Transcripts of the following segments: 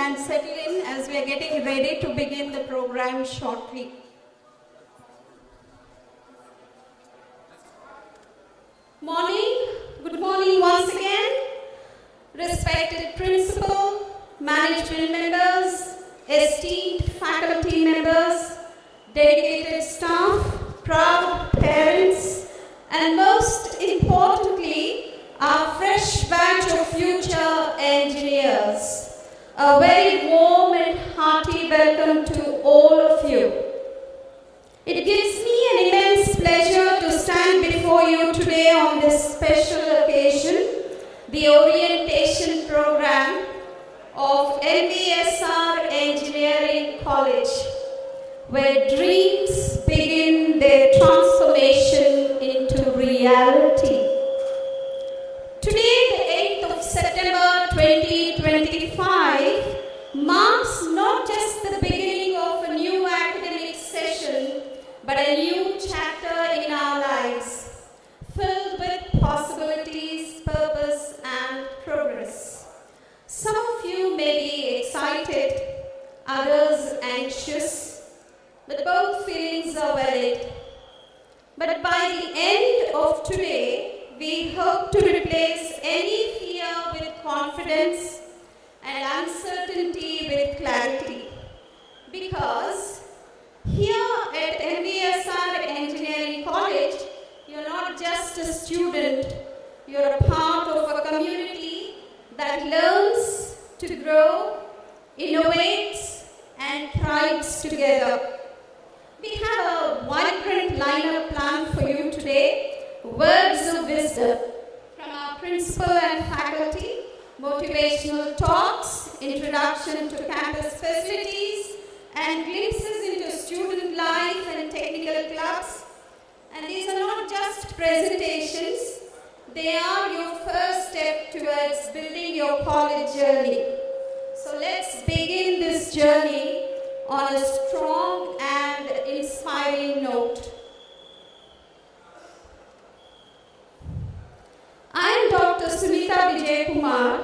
and settle in as we are getting ready to begin the program shortly. Good morning once again, respected principal, management members, esteemed faculty members, dedicated staff, proud parents, and most importantly, our fresh batch of future engineers. A very warm and hearty welcome to all of you. It gives me an immense pleasure to stand before you today on this special occasion, the orientation program of MVSR Engineering College, where dreams begin their transformation into reality. Today, the 8th of September 2025, marks not just the beginning of a new academic session, but a new chapter in our lives, filled with possibilities, purpose, and progress. Some of you may be excited, others anxious, but both feelings are valid. But by the end of today, we hope to replace any fear with confidence and uncertainty with clarity. Because here at MVSR Engineering College, you're not just a student, you're a part of a community that learns to grow, innovates, and thrives together. We have a vibrant lineup planned for you today. Words of wisdom from our principal and faculty, motivational talks, introduction to campus facilities, and glimpses into student life and technical clubs. And these are not just presentations, they are your first step towards building your college journey. So let's begin this journey on a strong and inspiring note. I am Dr. Sunita Vijay Kumar.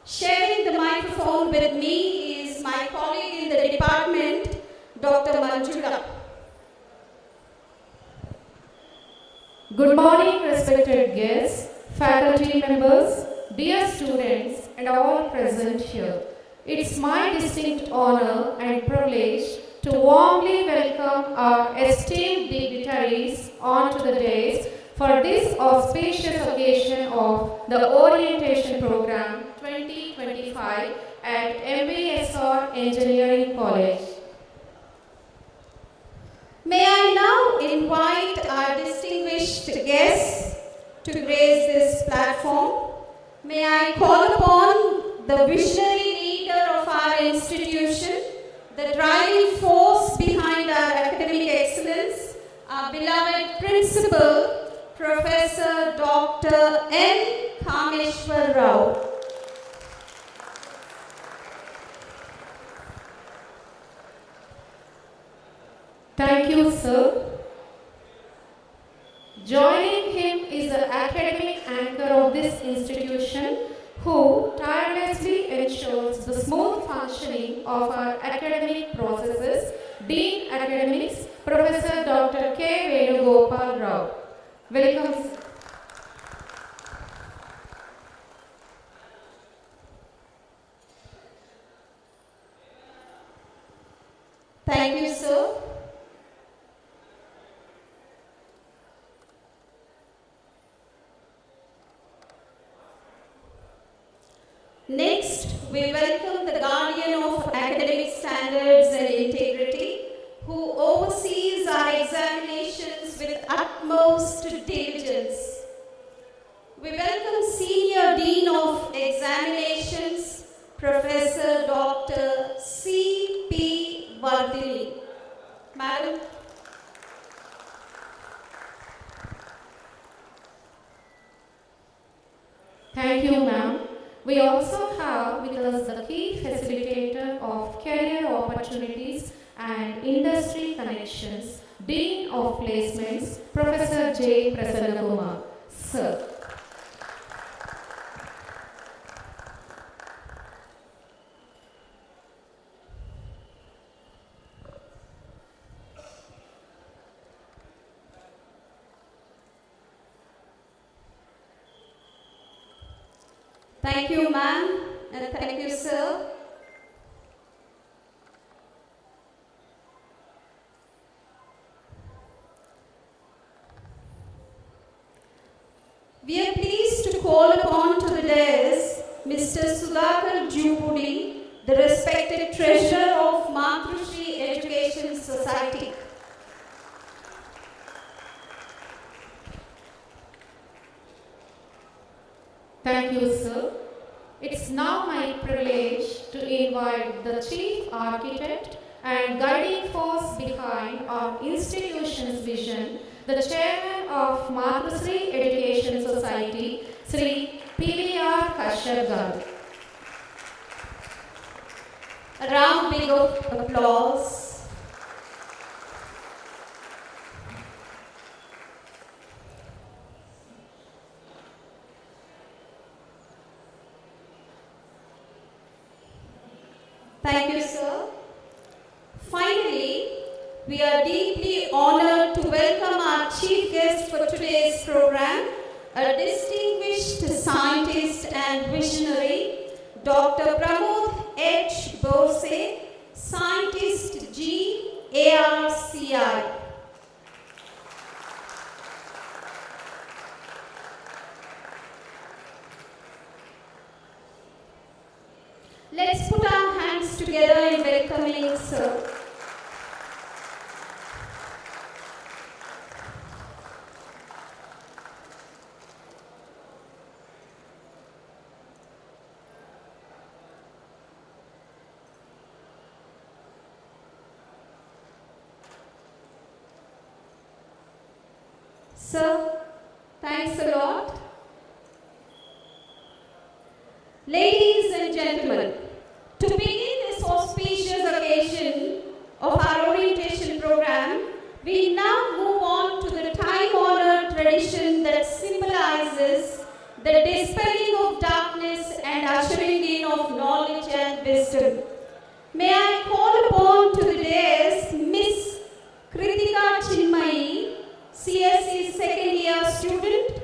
Sharing the microphone with me is my colleague in the department, Dr. Manjula. Good morning, respected guests, faculty members, dear students, and all present here. It's my distinct honor and privilege to warmly welcome our esteemed dignitaries onto the dais for this auspicious occasion of the Orientation Program 2025 at MVSR Engineering College. May I now invite our distinguished guests to grace this platform. May I call upon the visionary leader of our institution, the driving force behind our academic excellence, our beloved principal, Professor Dr. N. Kameshwar Rao. Thank you, sir. Joining him is the academic anchor of this institution who tirelessly ensures the smooth functioning of our academic processes, Dean Academics, Professor Dr. K. Venugopal Rao. Welcome. Thank you, sir. Next, we welcome the guardian of academic standards and integrity, who oversees our examinations with utmost diligence. We welcome Senior Dean of Examinations, Professor Dr. C.P. Vardini. Madam. Thank you, ma'am. We also have with us the key facilitator of career opportunities and industry connections, Dean of Placements, Professor J. Prasannakumar. Sir. Thank you, ma'am, and thank you, sir. We are pleased to call upon to the dais Mr. Sudhakar Jupudi, the respected treasurer of Matrushri Education Society. Thank you, sir. It's now my privilege to invite the Chief Architect and guiding force behind our institution's vision, the Chairman of Matrushri Education Society, Sri PVR Kashyap. A round big of applause. Thank you, sir. Finally, we are deeply honored to welcome our chief guest for today's program, a distinguished scientist and visionary, Dr. Pramod H. Bose, Scientist G, ARCI. Let's put our hands together in welcoming sir. Sir, thanks a lot. Ladies and gentlemen, to begin this auspicious occasion of our orientation program, we now move on to the time-honored tradition that symbolizes the dispelling of darkness and ushering in of knowledge and wisdom. May I call upon to the dais Miss Kritika Chinmayi, CSE second year student,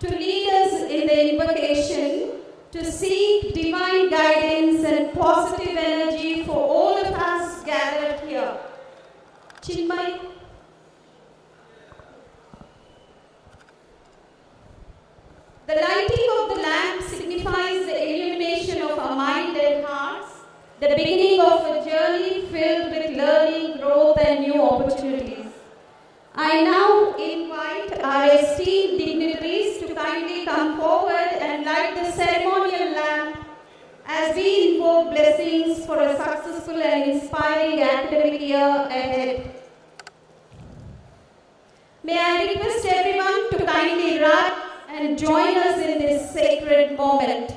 to lead us in the invocation to seek divine guidance and positive energy for all of us gathered here. Chinmayi. The lighting of the lamp signifies the illumination of our mind and hearts, the beginning of a journey filled with learning, growth, and new opportunities. I now invite our esteemed dignitaries to kindly come forward and light the ceremonial lamp as we invoke blessings for a successful and inspiring academic year ahead. May I request everyone to kindly rise and join us in this sacred moment.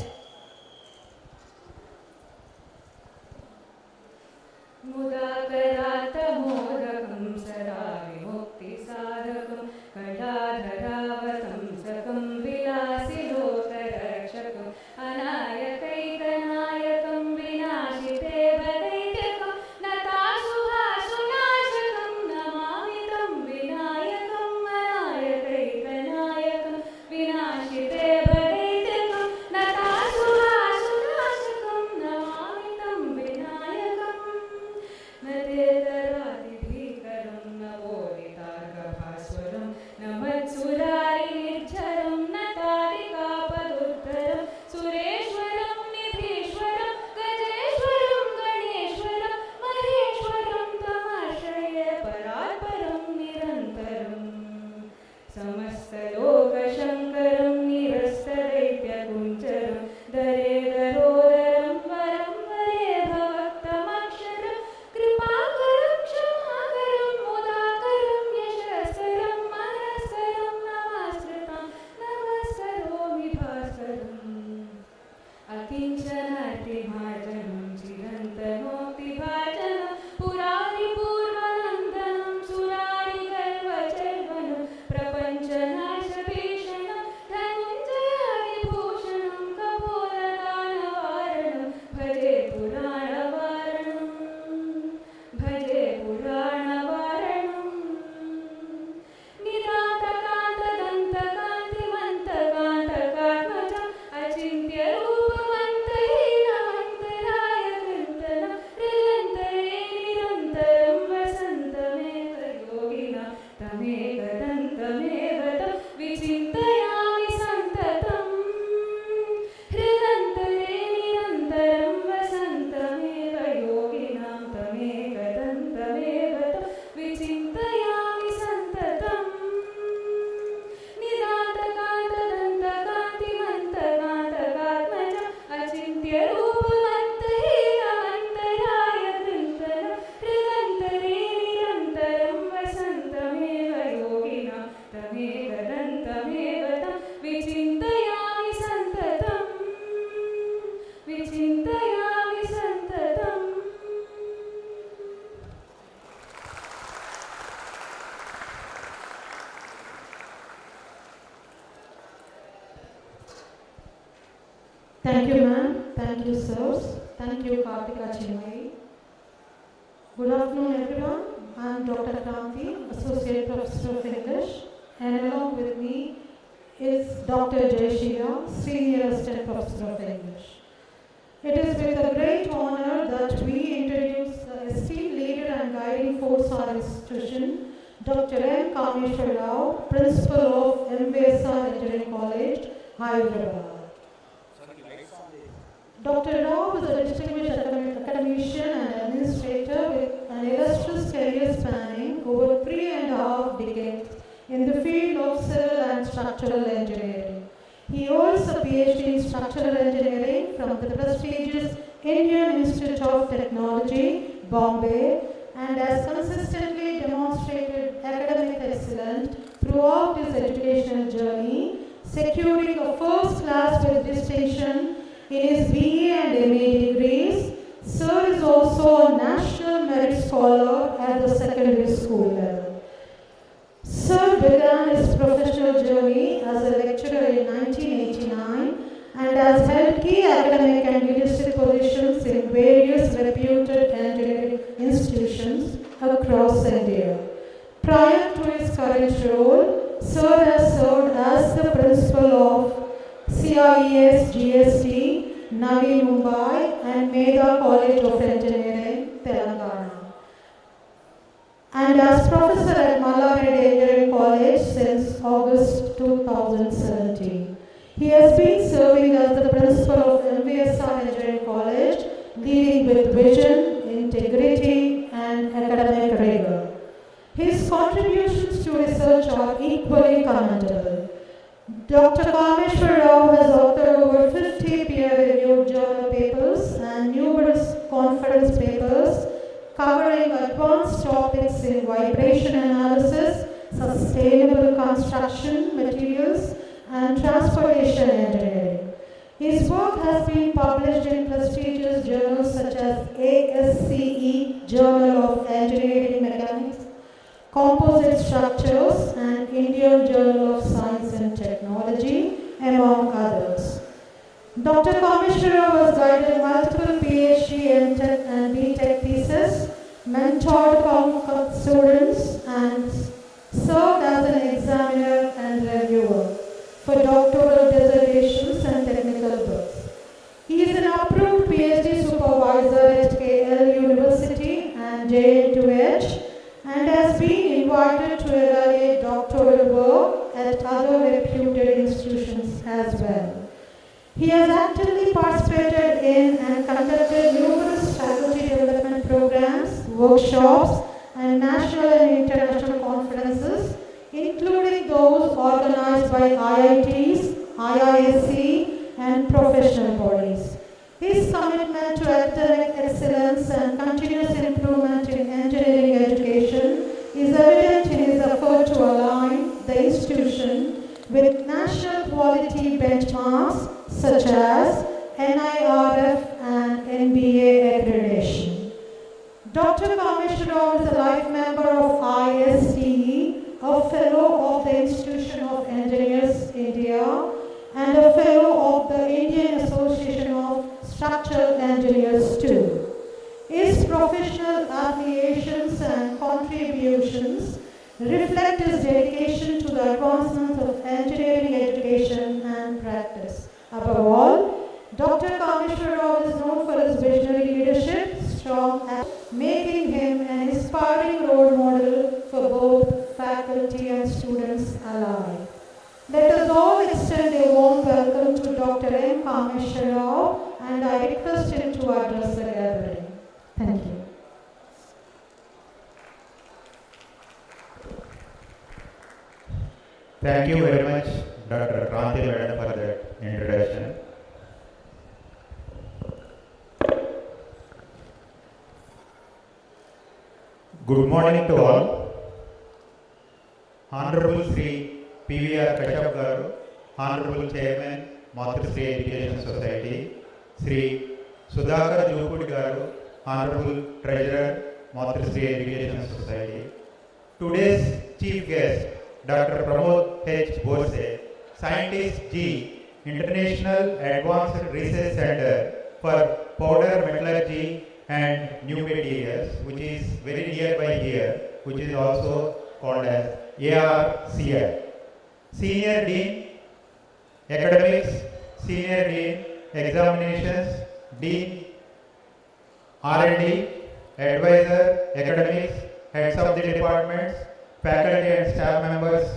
Mudakarathamodakam saravimukti sadhakam kadadharavatam sakam vilasilokarakshakam anayakaikanayakam vinashite bhadaityakam natasuhasunashakam namamitam vinayakam anayakaikanayakam vinashite bhadaityakam natasuhasunashakam namamitam vinayakam Nadetaradiphikaram navoditargabhaswaram namatsurari nirjaram natarikapaduttaram sureshwaram nidhishwaram gajeshwaram ganeshwaram maheshwaram tamashaye paratparam nirantaram samastaloka-shankaram nirastadaityakuncharam daredarodaram varam vare bhavaktam-aksharam कृपाकरं क्षमाकरं मुदाकरं यशस्करं मनस्करं नमस्कृतं नमस्करोमि भास्करम् अकिञ्चनातिभाजनं चिरन्तनोक्तिभाजनं पुरारिपूर्वनन्दनं सुरारिगर्वचर्वनं प्रपञ्चनाशभीषणं Thank you, ma'am. Thank you, sirs. Thank you, Kartika Chimai. Good afternoon, everyone. I am Dr. Kranti, Associate Professor of English, and along with me is Dr. Jayashira, Senior Assistant Professor of English. It is with a great honor that we introduce the esteemed leader and guiding force of our institution, Dr. M. Kameshwar Rao, Principal of MVSR Engineering College, Hyderabad. Dr. Rao is a distinguished academician and administrator with an illustrious career spanning over 3.5 decades in the field of civil and structural engineering. He holds a PhD in structural engineering from the prestigious Indian Institute of Technology, Bombay, and has consistently demonstrated academic excellence throughout his educational journey, securing a first class with distinction in his BA and MA degrees. Sir is also a National Merit Scholar at the secondary school level. Sir began his professional journey as a lecturer in 1989 and has held key academic and leadership positions in various reputed engineering institutions across India. Prior to his current role, Sir has served as the principal of CIES GST, Navi Mumbai and Medha College of Engineering, Telangana, and as professor at Malappuram Engineering College since August 2017. He has been serving as the principal of MVSR Engineering College, leading with vision, integrity and academic rigor. His contributions to research are equally commendable. Dr. Kameshwar Rao has authored over 50 peer-reviewed journal papers and numerous conference papers covering advanced topics in vibration analysis, sustainable construction materials, and transportation engineering. His work has been published in prestigious journals such as ASCE, Journal of Engineering Mechanics, Composite Structures, and Indian Journal of Science and Technology, among others. Dr. Kameshwar Rao has guided multiple PhD, MTech, and BTech theses, mentored students, and served as an examiner and reviewer for doctoral dissertations and technical books. He is an approved PhD supervisor at KL University and JN2H, and has been invited to evaluate doctoral work at other reputed institutions as well. He has actively participated in and conducted numerous faculty development programs, workshops, and national and international conferences, including those organized by IITs, IISc, and professional bodies. His commitment to academic excellence and continuous improvement in engineering education is evident in his effort to align the institution with national quality benchmarks such as NIRF and NBA accreditation. Dr. Kameshwar Rao is a life member of ISTE, a fellow of the Institution of Engineers India, and a fellow of the Indian Association of Structural Engineers too. His professional affiliations and contributions reflect his dedication to the advancement of engineering education and practice. Above all, Dr. Kameshwar Rao is known for his visionary leadership, strong and making him an inspiring role model for both faculty and students alike. Let us all extend a warm welcome to Dr. M. Kameshwar Rao, and I request him to address the gathering. Thank you. Thank you very much, Dr. Kranti Madam, for that introduction. Good morning to all. Honorable Sri PVR Kashyap Garu, Honorable Chairman, Matru-Sri Education Society, Sri Sudhakar Jupudi Garu, Honorable Treasurer, Matru-Sri Education Society. Today's chief guest, Dr. Pramod H. Bose, Scientist G, International Advanced Research Center for Powder Metallurgy and New Materials, which is very nearby here, which is also called as ARCI. Senior Dean, Academics, Senior Dean, Examinations, Dean, R&D, Advisor, Academics, Heads of the Departments, Faculty and Staff Members,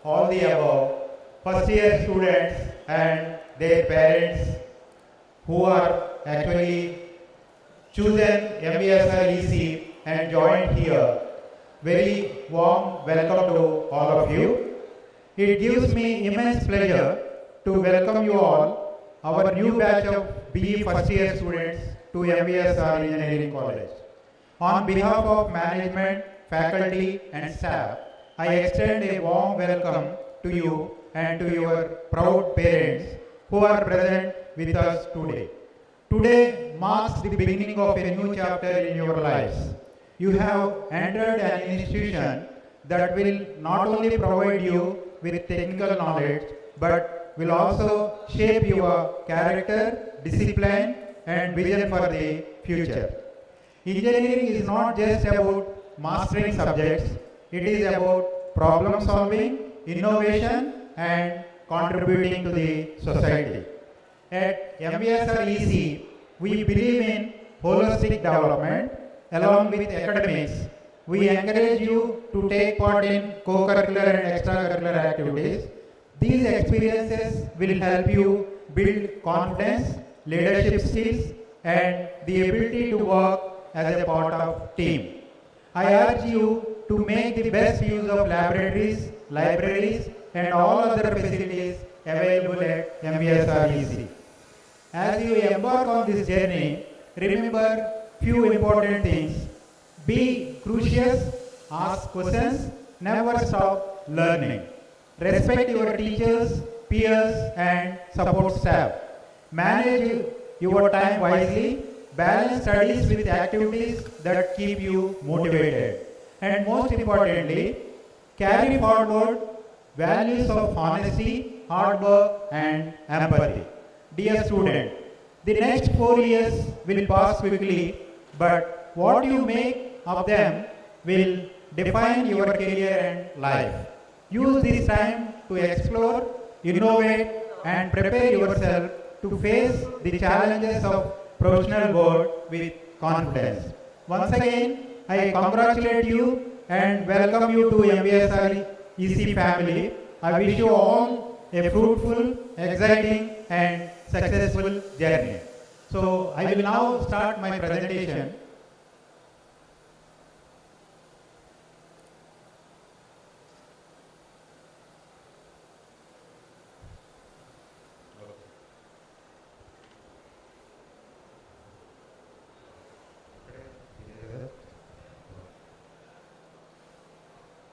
all the above, first year students and their parents who are actually chosen MVSR EC and joined here. Very warm welcome to all of you. It gives me immense pleasure to welcome you all, our new batch of BE first year students to MVSR Engineering College. On behalf of management, faculty and staff, I extend a warm welcome to you and to your proud parents who are present with us today. Today marks the beginning of a new chapter in your lives. You have entered an institution that will not only provide you with technical knowledge, but will also shape your character, discipline, and vision for the future. Engineering is not just about mastering subjects, it is about problem solving, innovation, and contributing to the society. At MVSR EC, we believe in holistic development. Along with academics, we encourage you to take part in co-curricular and extracurricular activities. These experiences will help you build confidence, leadership skills, and the ability to work as a part of team. I urge you to make the best use of laboratories, libraries, and all other facilities available at MVSR EC. As you embark on this journey, remember few important things. Be curious, ask questions, never stop learning. Respect your teachers, peers, and support staff. Manage your time wisely. Balance studies with activities that keep you motivated. And most importantly, carry forward values of honesty, hard work, and empathy. Dear student, the next 4 years will pass quickly, but what you make of them will define your career and life. Use this time to explore, innovate, and prepare yourself to face the challenges of professional world with confidence. Once again, I congratulate you and welcome you to MVSR EC family. I wish you all a fruitful, exciting, and successful journey. So I will now start my presentation.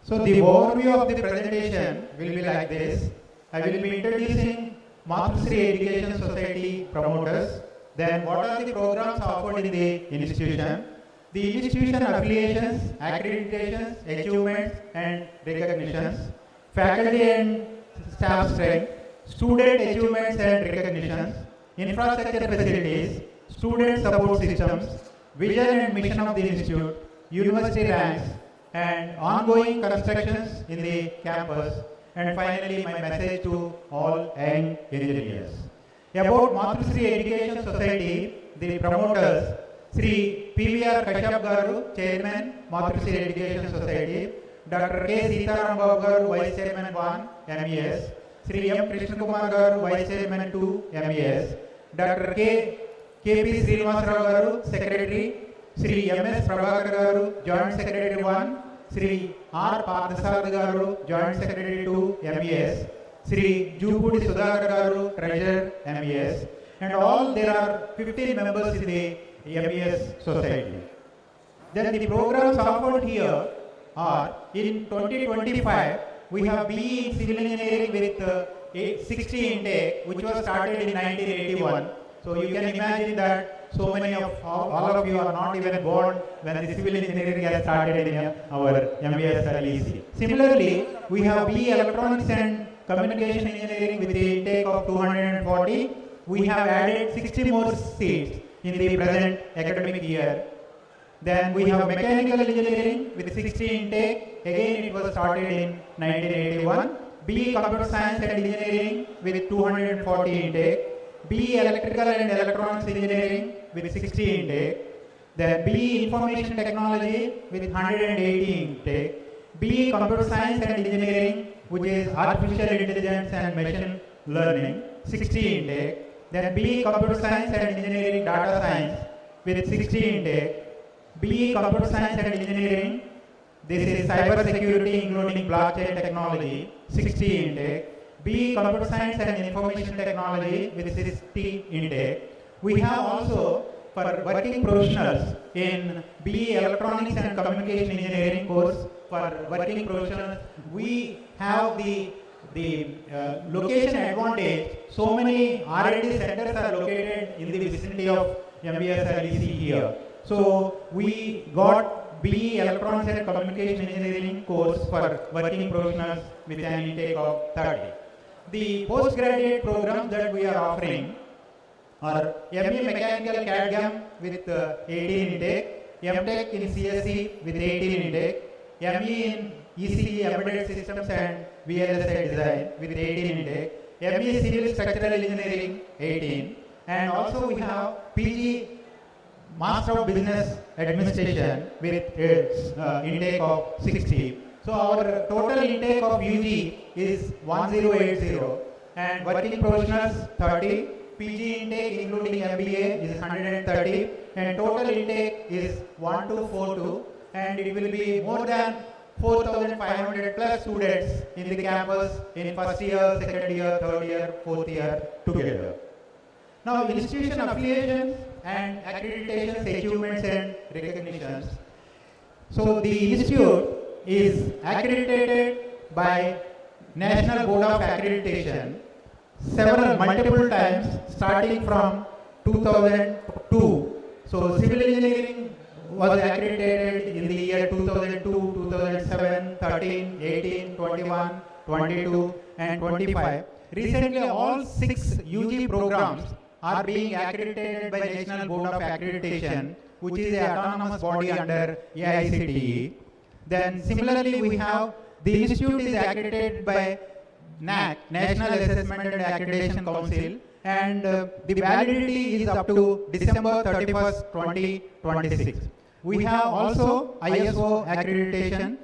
So the overview of the presentation will be like this. I will be introducing Matrisri Education Society promoters, then what are the programs offered in the institution, the institution affiliations, accreditations, achievements and recognitions, faculty and staff strength, student achievements and recognitions, infrastructure facilities, student support systems, vision and mission of the institute, university ranks, and ongoing constructions in the campus, and finally my message to all young engineers. About Matrisri Education Society, the promoters, Sri PVR Kashyap Garu, Chairman, Matrisri Education Society, Dr. K. Sitaram Babu Garu, Vice Chairman 1, MES, Sri M. Krishna Kumar Garu, Vice Chairman 2, MES, Dr. K.P. Srinivasarao Garu, Secretary, Sri M.S. Prabhakar Garu, Joint Secretary 1, Sri R. Pardasad Garu, Joint Secretary 2, MES, Sri Jupudi Sudhakar Garu, Treasurer, MES, and all there are 15 members in the MES society. Then the programs offered here are in 2025 we have BE in Civil Engineering with 60 intake, which was started in 1981. So you can imagine that so many of all of you are not even born when the civil engineering has started in our MVSR EC. Similarly, we have BE Electronics and communication engineering with the intake of 240. We have added 60 more seats in the present academic year. Then we have mechanical engineering with 60 intake. Again, it was started in 1981. BE computer science and engineering with 240 intake. BE electrical and electronics engineering with 60 intake. Then BE information technology with 180 intake. BE computer science and engineering, which is artificial intelligence and machine learning, 60 intake. Then BE computer science and engineering data science with 60 intake. BE computer science and engineering, this is cyber security including blockchain technology, 60 intake. BE computer science and information technology with 60 intake. We have also for working professionals in BE electronics and communication engineering course. For working professionals, we have the location advantage. So many R&D centers are located in the vicinity of MVSR here. So we got BE electronics and communication engineering course for working professionals with an intake of 30. The postgraduate programs that we are offering are ME Mechanical CAD/CAM with 18 intake, MTech in CSE with 18 intake, ME in ECE Embedded Systems and VLSI Design with 18 intake, ME Civil Structural Engineering 18, and also we have PG Master of Business Administration with intake of 60. So our total intake of UG is 1080 and working professionals 30. PG intake including MBA is 130 and total intake is 1242 and it will be more than 4,500 plus students in the campus in first year, second year, third year, fourth year together. Now institution affiliations and accreditations, achievements and recognitions. So the institute is accredited by National Board of Accreditation multiple times starting from 2002. So civil engineering was accredited in the year 2002, 2007, 13, 18, 21, 22 and 25. Recently all 6 UG programs are being accredited by National Board of Accreditation, which is an autonomous body under AICTE. Then similarly we have the institute is accredited by NAC, National Assessment and Accreditation Council, and the validity is up to December 31st, 2026. We have also ISO accreditation,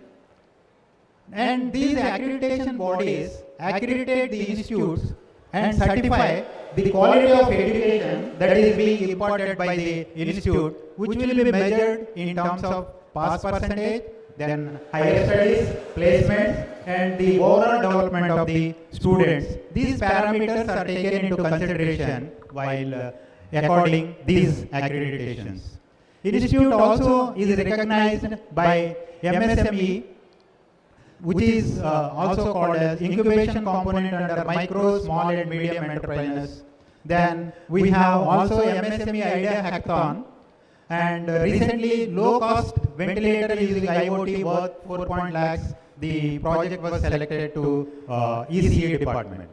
and these accreditation bodies accreditate the institutes and certify the quality of education that is being imparted by the institute, which will be measured in terms of pass percentage, then higher studies, placements, and the overall development of the students. These parameters are taken into consideration while according these accreditations. Institute also is recognized by MSME, which is also called as incubation component under micro, small and medium enterprises. Then we have also MSME Idea Hackathon, and recently low-cost ventilator using IoT worth 4 lakhs. The project was selected to ECE department.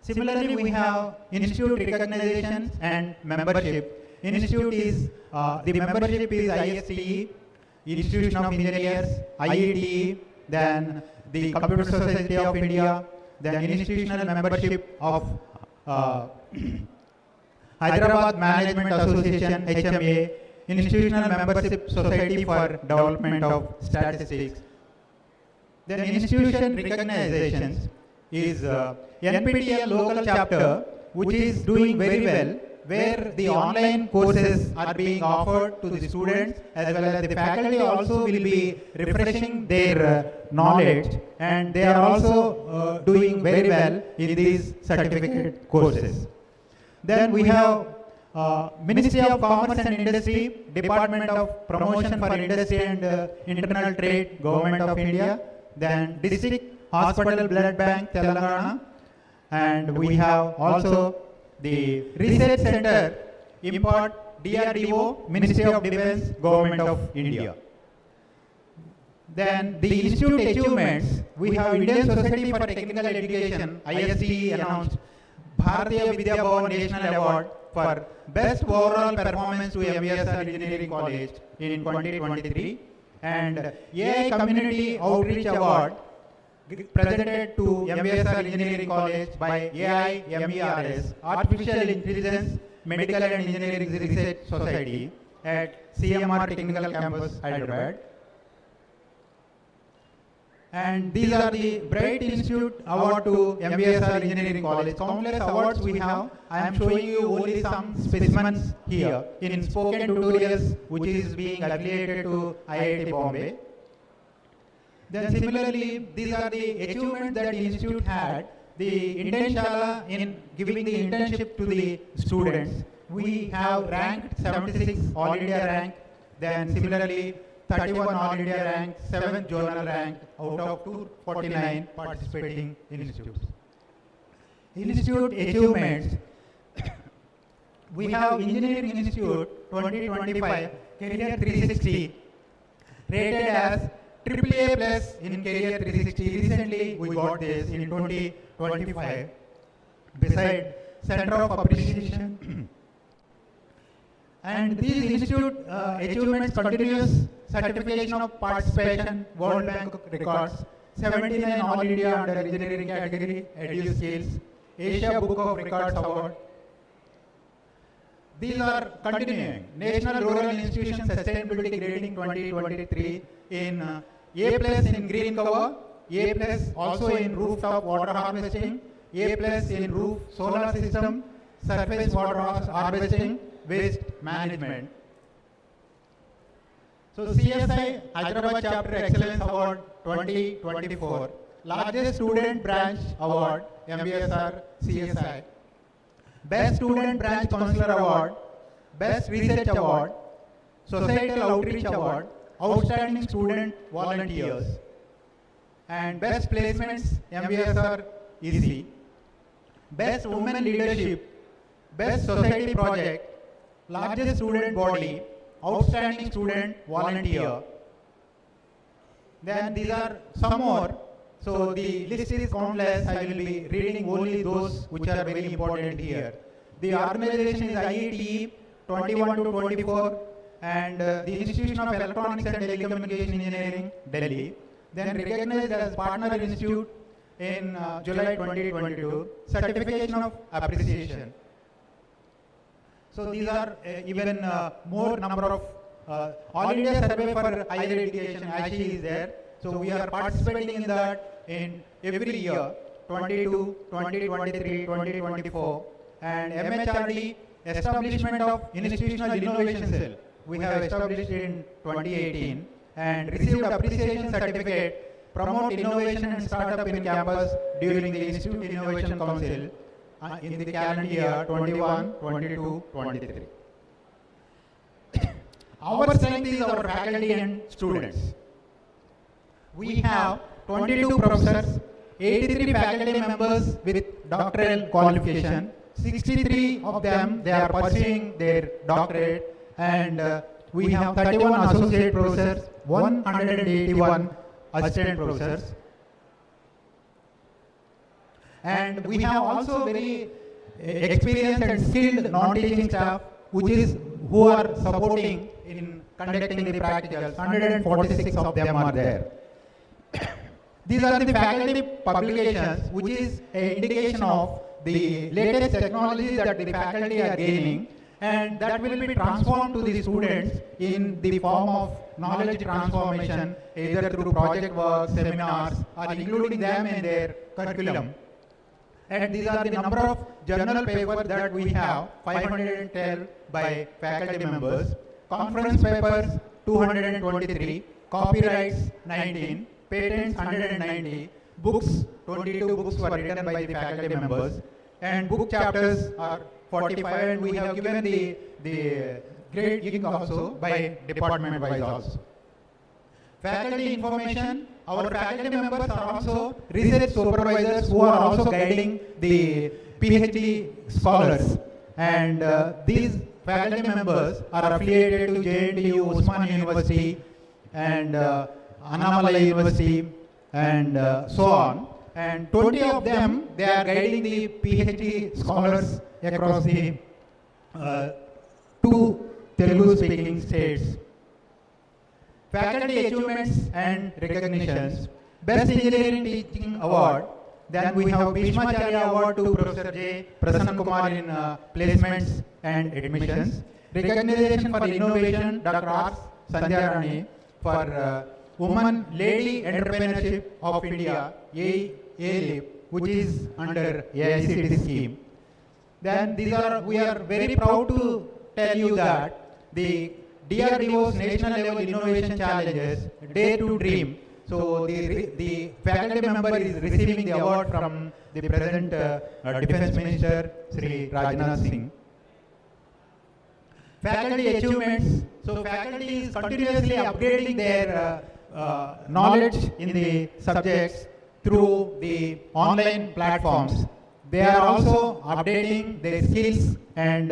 Similarly, we have institute recognition and membership. Institute is the membership is ISTE, Institution of Engineers, IETE, then the Computer Society of India, then institutional membership of Hyderabad Management Association HMA, Institutional Membership Society for Development of Statistics. Then institution recognizations is NPTEL local chapter, which is doing very well, where the online courses are being offered to the students, as well as the faculty also will be refreshing their knowledge, and they are also doing very well in these certificate courses. Then we have Ministry of Commerce and Industry, Department of Promotion for Industry and Internal Trade, Government of India, then District Hospital Blood Bank, Telangana, and we have also the Research Center, Import, DRDO, Ministry of Defense, Government of India. Then the institute achievements, we have Indian Society for Technical Education, ISTE, announced Bharatiya Vidya Bhavan National Award for Best Overall Performance to MVSR Engineering College in 2023, and AI Community Outreach Award presented to MVSR Engineering College by AI MERS, Artificial Intelligence Medical and Engineering Research Society at CMR Technical Campus, Hyderabad. And these are the Bright Institute Award to MVSR Engineering College. Countless awards we have. I am showing you only some specimens here in spoken tutorials, which is being affiliated to IIT Bombay. Then similarly, these are the achievements that the institute had. The Internshala in giving the internship to the students. We have ranked 76 All India rank. Then similarly, 31 All India rank, 7th journal rank out of 249 participating institutes. Institute achievements. We have Engineering Institute 2025 Career 360 rated as AAA plus in Career 360. Recently we got this in 2025. Beside Center of Appreciation. And these institute achievements continuous certification of participation, World Bank records, 79 All India under engineering category, Edu Skills, Asia Book of Records Award. These are continuing. National Rural Institution Sustainability Grading 2023 in A plus in green cover, A plus also in rooftop water harvesting, A plus in roof solar system, surface water harvesting, waste management. So CSI Hyderabad Chapter Excellence Award 2024, largest student branch award, MVSR CSI. Best Student Branch Counselor Award, Best Research Award, Societal Outreach Award, Outstanding Student Volunteers, and Best Placements MVSR EC, Best Women Leadership, Best Society Project, Largest Student Body, Outstanding Student Volunteer. Then these are some more. So the list is countless. I will be reading only those which are very important here. The organization is IETE 21 to 24 and the Institution of Electronics and Telecommunication Engineering, Delhi. Then recognized as Partner Institute in July 2022. Certification of Appreciation. So these are even more number of All India Survey for Higher Education, ASHI is there. So we are participating in that in every year, 22, 2023, 2024. And MHRD, establishment of Institutional Innovation Cell, we have established in 2018 and received appreciation certificate, promote innovation and startup in campus during the Institute Innovation Council in the calendar year 21, 22, 23. Our strength is our faculty and students. We have 22 professors, 83 faculty members with doctoral qualification, 63 of them they are pursuing their doctorate, and we have 31 associate professors, 181 assistant professors. And we have also very experienced and skilled non-teaching staff who are supporting in conducting the practicals. 146 of them are there. These are the faculty publications, which is an indication of the latest technologies that the faculty are gaining, and that will be transformed to the students in the form of knowledge transformation, either through project work, seminars, or including them in their curriculum. And these are the number of journal papers that we have, 512 by faculty members, conference papers 223, copyrights 19, patents 190, books 22 books were written by the faculty members, and book chapters are 45, and we have given the grading also by department wise also. Faculty information, our faculty members are also research supervisors who are also guiding the PhD scholars, and these faculty members are affiliated to JNTU, Usman University, and Annamalai University, and so on. And 20 of them, they are guiding the PhD scholars across the 2 Telugu-speaking states. Faculty achievements and recognitions. Best Engineering Teaching Award. Then we have Bhishmacharya Award to Professor J. Prasanna Kumar in placements and admissions. Recognition for innovation, Dr. R. Sandhya Rani for Women Lady Entrepreneurship of India, ALIP, which is under AICT scheme. Then we are very proud to tell you that the DRDO's National Level Innovation Challenges, Dare to Dream. So the faculty member is receiving the award from the present Defense Minister, Sri Rajnath Singh. Faculty achievements. So faculty is continuously upgrading their knowledge in the subjects through the online platforms. They are also updating their skills and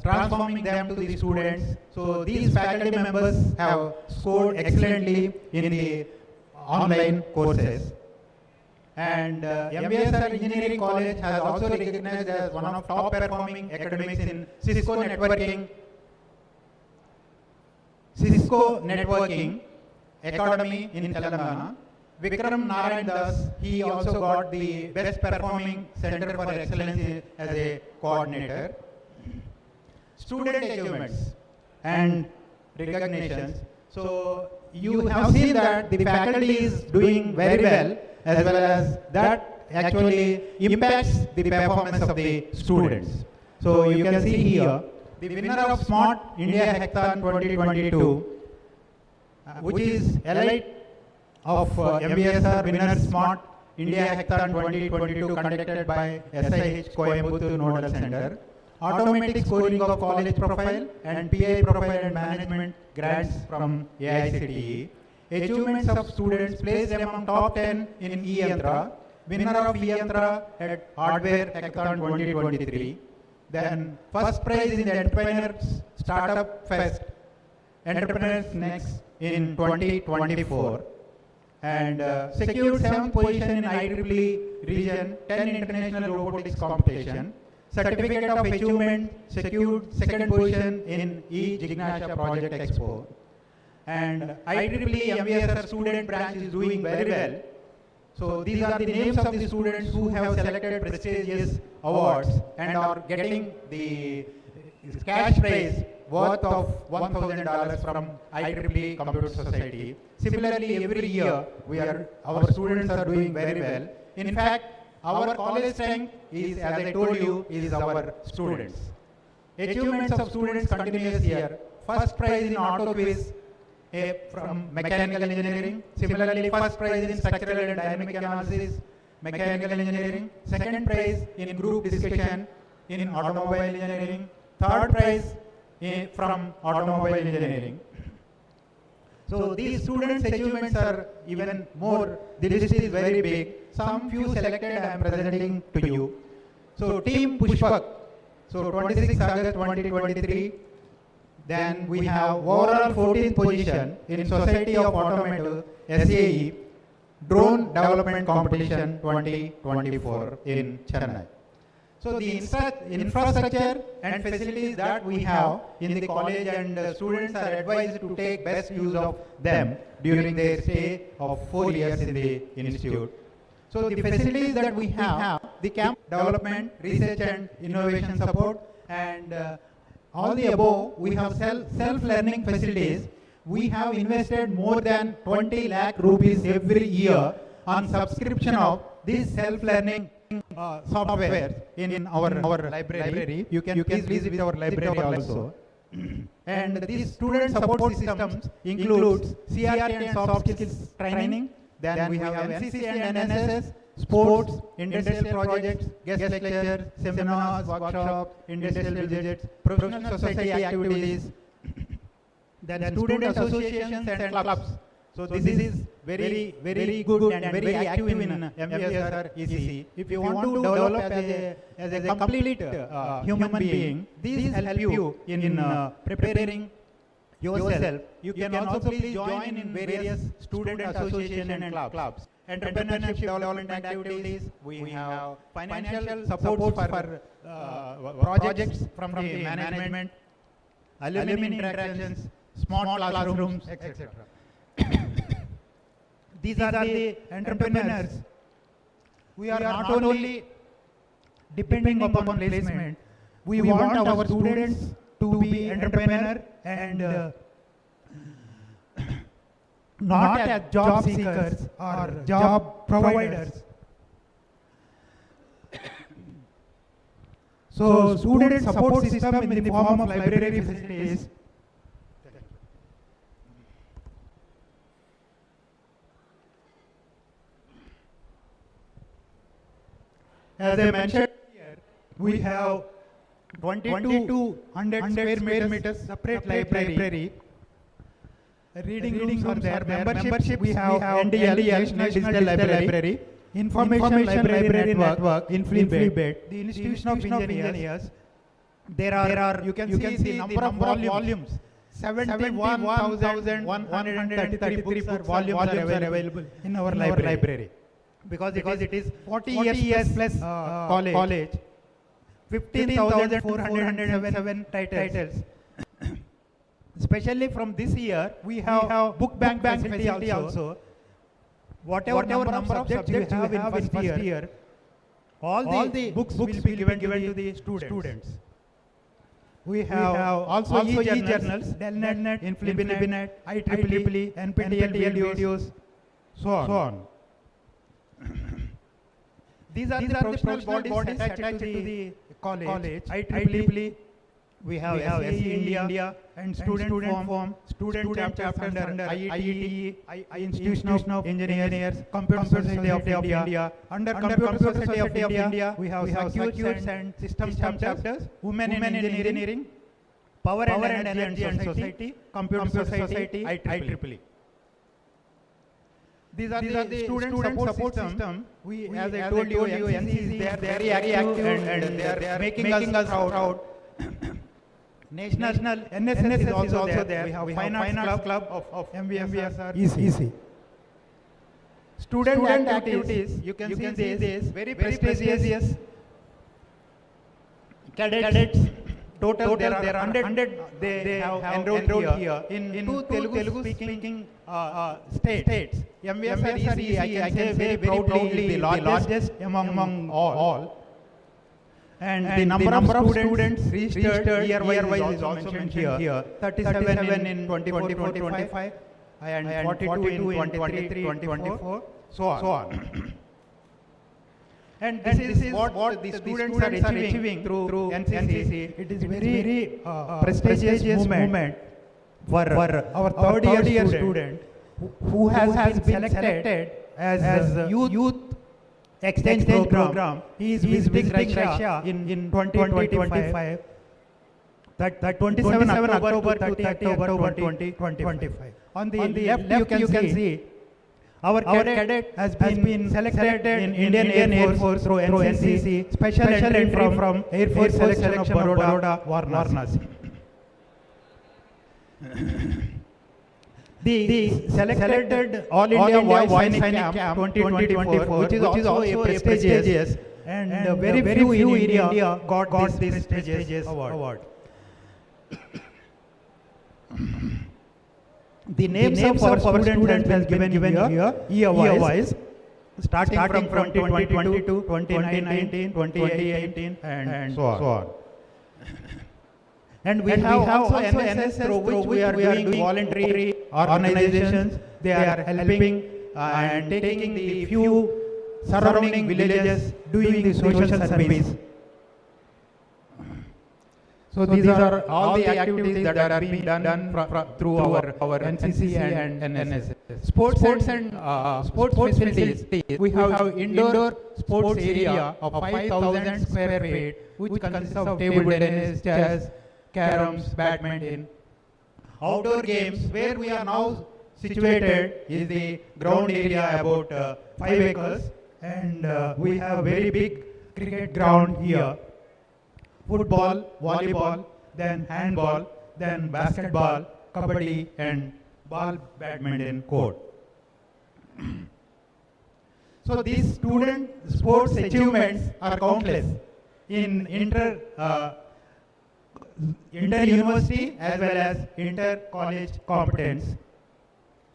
transforming them to the students. So these faculty members have scored excellently in the online courses. And MVSR Engineering College has also recognized as one of top performing academics in Cisco Networking Academy in Telangana. Vikram Narayan Das, he also got the Best Performing Center for Excellence as a coordinator. Student achievements and recognitions. So you have seen that the faculty is doing very well, as well as that actually impacts the performance of the students. So you can see here, the winner of Smart India Hackathon 2022, which is elite of MVSR winner Smart India Hackathon 2022 conducted by SIH Coimbatore Nodal Center. Automatic scoring of college profile and PI profile and management grants from AICTE. Achievements of students placed among top 10 in E-Yantra. Winner of E-Yantra at Hardware Hackathon 2023. Then first prize in the Entrepreneurs Startup Fest, Entrepreneurs Next in 2024. And secured 7th position in IEEE region, 10 international robotics competition. Certificate of Achievement, secured 2nd position in E-Jignasha Project Expo. And IEEE MVSR student branch is doing very well. So these are the names of the students who have selected prestigious awards and are getting the cash prize worth of $1,000 from IEEE Computer Society. Similarly, every year our students are doing very well. In fact, our college strength is, as I told you, is our students. Achievements of students continues here. First prize in auto quiz from mechanical engineering. Similarly, first prize in structural and dynamic analysis, mechanical engineering. Second prize in group discussion in automobile engineering. Third prize from automobile engineering. So these students' achievements are even more. The list is very big. Some few selected I am presenting to you. So Team Pushpak. So 26 August 2023. Then we have overall 14th position in Society of Automotive SAE Drone Development Competition 2024 in Chennai. So the infrastructure and facilities that we have in the college and students are advised to take best use of them during their stay of 4 years in the institute. So the facilities that we have, the camp development, research and innovation support, and all the above, we have self-learning facilities. We have invested more than 20 lakh rupees every year on subscription of this self-learning software in our library. You can please visit our library also. And these student support systems includes CRT and soft skills training. Then we have NCC and NSS, sports, industrial projects, guest lectures, seminars, workshops, industrial visits, professional society activities, then student associations and clubs. So this is very good and very active in MVSR ECC. If you want to develop as a complete human being, these help you in preparing yourself, you can also please join in various student association and clubs. Entrepreneurship development activities, we have financial support for projects from the management, alumni interactions, smart classrooms, etc. These are the entrepreneurs. We are not only depending upon placement, we want our students to be entrepreneur and not as job seekers or job providers. So student support system in the form of library facilities as I mentioned here, we have 2200 square meters separate library. Reading rooms are there. Membership we have NDL, National Digital Library. Information Library Network in free bed. The Institution of Engineers. There are you can see the number of volumes. 71,133 books or volumes are available in our library. Because it is 40 years plus college. 15,407 titles. Especially from this year, we have book bank facility also. Whatever number of subjects you have in first year, all the books will be given to the students. We have also e-journals, Delnet, Infibinet, IEEE, NPTEL videos, so on. These are the professional bodies attached to the college. IEEE, we have SAE India and student form, student chapters under IETE, Institution of Engineers, Computer Society of India. Under Computer Society of India, we have circuits and systems chapters, Women in Engineering, Power and Energy and Society, Computer Society, IEEE. These are the student support system. We, as I told you, NCC, they are very active and they are making us proud. National NSS is also there. We have Fine Arts Club of MVSR. Easy. Student activities, you can see this, very prestigious. Cadets, total there are 100 they have enrolled here in two Telugu speaking states. MVSR, I can say very proudly, the largest among all. And the number of students registered year-wise is also mentioned here. 37 in 2024-25 and 42 in 2023-24, so on. And this is what the students are achieving through NCC. It is very prestigious movement for our third year student who has been selected as youth exchange program. He is visiting Russia in 2025. That 27 October to 30 October 2025. On the left you can see our cadet has been selected in Indian Air Force through NCC, special entry from Air Force Selection of Baroda, Varanasi. The selected All India Voice Signing Camp 2024, which is also a prestigious and very few in India got this prestigious award. The names of our students has been given here, year-wise, starting from 2022 to 2019, 2018, and so on. And we have also NSS through which we are doing voluntary organizations. They are helping and taking the few surrounding villages doing the social service. So these are all the activities that are being done through our NCC and NSS. Sports and sports facilities. We have indoor sports area of 5,000 square feet, which consists of table tennis, chess, caroms, badminton. Outdoor games, where we are now situated, is the ground area about 5 acres, and we have very big cricket ground here. Football, volleyball, then handball, then basketball, kabaddi, and ball badminton court. So these student sports achievements are countless in inter-university as well as inter-college competence.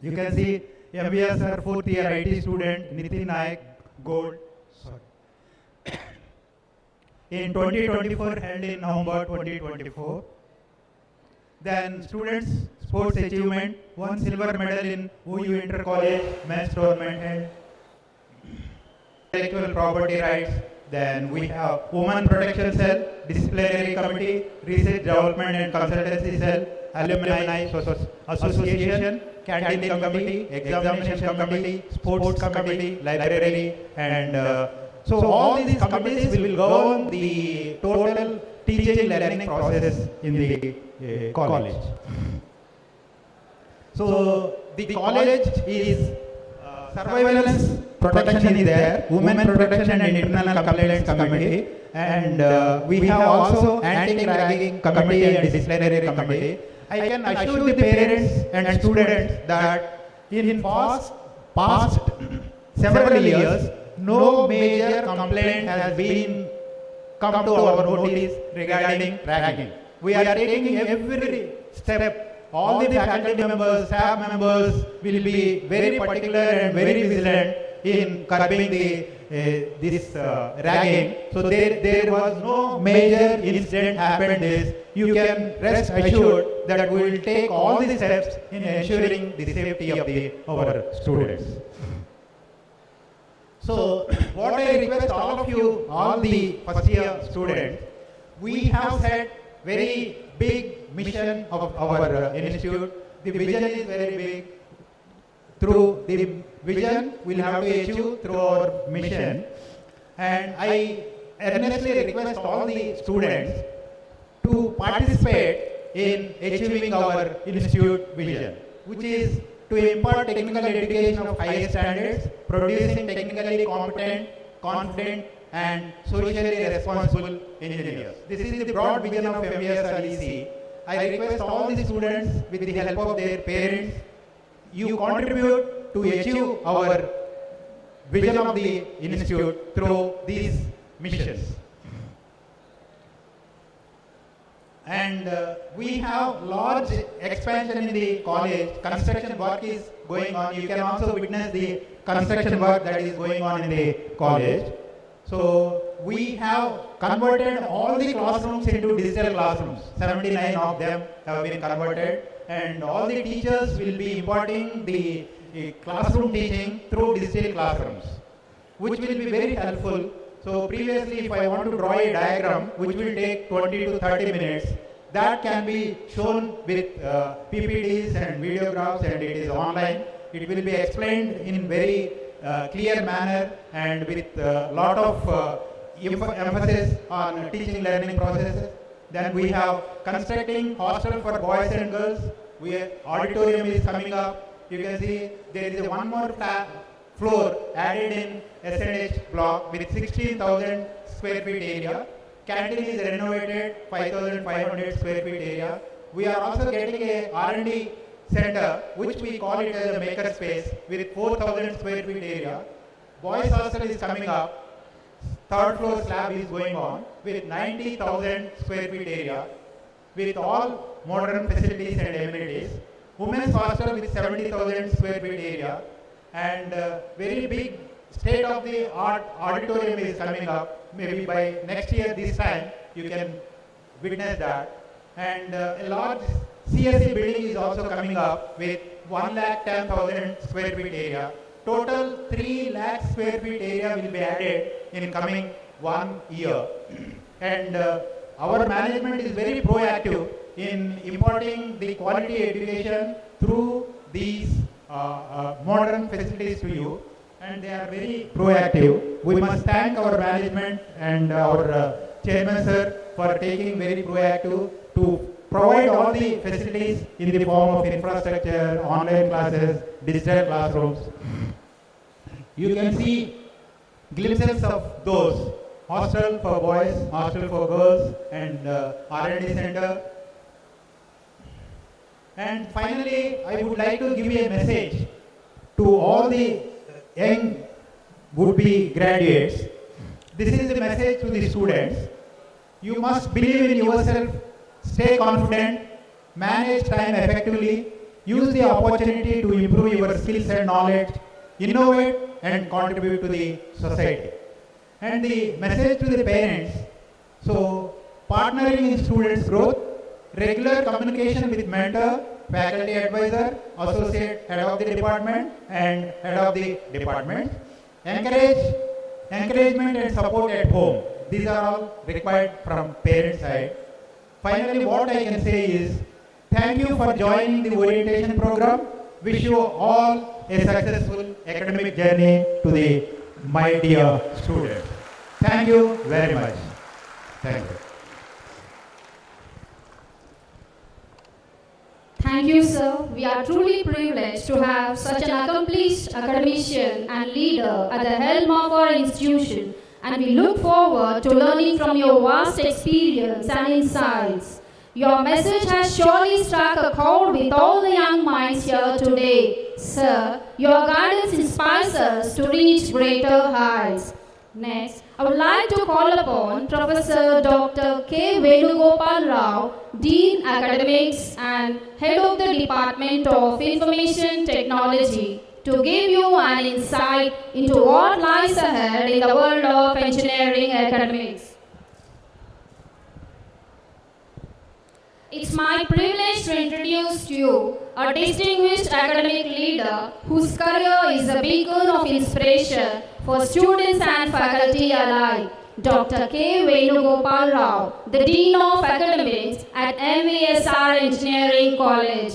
You can see MVSR 4th year IT student Nitin Naik Gold in 2024 held in November 2024. Then students sports achievement, one silver medal in OU Inter-College Men's Tournament and intellectual property rights. Then we have Women Protection Cell, Disciplinary Committee, Research Development and Consultancy Cell, Alumni Association, Canteen Committee, Examination Committee, Sports Committee, Library, and so all these committees will govern the total teaching learning process in the college. So the college is surveillance protection is there, women protection and internal complaints committee, and we have also anti-ragging committee and disciplinary committee. I can assure the parents and students that in past several years, no major complaint has been come to our notice regarding ragging. We are taking every step. All the faculty members, staff members will be very particular and very vigilant in curbing this ragging. So there was no major incident happened this. You can rest assured that we will take all the steps in ensuring the safety of our students. So what I request all of you, all the first year students, we have set very big mission of our institute. The vision is very big. Through the vision, we'll have to achieve through our mission. And I earnestly request all the students to participate in achieving our institute vision, which is to impart technical education of highest standards, producing technically competent, confident, and socially responsible engineers. This is the broad vision of MVSR. I request all the students, with the help of their parents, you contribute to achieve our vision of the institute through these missions. And we have large expansion in the college. Construction work is going on. You can also witness the construction work that is going on in the college. So we have converted all the classrooms into digital classrooms. 79 of them have been converted, and all the teachers will be imparting the classroom teaching through digital classrooms, which will be very helpful. So previously, if I want to draw a diagram which will take 20 to 30 minutes, that can be shown with PPTs and videographs, and it is online. It will be explained in very clear manner and with a lot of emphasis on teaching learning processes. Then we have constructing hostel for boys and girls. Auditorium is coming up. You can see there is one more floor added in SNH block with 16,000 square feet area. Canteen is renovated, 5,500 square feet area. We are also getting a R&D center, which we call it as a maker space, with 4,000 square feet area. Boys hostel is coming up. Third floor slab is going on with 90,000 square feet area, with all modern facilities and amenities. Women's hostel with 70,000 square feet area, and very big state-of-the-art auditorium is coming up. Maybe by next year this time you can witness that. And a large CSE building is also coming up with 110,000 square feet area. Total 3 lakh square feet area will be added in coming 1 year. And our management is very proactive in imparting the quality education through these modern facilities to you, and they are very proactive. We must thank our management and our chairman sir for taking very proactive to provide all the facilities in the form of infrastructure, online classes, digital classrooms. You can see glimpses of those: hostel for boys, hostel for girls, and R&D center. And finally, I would like to give a message to all the young would-be graduates. This is the message to the students. You must believe in yourself, stay confident, manage time effectively, use the opportunity to improve your skills and knowledge, innovate and contribute to the society. And the message to the parents, so partnering in students' growth, regular communication with mentor, faculty advisor, associate head of the department and head of the department, encouragement and support at home. These are all required from parent side. Finally, what I can say is, thank you for joining the orientation program. Wish you all a successful academic journey to the my dear students. Thank you very much. Thank you. Thank you, sir. We are truly privileged to have such an accomplished academician and leader at the helm of our institution, and we look forward to learning from your vast experience and insights. Your message has surely struck a chord with all the young minds here today. Sir, your guidance inspires us to reach greater heights. Next, I would like to call upon Professor Dr. K. Venugopal Rao, Dean Academics and Head of the Department of Information Technology, to give you an insight into what lies ahead in the world of engineering academics. It's my privilege to introduce to you a distinguished academic leader whose career is a beacon of inspiration for students and faculty alike. Dr. K. Venugopal Rao, the Dean of Academics at MVSR Engineering College.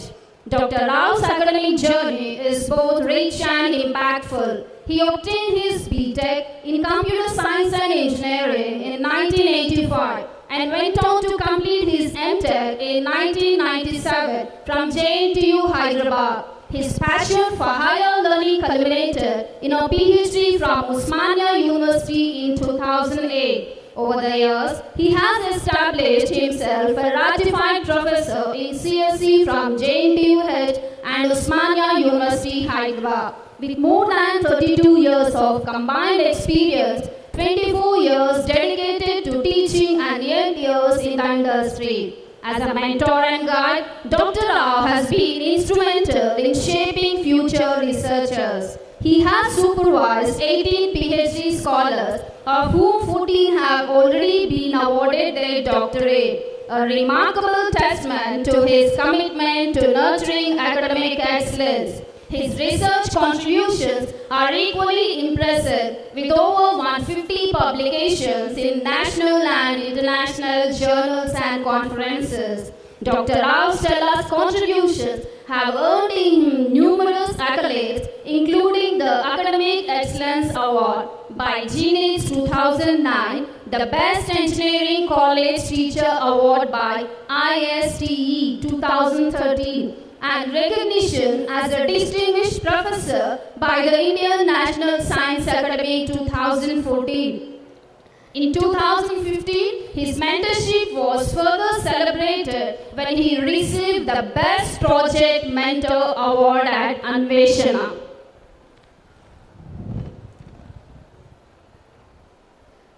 Dr. Rao's academic journey is both rich and impactful. He obtained his B.Tech in Computer Science and Engineering in 1985 and went on to complete his M.Tech in 1997 from JNTU Hyderabad. His passion for higher learning culminated in a PhD from Osmania University in 2008. Over the years, he has established himself a ratified professor in CSE from JNTUH and Osmania University, Hyderabad. With more than 32 years of combined experience, 24 years dedicated to teaching and 8 years in the industry. As a mentor and guide, Dr. Rao has been instrumental in shaping future researchers. He has supervised 18 PhD scholars, of whom 14 have already been awarded their doctorate, a remarkable testament to his commitment to nurturing academic excellence. His research contributions are equally impressive, with over 150 publications in national and international journals and conferences. Dr. Rao's stellar contributions have earned him numerous accolades, including the Academic Excellence Award by GNITS 2009, the Best Engineering College Teacher Award by ISTE 2013, and recognition as a distinguished professor by the Indian National Science Academy 2014. In 2015, his mentorship was further celebrated when he received the Best Project Mentor Award at Anveshana.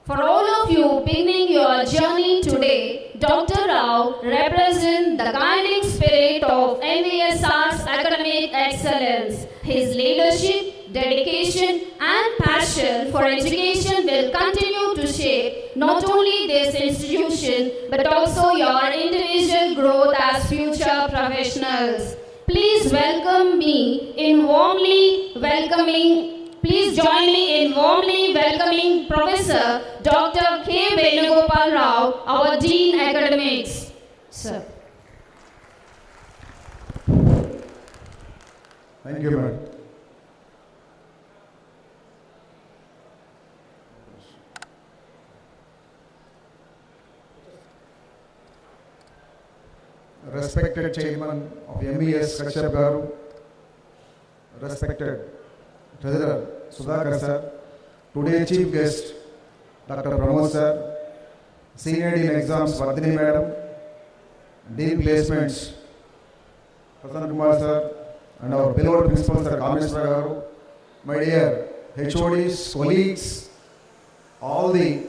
For all of you beginning your journey today, Dr. Rao represents the guiding spirit of MVSR's academic excellence. His leadership, dedication, and passion for education will continue to shape not only this institution but also your individual growth as future professionals. Please welcome me in warmly welcoming. Please join me in warmly welcoming Professor Dr. K. Venugopal Rao, our Dean Academics. Sir. Thank you, madam. Respected Chairman of MVS Kashyap Garu, respected Treasurer Sudhakar sir, today Chief Guest Dr. Pramod sir, Senior Dean Exams Vardhini madam, Dean Placements Prasanna Kumar sir, and our beloved principal sir, Kameshwara Garu, my dear HODs, colleagues, all the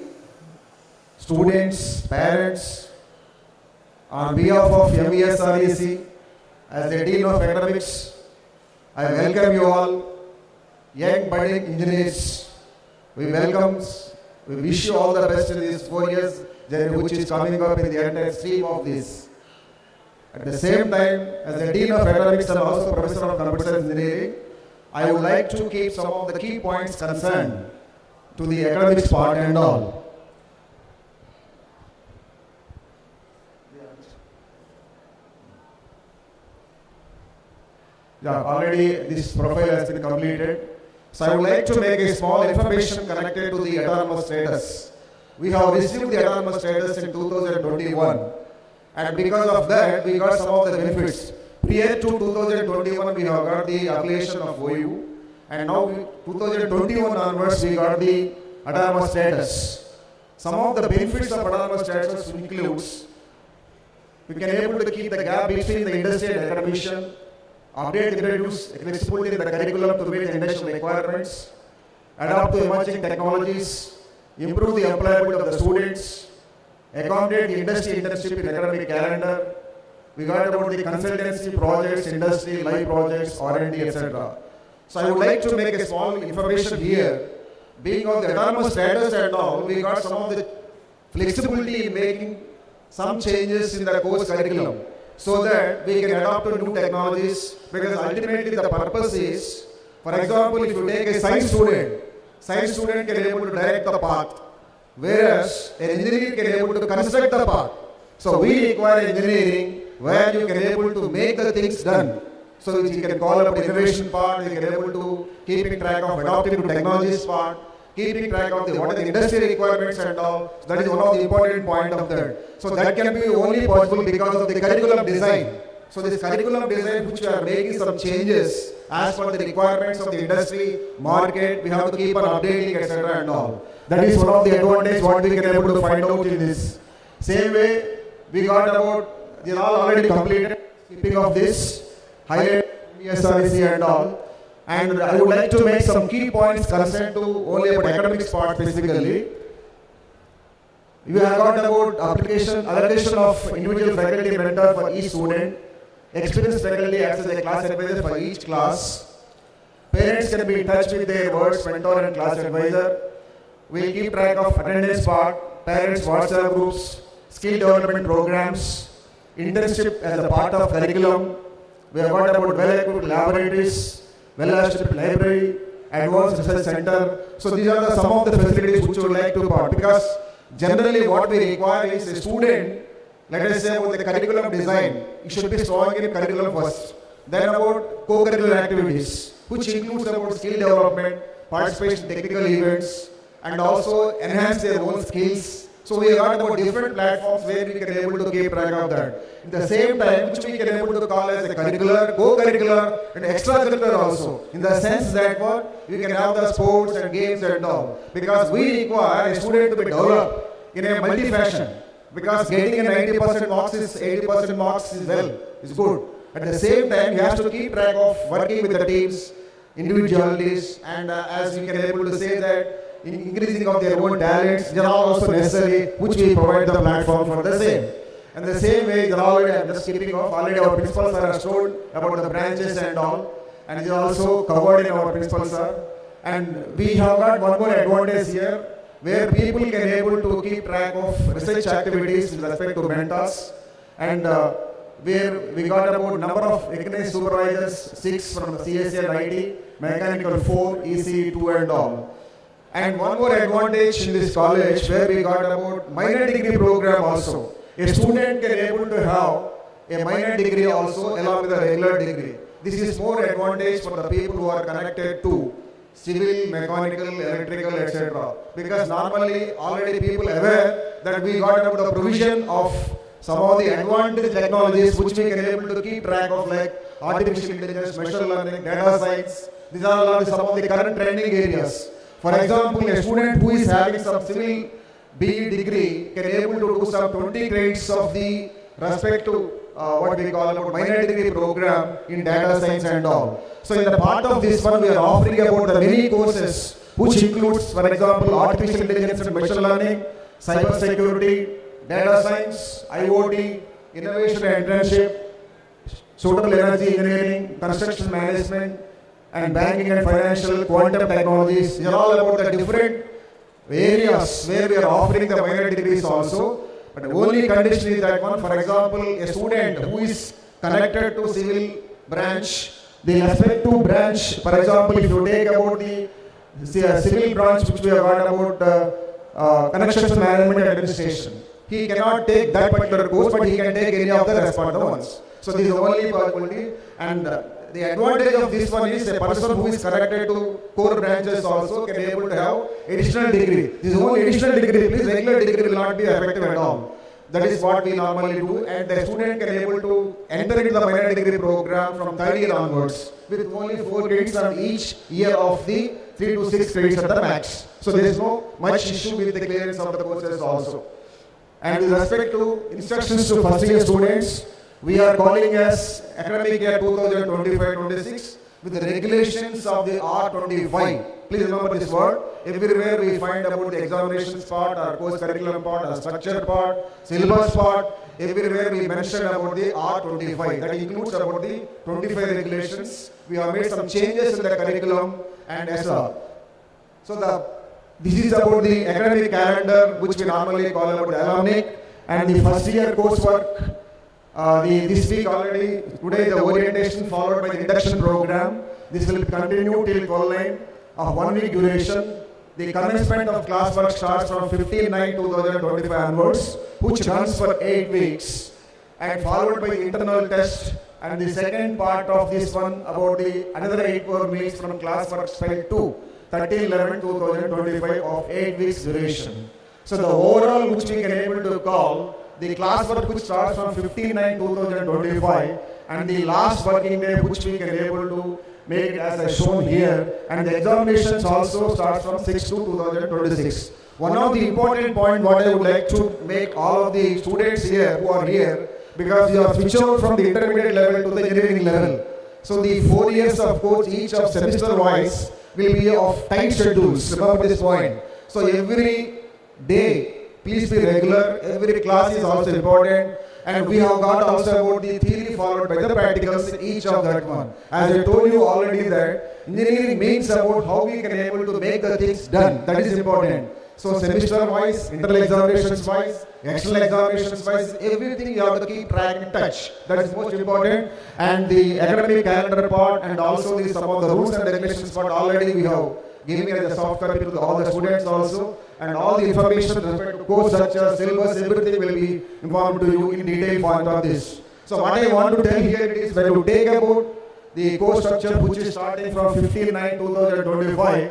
students, parents, on behalf of MVSR, as the Dean of Academics, I welcome you all, young budding engineers. We wish you all the best in this 4 years journey which is coming up in the entire stream of this. At the same time, as the Dean of Academics and also Professor of Computer Engineering, I would like to keep some of the key points concerned to the academics part and all. Yeah, already this profile has been completed. So I would like to make a small information connected to the autonomous status. We have received the autonomous status in 2021. And because of that, we got some of the benefits. Prior to 2021, we have got the affiliation of OU. And now, 2021 onwards, we got the autonomous status. Some of the benefits of autonomous status includes, we can able to keep the gap between the industry and academician, update, introduce flexibility in the curriculum to meet the industrial requirements, adapt to emerging technologies, improve the employability of the students, accommodate the industry internship in academic calendar. We got about the consultancy projects, industry, live projects, R&D, etc. So I would like to make a small information here. Being on the autonomous status and all, we got some of the flexibility in making some changes in the course curriculum so that we can adapt to new technologies, because ultimately the purpose is, for example, if you take a science student can able to direct the path, whereas an engineer can able to construct the path. So we require engineering where you can able to make the things done. So you can call up the innovation part, you can able to keeping track of adapting to technologies part, keeping track of what are the industry requirements and all. So that is one of the important point of that. So that can be only possible because of the curriculum design. So this curriculum design which we are making some changes as per the requirements of the industry, market, we have to keep on updating, etc. and all. That is one of the advantages what we can able to find out in this. Same way, we got about, these are all already completed, keeping of this, highlight MVSR and all. And I would like to make some key points concerned to only about academics part specifically. We have got about allocation of individual faculty mentor for each student. Experienced faculty acts as a class advisor for each class. Parents can be in touch with their words, mentor and class advisor. We'll keep track of attendance part, parents WhatsApp groups, skill development programs, internship as a part of curriculum. We have got about well-equipped laboratories, well-equipped library, advanced research center. So these are some of the facilities which we would like to part, because generally what we require is a student, let us say about the curriculum design, it should be strong in curriculum first. Then about co-curricular activities, which includes about skill development, participation in technical events, and also enhance their own skills. So we have got about different platforms where we can able to keep track of that. At the same time, which we can able to call as a curricular, co-curricular, and extracurricular also. In the sense that what we can have the sports and games and all. Because we require a student to be developed in a multi-fashion. Because getting a 90% marks is 80% marks is good. At the same time, you have to keep track of working with the teams, individualities, and as we can able to say that, increasing of their own talents, they are also necessary, which we provide the platform for the same. And the same way, they are already, I'm just skipping off, already our principals are told about the branches and all, and they are also covered in our principals are. And we have got one more advantage here, where people can able to keep track of research activities with respect to mentors, and where we got about number of recognized supervisors, 6 from the CSA and IT, mechanical 4, EC 2 and all. And one more advantage in this college where we got about minor degree program also. A student can able to have a minor degree also along with a regular degree. This is more advantage for the people who are connected to civil, mechanical, electrical, etc. Because normally already people aware that we got about the provision of some of the advanced technologies which we can able to keep track of, like artificial intelligence, machine learning, data science. These are all some of the current trending areas. For example, a student who is having some civil BE degree can able to do some 20 credits of the respect to what we call about minor degree program in data science and all. So in the part of this one, we are offering about the many courses, which includes, for example, artificial intelligence and machine learning, cyber security, data science, IoT, innovation and internship, suitable energy engineering, construction management, and banking and financial, quantum technologies. These are all about the different areas where we are offering the minor degrees also. But the only condition is that one, for example, a student who is connected to civil branch, the respective branch, for example, if you take about the civil branch which we have got about construction management and administration, he cannot take that particular course, but he can take any of the respondent ones. So this is the only possibility, and the advantage of this one is a person who is connected to core branches also can be able to have additional degree. This is only additional degree, please, regular degree will not be effective at all. That is what we normally do, and the student can be able to enter into the minor degree program from third year onwards with only 4 credits on each year of the 3 to 6 credits at the max. So there is no much issue with the clearance of the courses also. And with respect to instructions to first year students, we are calling as academic year 2025-26 with the regulations of the R25. Please remember this word. Everywhere we find about the examinations part, our course curriculum part, our structure part, syllabus part. Everywhere we mention about the R25. That includes about the 25 regulations. We have made some changes in the curriculum and SR. So this is about the academic calendar, which we normally call about the alumni, and the first year coursework. This week already, today the orientation followed by the induction program. This will continue till 12/9 of 1 week duration. The commencement of classwork starts from 15/9/2025 onwards, which runs for 8 weeks, and followed by the internal test. And the second part of this one about the another 8 more weeks from classwork style 2, 13/11/2025 of 8 weeks duration. So the overall which we can able to call the classwork which starts from 15/9/2025 and the last working day which we can able to make it as I shown here, and the examinations also starts from 6/2/2026. One of the important point what I would like to make all of the students here who are here, because you are switched out from the intermediate level to the engineering level. So the 4 years of course each of semester wise will be of tight schedules. Remember this point. So every day, please be regular. Every class is also important, and we have got also about the theory followed by the practicals in each of that one. As I told you already that engineering means about how we can able to make the things done. That is important. So semester wise, internal examinations wise, external examinations wise, everything you have to keep track and touch. That is most important. And the academic calendar part and also the some of the rules and regulations part already we have given as a soft copy to all the students also. And all the information with respect to course structure, syllabus, everything will be informed to you in detail point of this. So what I want to tell here is when you take about the course structure which is starting from 15/9/2025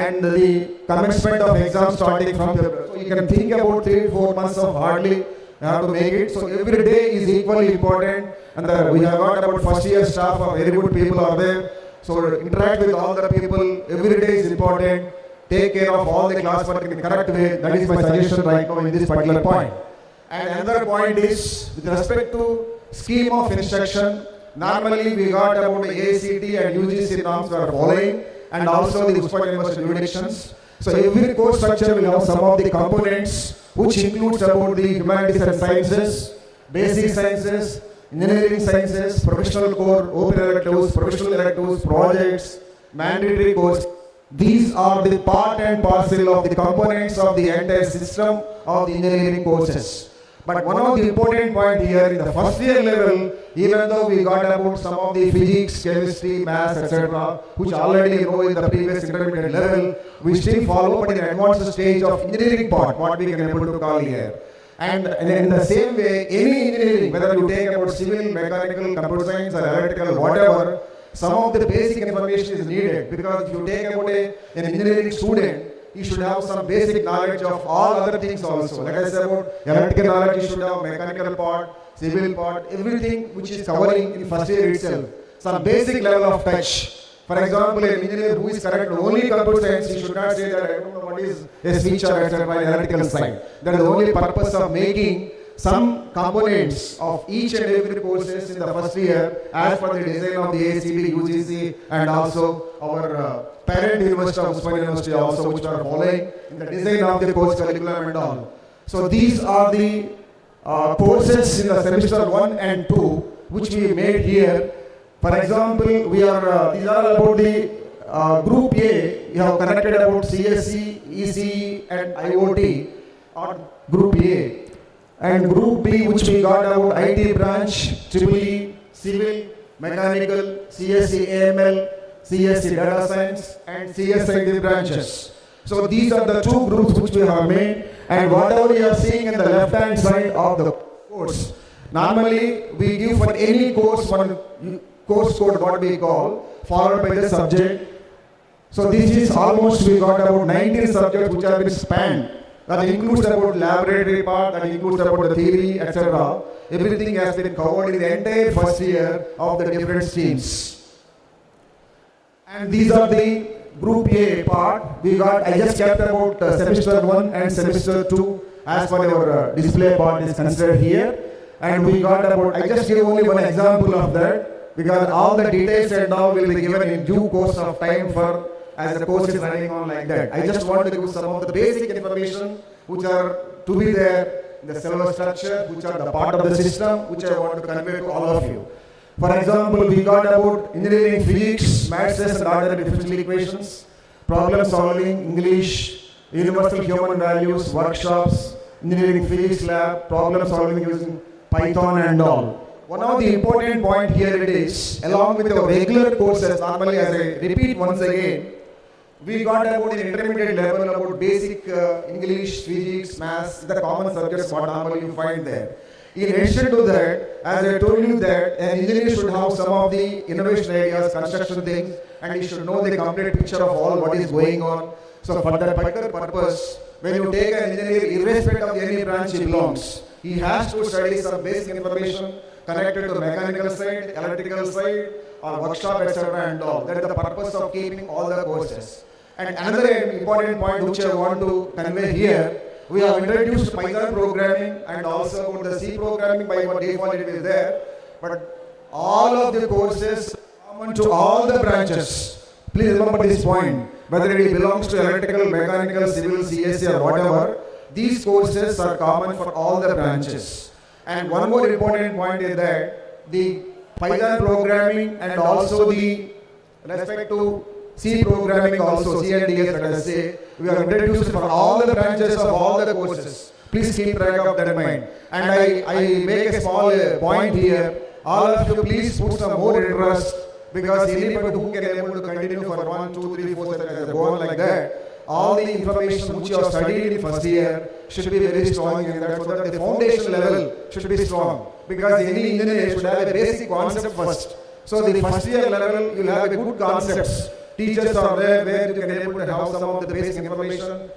and the commencement of exam starting from February. So you can think about 3-4 months of hardly you have to make it. So every day is equally important, and we have got about first year staff of very good people are there. So interact with all the people. Every day is important. Take care of all the classwork in the correct way. That is my suggestion right now in this particular point. And another point is with respect to scheme of instruction. Normally we got about the ACT and UGC norms we are following, and also the Usman University jurisdictions. So every course structure will have some of the components which includes about the humanities and sciences, basic sciences, engineering sciences, professional core, open electives, professional electives, projects, mandatory course. These are the part and parcel of the components of the entire system of the engineering courses. But one of the important point here in the first year level, even though we got about some of the physics, chemistry, maths, etc., which already know in the previous intermediate level, we still follow but in advanced stage of engineering part, what we can able to call here. And in the same way, any engineering, whether you take about civil, mechanical, computer science or electrical, whatever, some of the basic information is needed, because if you take about an engineering student, he should have some basic knowledge of all other things also. Like I said about electrical knowledge, he should have mechanical part, civil part, everything which is covering in first year itself. Some basic level of touch. For example, an engineer who is correct only computer science, he should not say that I don't know what is a switch or etc. in electrical side. That is the only purpose of making some components of each and every courses in the first year as per the design of the ACB, UGC and also our parent university of Usman University also, which are following in the design of the course curriculum and all. So these are the courses in the semester 1 and 2 which we made here. For example, we are these are about the Group A. We have connected about CSE, ECE and IoT on Group A. And Group B, which we got about IT branch, EEE, Civil, Mechanical, CSE AML, CSE Data Science and CSID branches. So these are the two groups which we have made, and whatever you are seeing in the left hand side of the course, normally we give for any course one course code, what we call, followed by the subject. So this is almost, we got about 19 subjects which have been spanned. That includes about laboratory part, that includes about the theory, etc. Everything has been covered in the entire first year of the different streams. And these are the Group A part. We got, I just kept about semester 1 and semester 2 as per our display part is considered here. And we got about, I just give only one example of that, because all the details and all will be given in due course of time for as the course is running on like that. I just want to give some of the basic information which are to be there in the syllabus structure, which are the part of the system, which I want to convey to all of you. For example, we got about engineering physics, maths and ordinary differential equations, problem solving, English, universal human values, workshops, engineering physics lab, problem solving using Python and all. One of the important point here it is, along with the regular courses, normally as I repeat once again, we got about an intermediate level about basic English, physics, maths, the common subjects what normally you find there. In addition to that, as I told you that an engineer should have some of the innovation areas, construction things, and he should know the complete picture of all what is going on. So for that particular purpose, when you take an engineer, irrespective of any branch he belongs, he has to study some basic information connected to the mechanical side, electrical side, or workshop, etc. and all. That is the purpose of keeping all the courses. And another important point which I want to convey here, we have introduced Python programming and also about the C programming by what default it is there. But all of the courses are common to all the branches. Please remember this point. Whether it belongs to electrical, mechanical, civil, CSE or whatever, these courses are common for all the branches. And one more important point is that the Python programming and also the respect to C programming also, C and DS, let us say, we have introduced for all the branches of all the courses. Please keep track of that in mind. And I make a small point here. All of you please put some more interest, because anybody who can able to continue for 1, 2, 3, 4, 7, go on like that, all the information which you have studied in first year should be very strong in that, so that the foundation level should be strong. Because any engineer should have a basic concept first. So the first year level, you will have a good concepts. Teachers are there where you can able to have some of the basic information,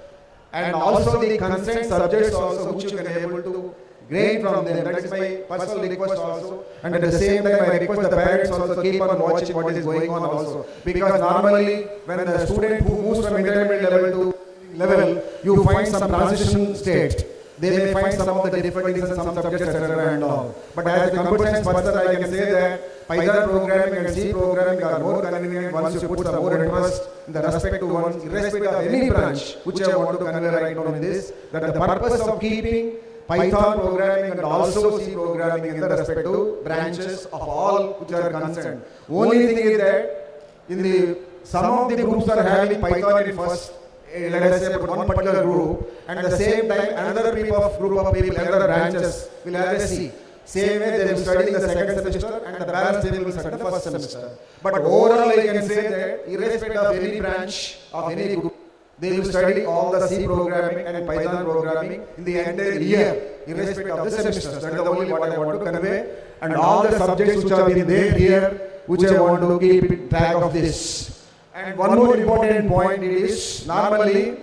and also the concerned subjects also which you can able to gain from them. That is my personal request also. And at the same time, I request the parents also keep on watching what is going on also. Because normally, when the student who moves from intermediate level to level, you find some transition state. They may find some of the difficulties in some subjects, etc. and all. But as a computer science person, I can say that Python programming and C programming are more convenient once you put some more interest in the respective ones, irrespective of any branch, which I want to convey right now in this, that the purpose of keeping Python programming and also C programming in the respective branches of all which are concerned. Only thing is that in the some of the groups are having Python in first, let us say one particular group, and at the same time another group of people, another branches will have a C. Same way they will study in the second semester and the balance they will study the first semester. But overall I can say that irrespective of any branch of any group, they will study all the C programming and Python programming in the entire year, irrespective of the semesters. That is the only what I want to convey. And all the subjects which have been there here, which I want to keep track of this. And one more important point is, normally,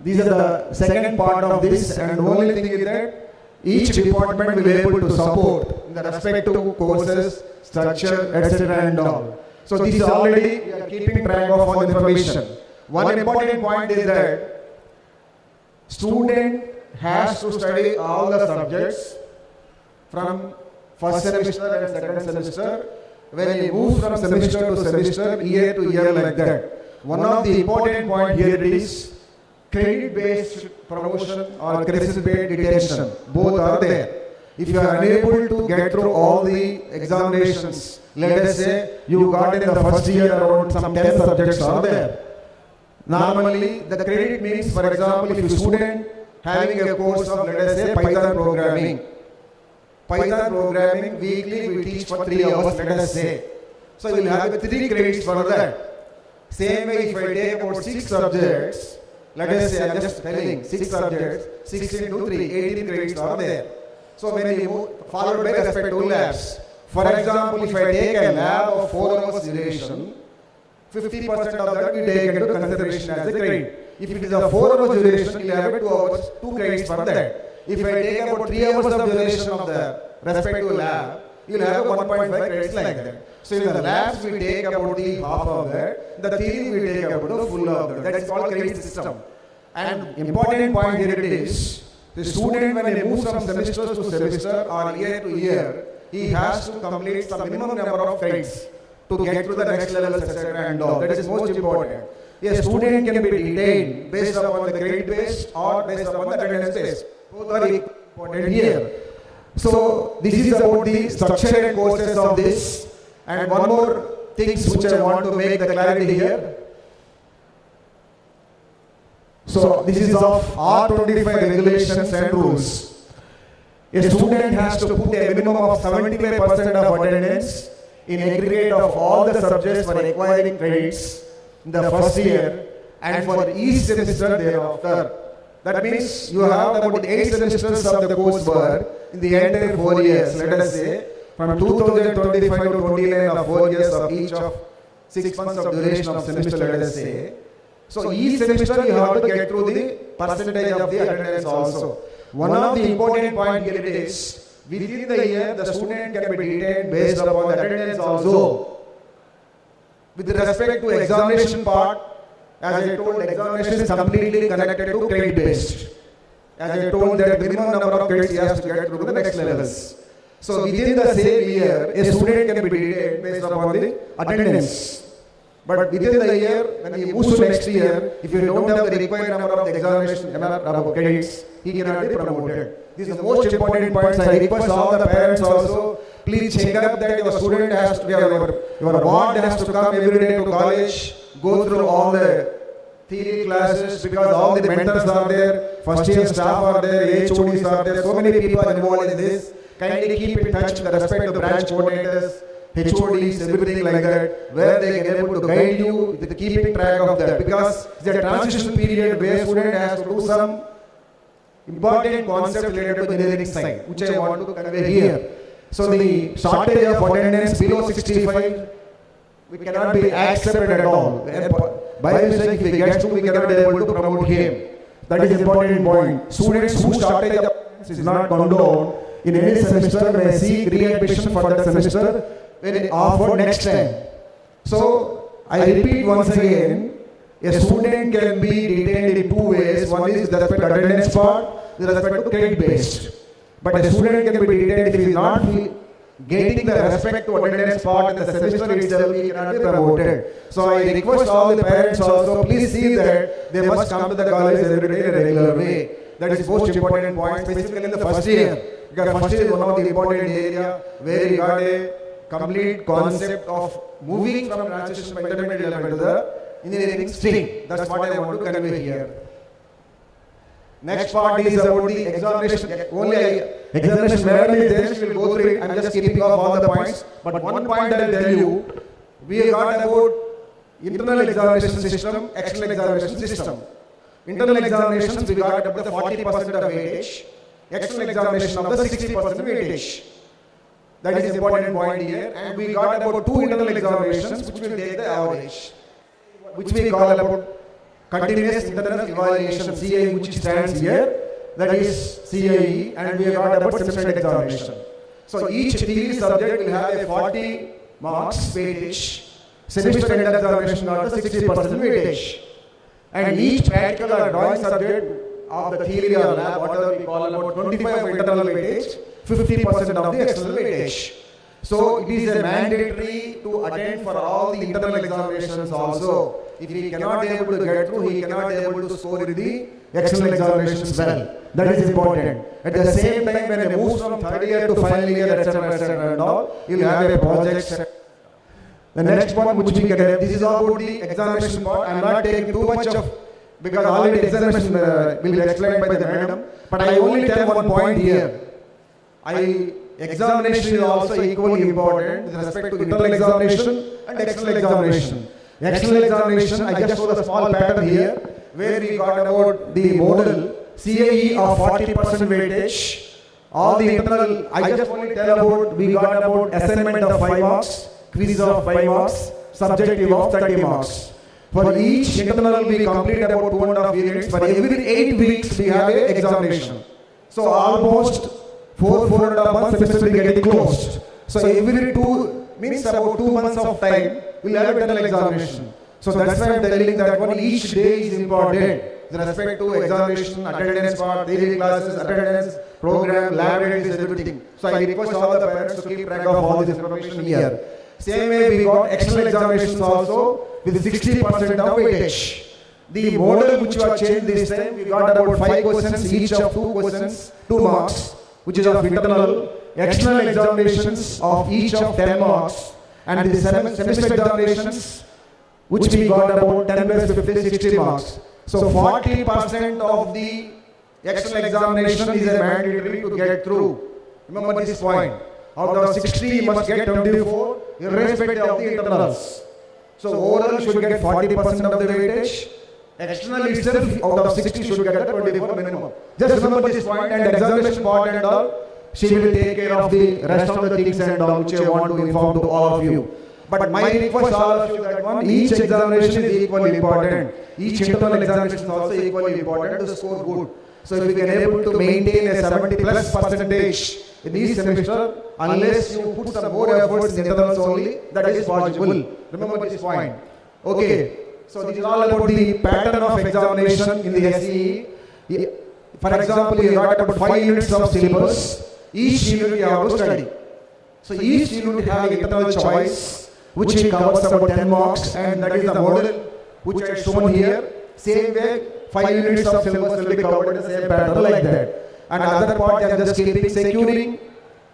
these are the second part of this, and the only thing is that each department will be able to support in the respective courses, structure, etc. and all. So this is already, we are keeping track of all information. One important point is that student has to study all the subjects from first semester and second semester. When you move from semester to semester, year to year like that. One of the important point here is credit-based promotion or credit-based retention. Both are there. If you are unable to get through all the examinations, let us say you got in the first year around some 10 subjects are there. Normally, the credit means, for example, if a student having a course of, let us say, Python programming. Python programming, weekly we teach for 3 hours, let us say. So you will have 3 credits for that. Same way, if I take about 6 subjects, let us say, I am just telling, 6 subjects, 6 into 3, 18 credits are there. So when you move, followed by respective labs. For example, if I take a lab of 4 hours duration, 50% of that we take into consideration as a credit. If it is a 4 hours duration, you will have 2 hours, 2 credits for that. If I take about 3 hours of duration of the respective lab, you will have 1.5 credits like that. So in the labs we take about the half of that, the theory we take about the full of that. That is called credit system. And important point here it is, the student when he moves from semester to semester or year to year, he has to complete some minimum number of credits to get to the next level, etc. and all. That is most important. A student can be retained based upon the credit based or based upon the attendance based. Both are important here. So this is about the structure and courses of this. And one more things which I want to make the clarity here. So this is of R25 regulations and rules. A student has to put a minimum of 75% of attendance in aggregate of all the subjects for acquiring credits in the first year and for each semester thereafter. That means you have about 8 semesters of the coursework in the entire 4 years. Let us say from 2025 to 29 of 4 years of each of 6 months of duration of semester, let us say. So each semester you have to get through the percentage of the attendance also. One of the important point here is, within the year the student can be retained based upon the attendance also. With respect to examination part, as I told, examination is completely connected to credit based. As I told, that minimum number of credits he has to get through the next levels. So within the same year, a student can be retained based upon the attendance. But within the year, when he moves to next year, if you don't have the required number of the examination number of credits, he cannot be promoted. This is the most important point. I request all the parents also, please check up that your student has to, your ward has to come every day to college, go through all the theory classes, because all the mentors are there, first year staff are there, HODs are there, so many people are involved in this. Kindly keep in touch with respect to the branch coordinators, HODs, everything like that, where they can able to guide you with keeping track of that, because it's a transition period where student has to do some important concept related to the engineering side, which I want to convey here. So the shortage of attendance below 65, we cannot be accepted at all. By mistake, if we get to, we cannot be able to promote him. That is important point. Students whose shortage of attendance is not gone down in any semester may seek re-admission for that semester when it offered next time. So I repeat once again, a student can be retained in 2 ways. One is with respect to attendance part, with respect to credit based. But a student can be retained if he is not getting the respect to attendance part in the semester itself, he cannot be promoted. So I request all the parents also, please see that they must come to the college every day in a regular way. That is most important point, specifically in the first year. Because first year is one of the important area where you got a complete concept of moving from transition from intermediate level to the engineering stream. That's what I want to convey here. Next part is about the examination. Only examination method is there, we will go through it. I am just keeping off all the points. But one point I will tell you, we have got about internal examination system, external examination system. Internal examinations, we got about the 40% of weightage. External examination of the 60% weightage. That is important point here. And we got about 2 internal examinations which will take the average, which we call about continuous internal evaluation, CIE, which stands here. That is CIE, and we have got about semester examination. So each theory subject will have a 40 marks weightage. Semester end examination got the 60% weightage. And each practical or drawing subject of the theory or lab, whatever we call, about 25 internal weightage, 50% of the external weightage. So it is a mandatory to attend for all the internal examinations also. If he cannot be able to get through, he cannot be able to score in the external examinations well. That is important. At the same time, when he moves from third year to final year, etc. and all, he will have a project. The next one which we can have, this is about the examination part. I am not taking too much of, because already examination will be explained by the madam, but I only tell one point here. Examination is also equally important with respect to internal examination and external examination. External examination, I just showed a small pattern here, where we got about the model CAE of 40% weightage. All the internal, I just only tell about, we got about assignment of 5 marks, quiz of 5 marks, subjective of 30 marks. For each internal, we complete about 2.5 units. For every 8 weeks, we have an examination. So almost 4.5 months semester will get closed. So every 2 means about 2 months of time, we'll have an internal examination. So that's why I'm telling that one, each day is important with respect to examination, attendance part, theory classes, attendance, program, laboratories, everything. So I request all the parents to keep track of all this information here. Same way we got external examinations also with 60% of weightage. The model which we have changed this time, we got about 5 questions, each of 2 questions, 2 marks, which is of internal, external examinations of each of 10 marks, and the semester examinations, which we got about 10 plus 50, 60 marks. So 40% of the external examination is a mandatory to get through. Remember this point. Out of 60, you must get 24, irrespective of the internals. So oral should get 40% of the weightage. External itself, out of 60, should get 24 minimum. Just remember this point, and examination part and all, she will take care of the rest of the things and all, which I want to inform to all of you. But my request all of you that one, each examination is equally important. Each internal examination is also equally important to score good. So if we can able to maintain a 70+% in each semester, unless you put some more efforts in internals only, that is possible. Remember this point. Okay. So this is all about the pattern of examination in the SEE. For example, you got about 5 units of syllabus. Each unit you have to study. So each unit have internal choice, which covers about 10 marks, and that is the model which I have shown here. Same way, 5 units of syllabus will be covered in the same pattern like that. And other part, they are just keeping securing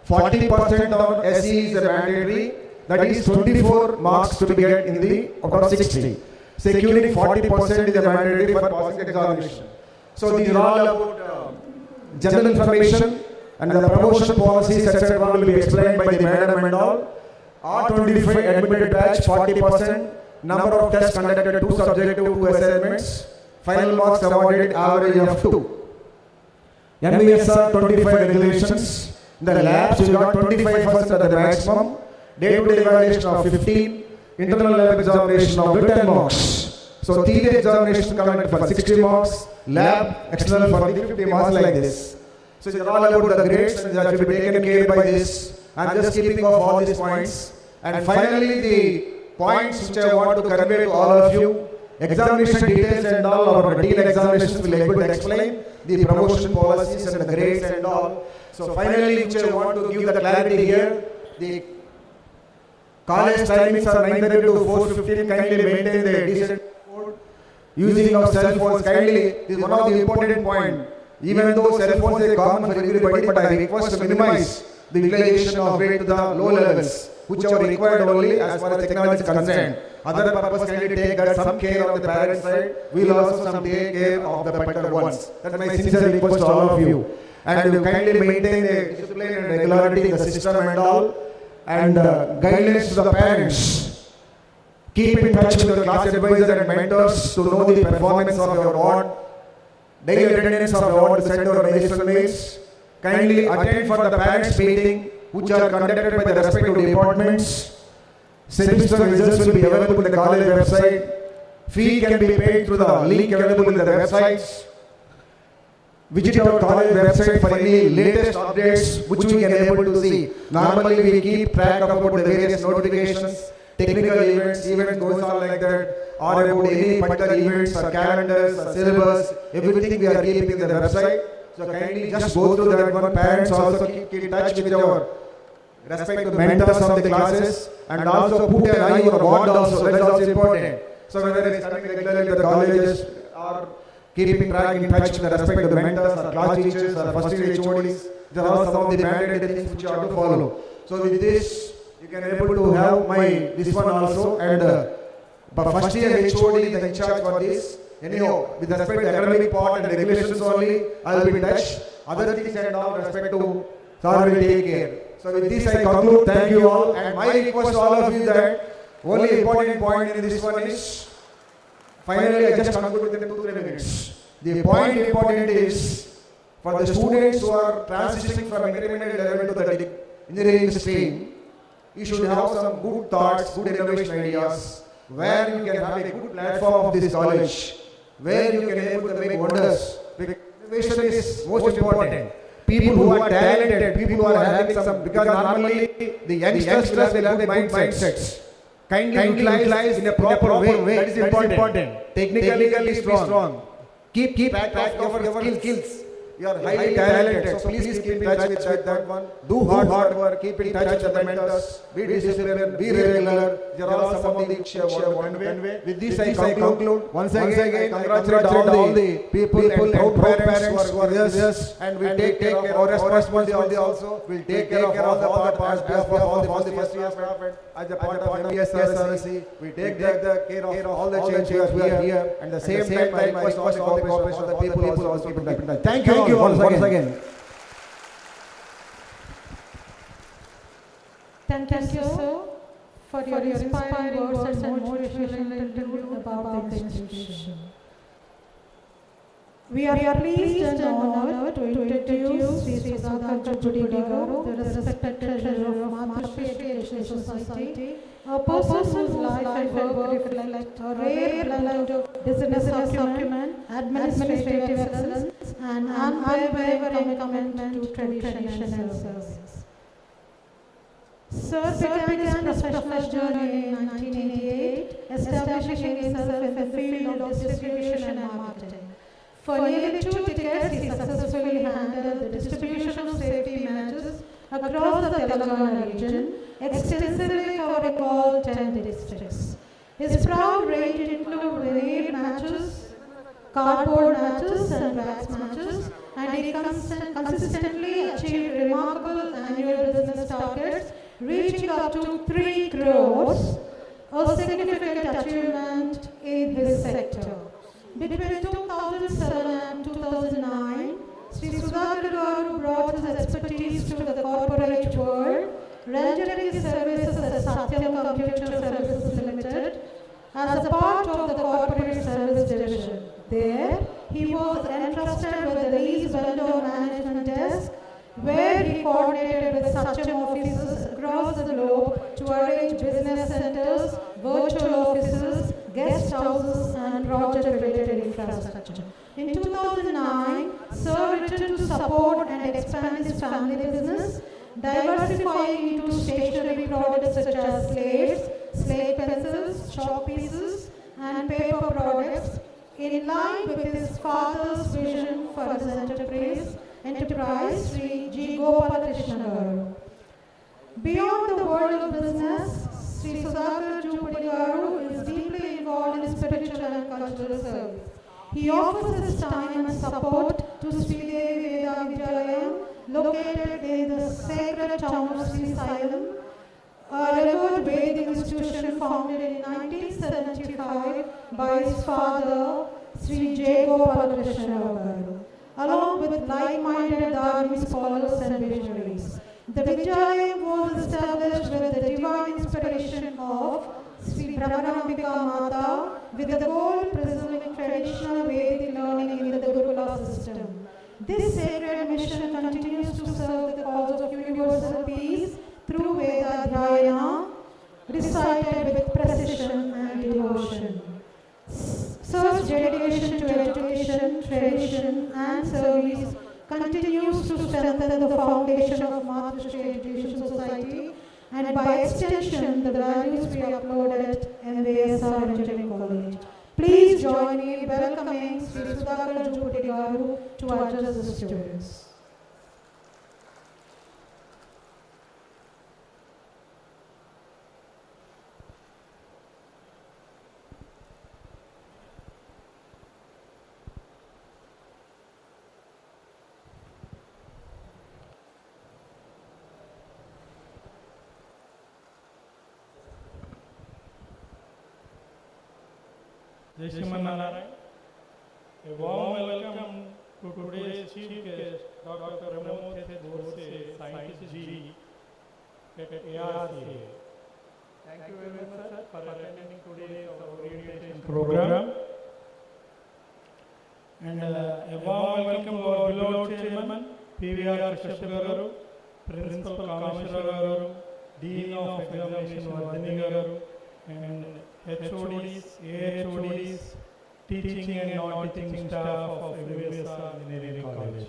40% on SE is a mandatory. That is 24 marks to be get in the out of 60. Securing 40% is a mandatory for passing examination. So these are all about general information, and the promotion policies, etc. will be explained by the madam and all. R25 admitted batch 40%. Number of tests conducted 2 subjective 2 assignments. Final marks awarded average of 2. MVSR 25 regulations. In the labs you got 25% at the maximum. Day-to-day evaluation of 15. Internal lab examination of 10 marks. So theory examination conducted for 60 marks. Lab external for 50 marks like this. So it's all about the grades, and that will be taken care by this. I'm just keeping off all these points. And finally, the points which I want to convey to all of you. Examination details and all, our detailed examinations will be able to explain the promotion policies and the grades and all. So finally, which I want to give the clarity here, the college timings are 9:30 to 4:15. Kindly maintain the decent code. Using of cell phones, kindly, is one of the important points. Even though cell phones are common for everybody, but I request to minimize the utilization of it to the low levels, which are required only as far as technology is concerned. Other purpose kindly take that some care on the parent side. We will also some take care of the particular ones. That's my sincere request to all of you. And you kindly maintain a discipline and regularity in the system and all. And guidelines to the parents. Keep in touch with your class advisor and mentors to know the performance of your ward. Daily attendance of the ward, send your registered mails. Kindly attend for the parents meeting, which are conducted by the respective departments. Semester results will be available in the college website. Fee can be paid through the link available in the websites. Visit our college website for any latest updates which we can able to see. Normally we keep track of about the various notifications, technical events goes on like that, or about any particular events or calendars or syllabus, everything we are keeping in the website. So kindly just go through that one. Parents also keep in touch with your respective mentors of the classes, and also put an eye on what also. That is also important. So whether it is coming regularly to the colleges or keeping track in touch with the respective mentors or class teachers or first year HODs, there are some of the mandated things which you have to follow. So with this, you can able to have this one also, and but first year HOD is in charge for this. Anyhow, with respect to academic part and regulations only, I will be in touch. Other things and all respect to sir will take care. So with this I conclude. Thank you all, and my request to all of you that only important point in this one is, finally I just conclude within 2-3 minutes. The point important is for the students who are transitioning from intermediate level to the engineering stream, you should have some good thoughts, good innovation ideas, where you can have a good platform of this college, where you can able to make wonders. Innovation is most important. People who are talented, people who are having some, because normally the youngsters will have the mindsets. Kindly utilize in a proper way. That is important. Technically strong. Keep track of your skills. You are highly talented, so please keep in touch with that one. Do hard work, keep in touch with the mentors, be disciplined, be regular. These are all some of the which you have conveyed. With this I conclude. Once again, I congratulate all the people and proud parents who are with us, and we take care of our responsibility also. We will take care of all the parts, all the first year staff, as a part of MVSR. We take care of all the changes we are here, and at the same time I request all the cooperation of the people also keep in touch. Thank you once again. Thank you, sir, for your inspiring words and motivational interview about the institution. We are pleased and honored to introduce Sri Sudhakar Garu, the respected treasurer of Maharashtra Education Society, a person whose life and work reflect a rare blend of business acumen, administrative excellence, and unwavering commitment to tradition and service. Sir began his professional journey in 1988, establishing himself in the field of distribution and marketing. For nearly 2 decades, he successfully handled the distribution of safety matches across the Telangana region, extensively covering all 10 districts. His proud range includes veneer matches, cardboard matches, and wax matches, and he consistently achieved remarkable annual business targets, reaching up to 3 crores, a significant achievement in his sector. Between 2007 and 2009, Sri Sudhakar Garu brought his expertise to the corporate world, rendering his services at Satyam Computer Services Limited as a part of the corporate service division. There, he was entrusted with the lease vendor management desk, where he coordinated with Satyam offices across the globe to arrange business centers, virtual offices, guest houses, and project-related infrastructure. In 2009, Sir returned to support and expand his family business, diversifying into stationery products such as slates, slate pencils, chalk pieces, and paper products, in line with his father's vision for his enterprise, Sri G. Gopalakrishna Garu. Beyond the world of business, Sri Sudhakar Garu is deeply involved in spiritual and cultural service. He offers his time and support to Sri Devi Veda Vidyalayam, located in the sacred town of Sri Salem, a revered Vedic institution founded in 1975 by his father, Sri J. Gopalakrishna Garu, along with like-minded Dharmic scholars and visionaries. The Vidyalayam was established with the divine inspiration of Sri Brahmanambika Mata, with the goal of preserving traditional Vedic learning in the Gurukula system. This sacred mission continues to serve the cause of universal peace through Veda Dhyana, recited with precision and devotion. Sir's dedication to education, tradition, and service continues to strengthen the foundation of Maharashtra Education Society, and by extension, the values we upload at MVSR Engineering College. Please join me in welcoming Sri Sudhakar Jupudi Garu to address the students. Jai Shriman Narayan. A warm welcome to today's chief guest, Dr. Pramod Bose, Scientist G at ARC. Thank you very much, sir, for attending today's orientation program. And a warm welcome to our beloved chairman, PVR Kashyap, Principal Commissioner, Dean of Examination Vardhani Garu, and HODs, AHODs, teaching and non-teaching staff of MVSR Engineering College.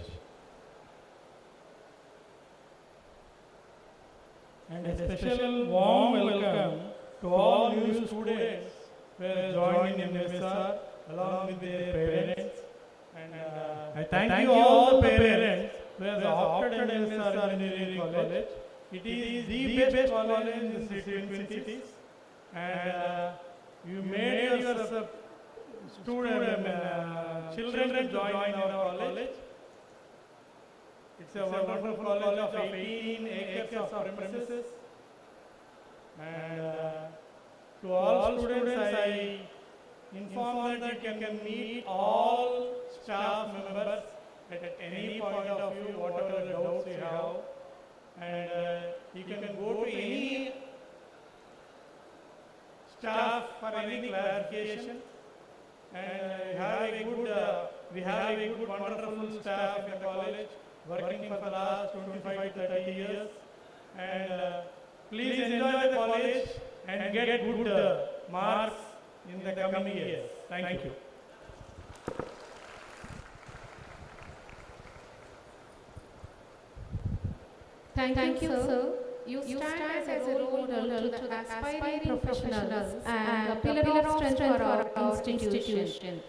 And a special warm welcome to all new students who are joining MVSR along with their parents. And I thank you all the parents who have opted MVSR Engineering College. It is the best college in the Twin Cities. And you made your children to join our college. It's a wonderful college of 18 acres of premises. And to all students, I inform that you can meet all staff members at any point of view, whatever doubts you have. And you can go to any staff for any clarification, and we have a good wonderful staff in the college working for the last 25-30 years, and please enjoy the college and get good marks in the coming years. Thank you. Thank you, sir. You stand as a role model to the aspiring professionals and a pillar of strength for our institution.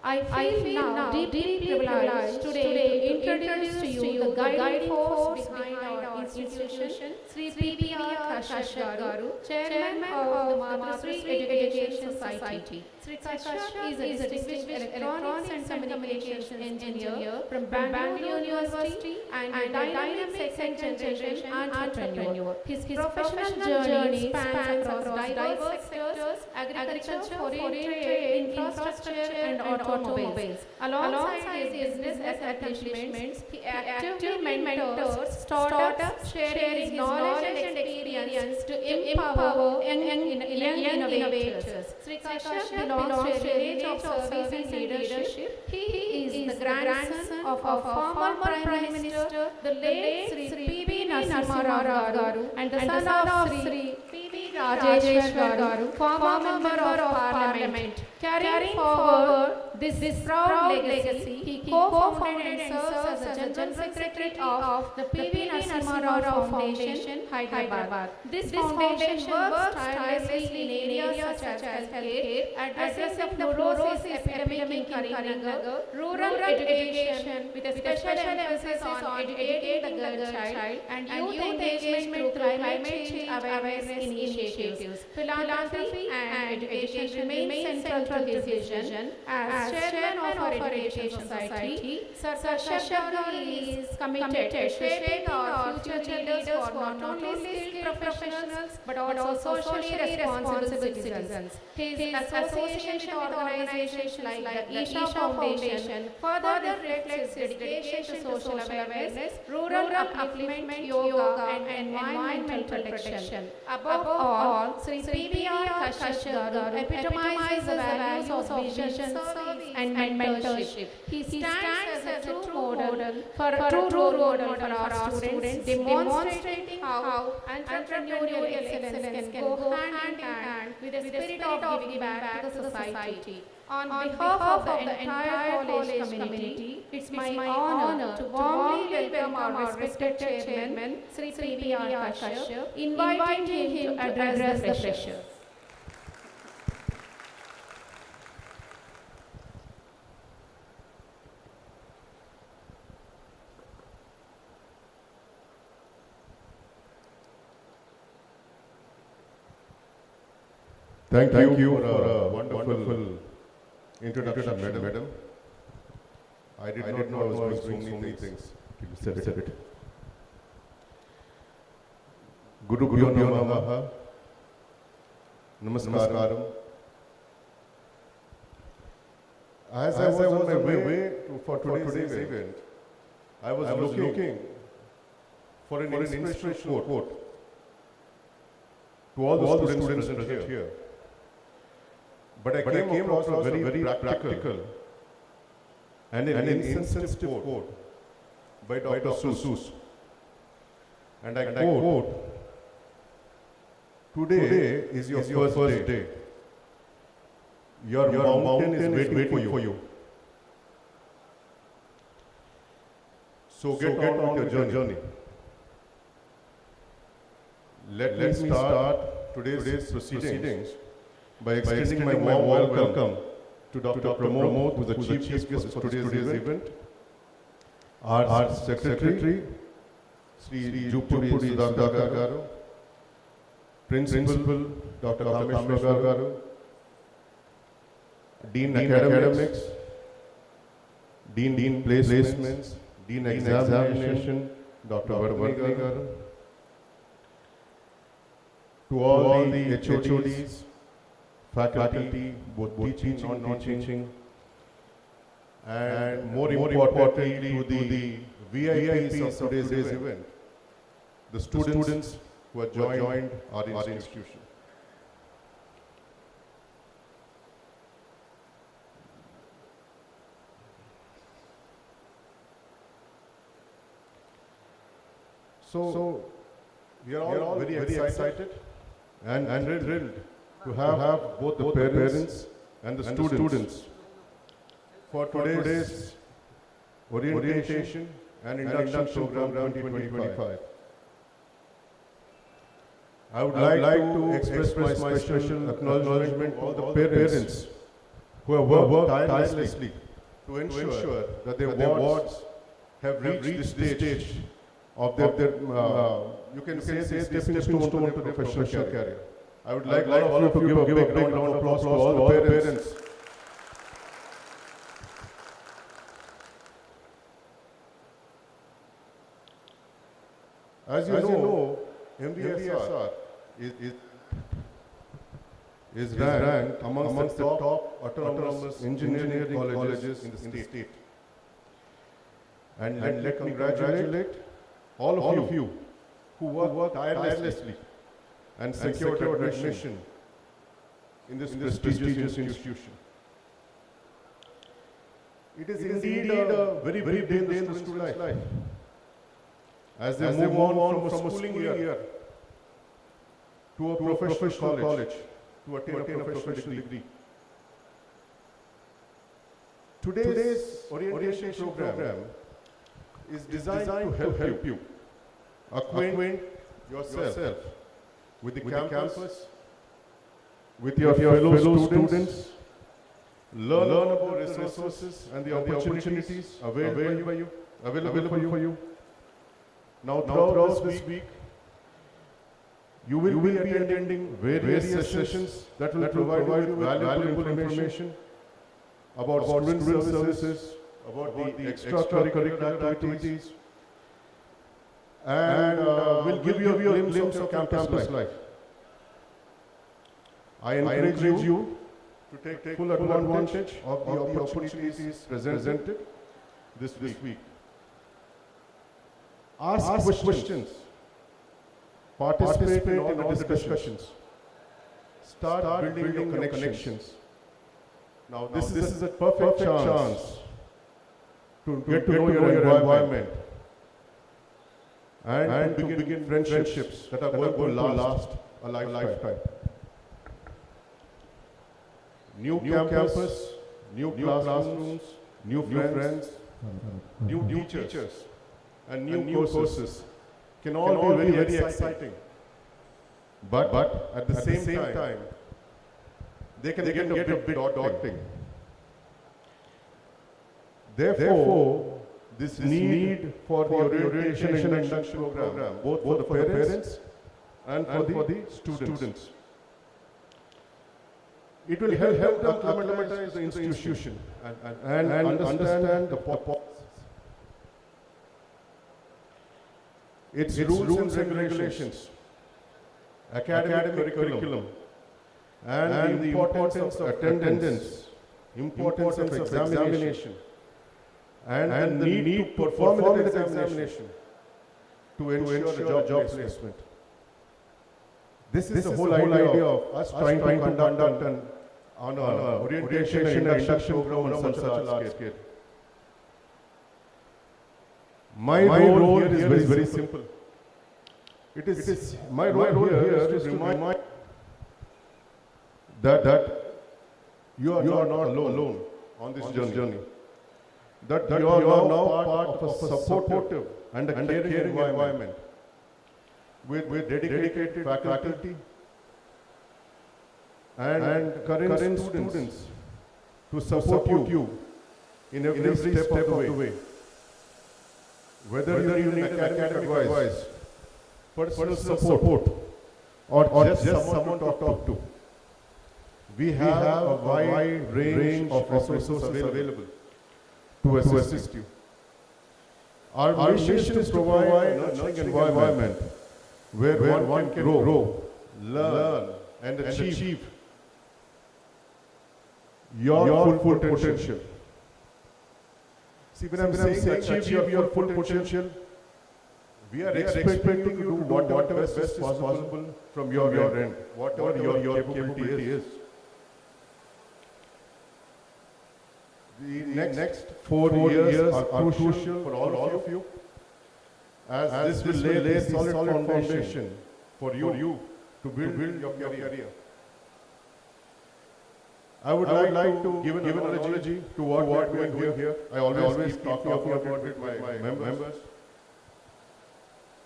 I feel now deeply privileged today to introduce to you the guiding force behind our institution, Sri PPR Kashyap Garu, Chairman of the Madhusri Education Society. Sri Kashyap is a distinguished electronics and communications engineer from Bangalore University and a dynamic second-generation entrepreneur. His professional journey spans across diverse sectors: agriculture, foreign trade, infrastructure, and automobiles. Alongside his business accomplishments, he actively mentors startups, sharing his knowledge and experience to empower young innovators. Sri Kashyap belongs to a lineage of service and leadership. He is the grandson of our former Prime Minister, the late Sri P.V. Narasimha Rao Garu, and the son of Sri P.V. Rajeshwar Garu, former member of Parliament. Carrying forward this proud legacy, he co-founded and serves as the General Secretary of the P.V. Narasimha Rao Foundation, Hyderabad. This foundation works tirelessly in areas such as healthcare, addressing the fluorosis epidemic in Karimnagar, rural education with a special emphasis on educating the girl child, and youth engagement through climate change awareness initiatives. Philanthropy and education remain central to his vision. As chairman of our Education Society, Sir Kashyap Garu is committed to shaping our future leaders for not only skilled professionals but also socially responsible citizens. His association with organizations like the Isha Foundation further reflects his dedication to social awareness, rural upliftment, yoga, and environmental protection. Above all, Sri PPR Kashyap Garu epitomizes the values of vision, service, and mentorship. He stands as a true model for our students, demonstrating how entrepreneurial excellence can go hand in hand with the spirit of giving back to the society. On behalf of the entire college community, it's my honor to warmly welcome our respected chairman, Sri PPR Kashyap, inviting him to address the freshers. Thank you for a wonderful introduction, madam. I did not know I was doing so many things. You said it. Guru Bhyo Namaha. Namaskaram. As I was on my way for today's event, I was looking for an inspirational quote to all the students present here. But I came across a very practical and an insensitive quote by Dr. Seuss. And I quote, "Today is your first day. Your mountain is waiting for you. So get on your journey." Let me start today's proceedings by extending my warm welcome to Dr. Pramod, who is the chief guest for today's event, our secretary, Sri Jupudi Sudhakar Garu, Principal Dr. Kameshwar Garu, Dean Academics, Dean Placements, Dean Examination, Dr. Varvani Garu, to all the HODs, faculty, both teaching and non-teaching, and more importantly to the VIPs of today's event, the students who have joined our institution. So we are all very excited and thrilled to have both the parents and the students for today's orientation and induction program 2025. I would like to express my special acknowledgement to all the parents who have worked tirelessly to ensure that their wards have reached the stage of their you can say stepping stone to their professional career. I would like all of you to give a big round of applause to all the parents. As you know, MVSR is ranked amongst the top autonomous engineering colleges in the state. And let me congratulate all of you who worked tirelessly and secured admission in this prestigious institution. It is indeed a very day in the student's life as they move on from a schooling year to a professional college to attain a professional degree. Today's orientation program is designed to help you acquaint yourself with the campus, with your fellow students, learn about resources and the opportunities available for you. Now throughout this week, you will be attending various sessions that will provide you with valuable information about student services, about the extracurricular activities, and will give you a glimpse of campus life. I encourage you to take full advantage of the opportunities presented this week. Ask questions. Participate in all the discussions. Start building your connections. Now this is a perfect chance to get to know your environment and to begin friendships that are going to last a lifetime. New campus, new classrooms, new friends, new teachers, and new courses can all be very exciting. But at the same time, they can get a bit daunting. Therefore, this need for the orientation and induction program, both for the parents and for the students. It will help them acclimatize the institution and understand the policies, its rules and regulations, academic curriculum, and the importance of attendance, importance of examination, and the need to perform the examination to ensure job placement. This is the whole idea of us trying to conduct an orientation and induction program on such a large scale. My role here is very simple. It is my role here is to remind that you are not alone on this journey. That you are now part of a supportive and a caring environment with dedicated faculty and current students to support you in every step of the way. Whether you need academic advice, personal support, or just someone to talk to, we have a wide range of resources available to assist you. Our mission is to provide a nurturing environment where one can grow, learn, and achieve your full potential. See, when I'm saying achieve your full potential, we are expecting you to do whatever best is possible from your end, whatever your capability is. The next 4 years are crucial for all of you, as this will lay a solid foundation for you to build your career. I would like to give an analogy to what we are doing here. I always keep talking about it with my members.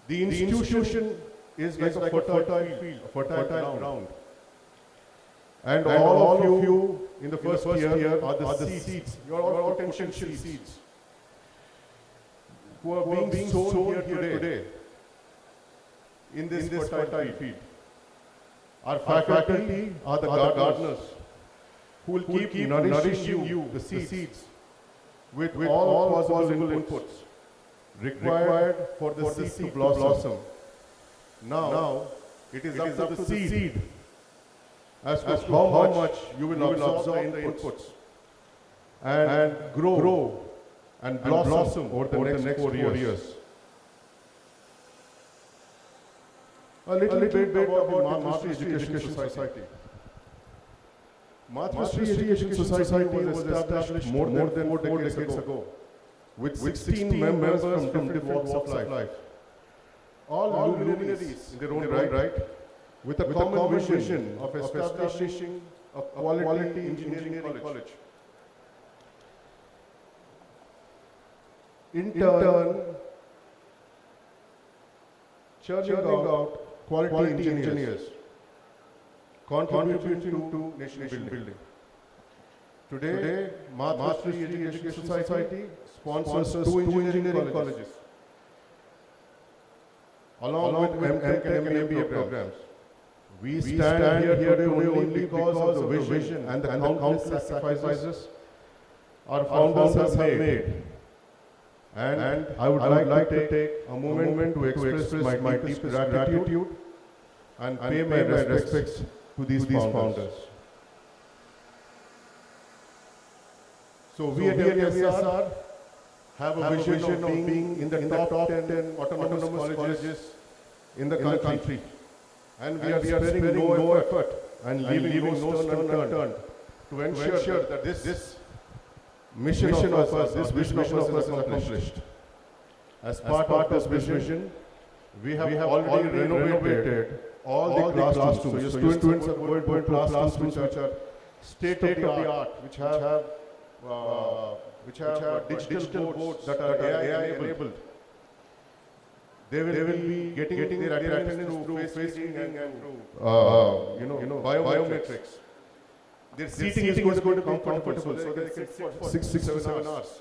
The institution is like a fertile field, a fertile ground. And all of you in the first year are the seeds. You are all potential seeds who are being sown here today in this fertile field. Our faculty are the gardeners who will keep nourishing you, the seeds, with all possible inputs required for the seed to blossom. Now, it is up to the seed as to how much you will absorb the inputs and grow and blossom over the next 4 years. A little bit about the Maharshi Education Society. Maharshi Education Society was established more than 4 decades ago, with 16 members from different walks of life. All luminaries in their own right, with a common vision of establishing a quality engineering college. In turn, churning out quality engineers, contributing to nation building. Today, Maharshi Education Society sponsors 2 engineering colleges, along with MTech and MBA programs. We stand here today only because of the vision and the countless sacrifices our founders have made. And I would like to take a moment to express my deep gratitude and pay my respects to these founders. So we at MVSR have a vision of being in the top 10 autonomous colleges in the country. And we are sparing no effort and leaving no stone unturned to ensure that this mission of us is accomplished. As part of this vision, we have already renovated all the classrooms. So your students are going to classrooms which are state-of-the-art, which have digital boards that are AI enabled. They will be getting their attendance through face reading and through biometrics. Their seating is going to be comfortable, so they can sit for 6 to 7 hours.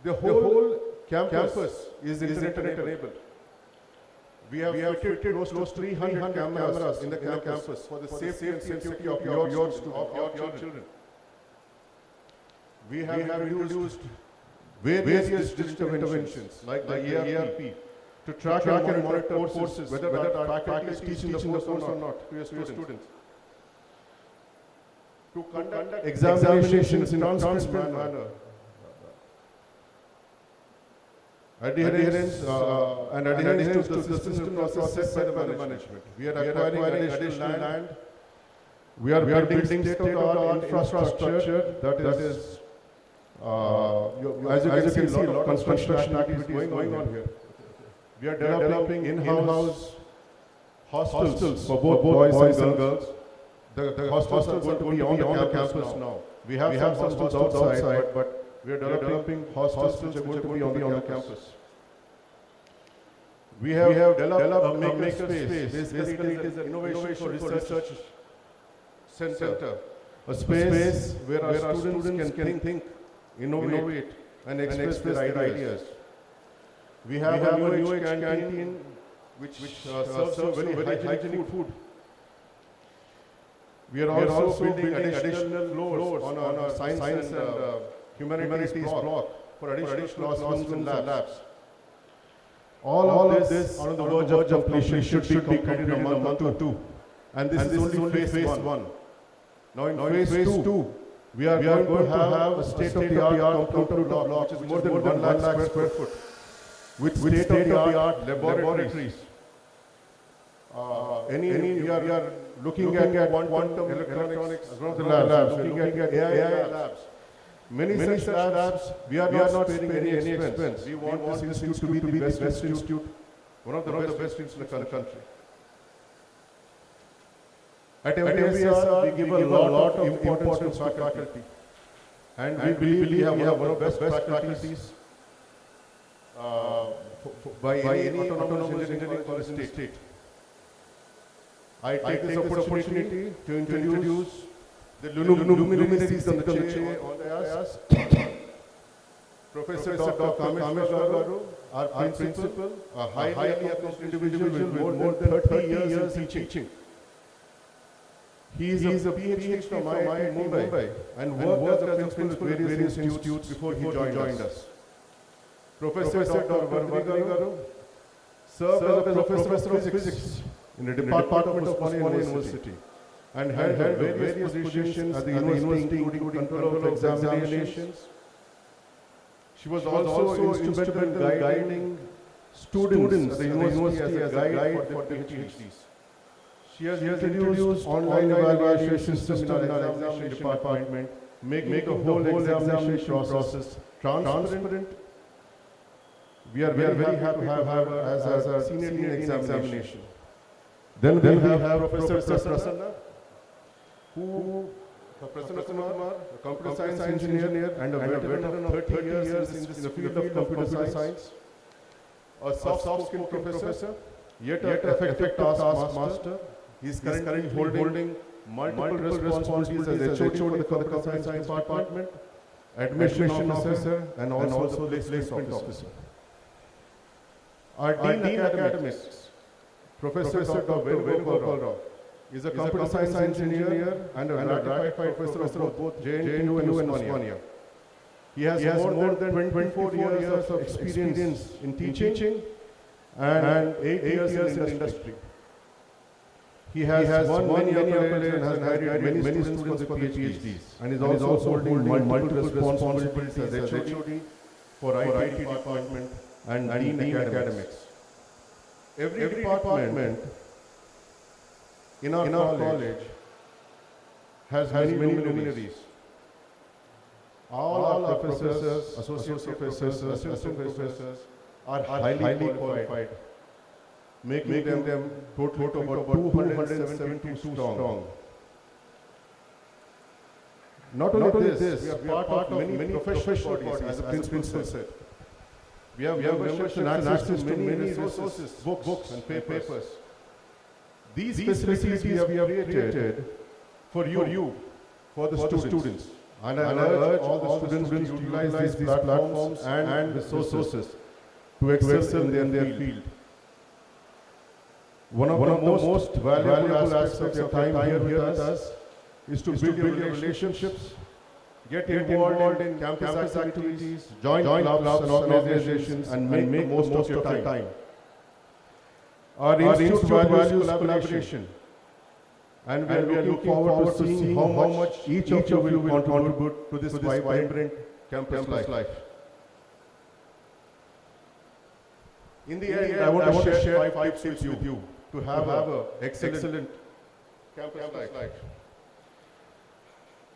The whole campus is internet enabled. We have fitted close to 300 cameras in the campus for the safety and security of your children. We have introduced various digital interventions like the ERP to track and monitor courses, whether our faculty is teaching the course or not to your students. To conduct examinations in transparent manner. Adherence to the system process set by the management. We are acquiring additional land. We are building state-of-the-art infrastructure that is, as you can see, a lot of construction activities going on here. We are developing in-house hostels for both boys and girls. The hostels are going to be on the campus now. We have some hostels outside, but we are developing hostels which are going to be on the campus. We have developed a maker space. Basically, it is an innovation for research center. A space where our students can think, innovate, and express their ideas. We have a new age canteen which serves very hygienic food. We are also building additional floors on our science and humanities block for additional classrooms and labs. All of this on the verge of completion should be completed in a month or two. And this is only phase 1. Now in phase 2, we are going to have a state-of-the-art computer block, which is more than 1 lakh square foot, with state-of-the-art laboratories. We are looking at quantum electronics as one of the labs, looking at AI labs. Many such labs, we are not sparing any expense. We want this institute to be the best institute, one of the best institutes in the country. At MVSR, we give a lot of importance to faculty. And we believe we have one of the best faculties by any autonomous engineering college in the state. I take this opportunity to introduce the luminaries on the chair on the dais. Professor Dr. Kameshwar Garu, our principal, a highly accomplished individual with more than 30 years in teaching. He is a PhD from IIT Mumbai and worked as a principal with various institutes before he joined us. Professor Dr. Vardhani Garu served as a professor of physics in the Department of Osmania University and held various positions at the university, including control of examinations. She was also instrumental in guiding students at the university as a guide for their PhDs. She has introduced online evaluation system in our examination department, making the whole examination process transparent. We are very happy to have her as a senior in examination. Then we have Professor Prasanna, Prasanna Kumar, a computer science engineer and a veteran of 30 years in the field of computer science, a soft skill professor, yet an effective taskmaster. He is currently holding multiple responsibilities as HOD for the computer science department, admission officer, and also placement officer. Our Dean Academics, Professor Dr. Venugopal Rao, is a computer science engineer and a ratified professor of both JNU and Osmania. He has more than 24 years of experience in teaching and 8 years in the industry. He has won many accolades and has guided many students for their PhDs and is also holding multiple responsibilities as HOD for IT department and Dean Academics. Every department in our college has many luminaries. All our professors, associate professors, assistant professors are highly qualified, making them total about 272 strong. Not only this, we are part of many professional bodies, as the principal said. We have membership and access to many resources, books and papers. These facilities we have created for you, for the students. And I urge all the students to utilize these platforms and resources to excel in their field. One of the most valuable aspects of your time here with us is to build your relationships, get involved in campus activities, join clubs and organizations, and make the most of your time. Our institute values collaboration, and we are looking forward to seeing how much each of you will contribute to this vibrant campus life. In the end, I want to share 5 tips with you to have an excellent campus life.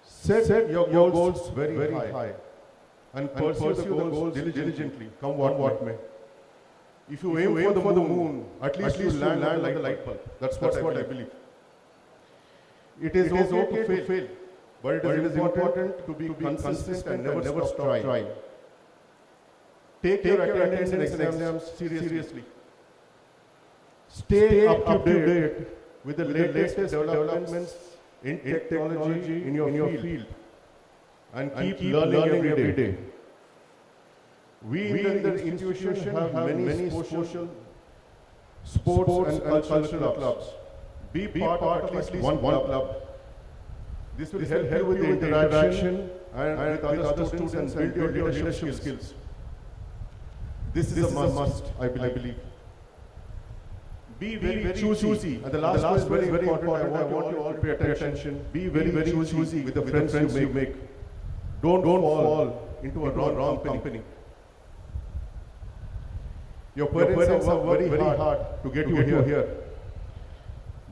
Set your goals very high and pursue the goals diligently, come what may. If you aim for the moon, at least you land like a light bulb. That's what I believe. It is okay to fail, but it is important to be consistent and never stop trying. Take your attendance and exams seriously. Stay up to date with the latest developments in technology in your field, and keep learning every day. We in the institution have many social, sports and cultural clubs. Be part of at least one club. This will help you with the interaction and with other students and build your leadership skills. This is a must, I believe. Be very choosy. And the last one is very important. I want you all to pay attention. Be very choosy with the friends you make. Don't fall into a wrong company. Your parents have worked very hard to get you here.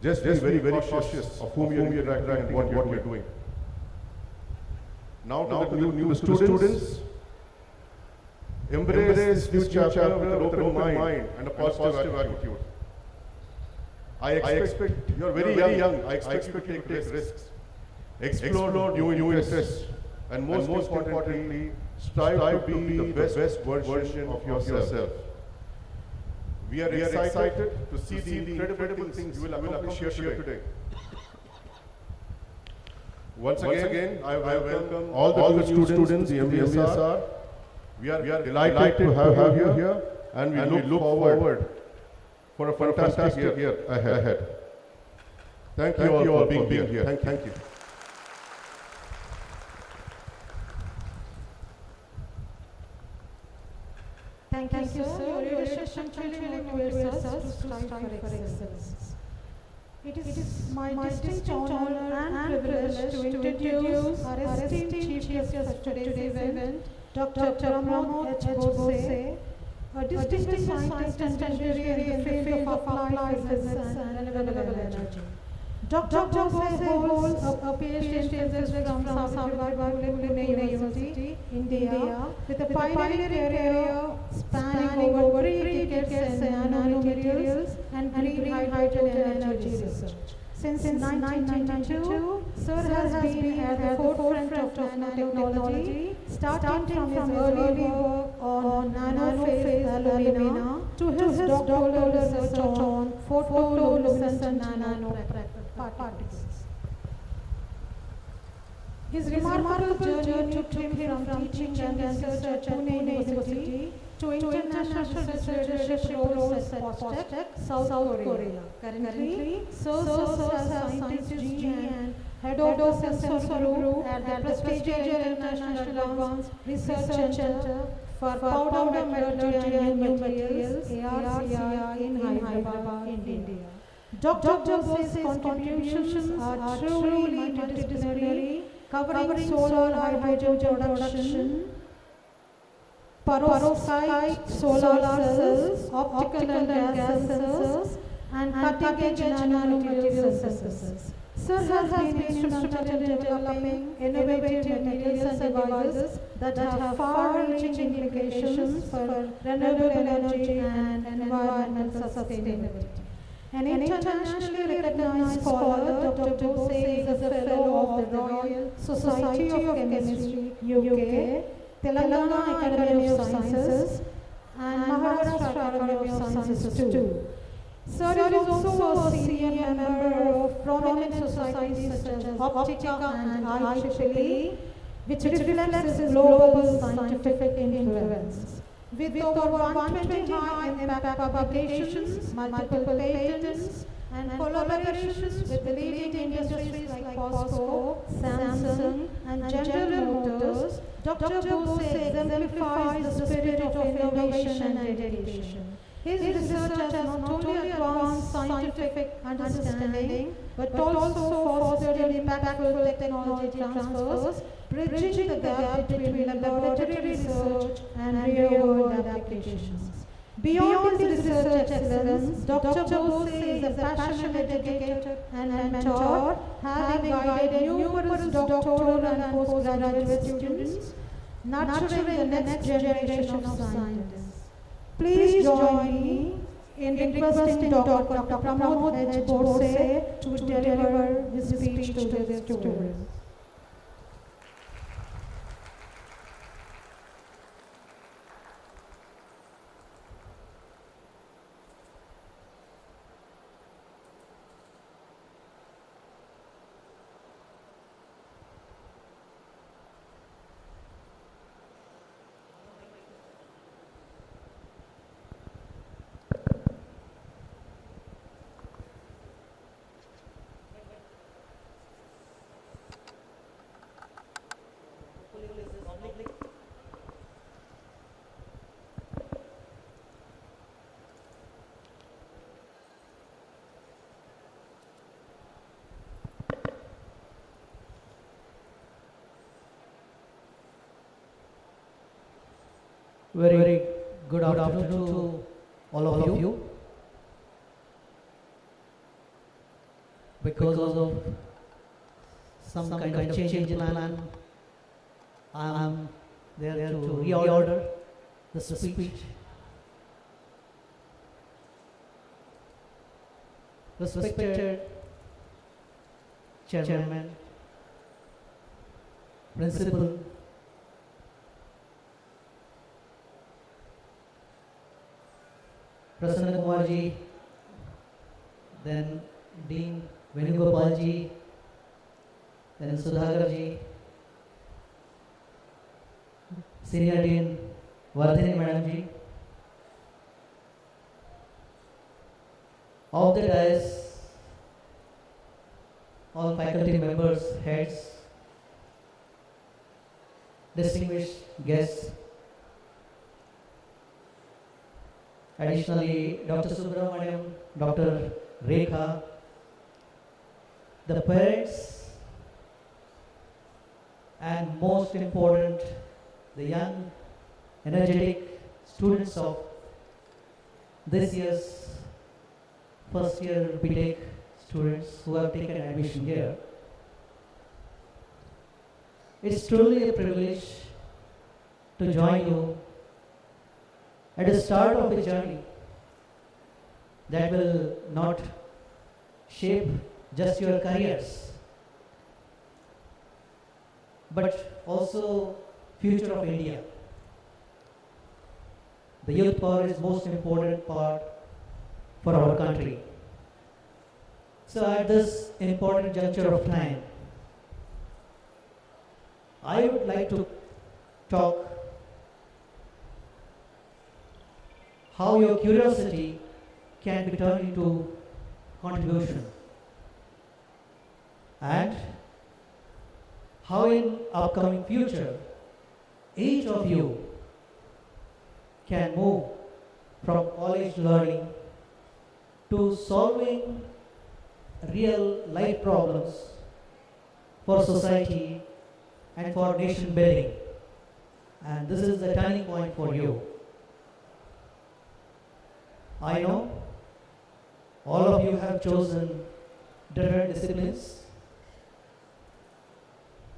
Just be very cautious of whom you're interacting and what you're doing. Now to the new students, embrace this new chapter with an open mind and a positive attitude. I expect you're very young. I expect you to take risks, explore new interests, and most importantly, strive to be the best version of yourself. We are excited to see the incredible things you will accomplish here today. Once again, I welcome all the students, the MVSR. We are delighted to have you here, and we look forward for a fantastic year ahead. Thank you all for being here. Thank you. Thank you, sir. Your leadership truly motivates us to strive for excellence. It is my distinct honor and privilege to introduce our esteemed chief guest of today's event, Dr. Pramod H. Bose, a distinguished scientist and engineer in the field of applied physics and renewable energy. Dr. Bose holds a PhD in physics from Pune University, India, with a pioneering career spanning over 3 decades in nanomaterials and green hydrogen energy research. Since 1992, Sir has been at the forefront of nanotechnology, starting from his early work on nanophase alumina to his doctoral research on photoluminescent nanoparticles. His remarkable journey took him from teaching and research at Pune University to international research roles at Postech, South Korea. Currently, Sir serves as Scientist G and Head of the Sensor Group at the prestigious International Advanced Research Center for Powder Metallurgy and New Materials, ARCI, in Hyderabad, India. Dr. Bose's contributions are truly multidisciplinary, covering solar hydrogen production, perovskite solar cells, optical and gas sensors, and cutting-edge nanomaterial synthesis. Sir has been instrumental in developing innovative materials and devices that have far-reaching implications for renewable energy and environmental sustainability. An internationally recognized scholar, Dr. Bose is a fellow of the Royal Society of Chemistry, UK, Telangana Academy of Sciences, and Maharashtra Academy of Sciences too. Sir is also a senior member of prominent societies such as Optica and IEEE, which reflects his global scientific influence. With over 120 high-impact publications, multiple patents, and collaborations with the leading industries like POSCO, Samsung, and General Motors, Dr. Bose exemplifies the spirit of innovation and dedication. His research has not only advanced scientific understanding, but also fostered impactful technology transfers, bridging the gap between laboratory research and real-world applications. Beyond his research excellence, Dr. Bose is a passionate educator and mentor, having guided numerous doctoral and postgraduate students, nurturing the next generation of scientists. Please join me in requesting Dr. Pramod H. Bose to deliver his speech to the students. Very good afternoon to all of you. Because of some kind of change in plan, I am there to reorder the speech. Respected Chairman, Principal, Prasanna Kumar ji, then Dean Venugopal ji, then Sudhakar ji, Senior Dean Vardhini Madam ji, of the dais, all faculty members, heads, distinguished guests, additionally Dr. Subramaniam, Dr. Rekha, the parents, and most important, the young, energetic students of this year's first year BTech students who have taken admission here. It's truly a privilege to join you at the start of a journey that will not shape just your careers, but also future of India. The youth power is most important part for our country. So at this important juncture of time, I would like to talk how your curiosity can be turned into contribution, and how in upcoming future each of you can move from college learning to solving real life problems for society and for nation building. And this is the turning point for you. I know all of you have chosen different disciplines.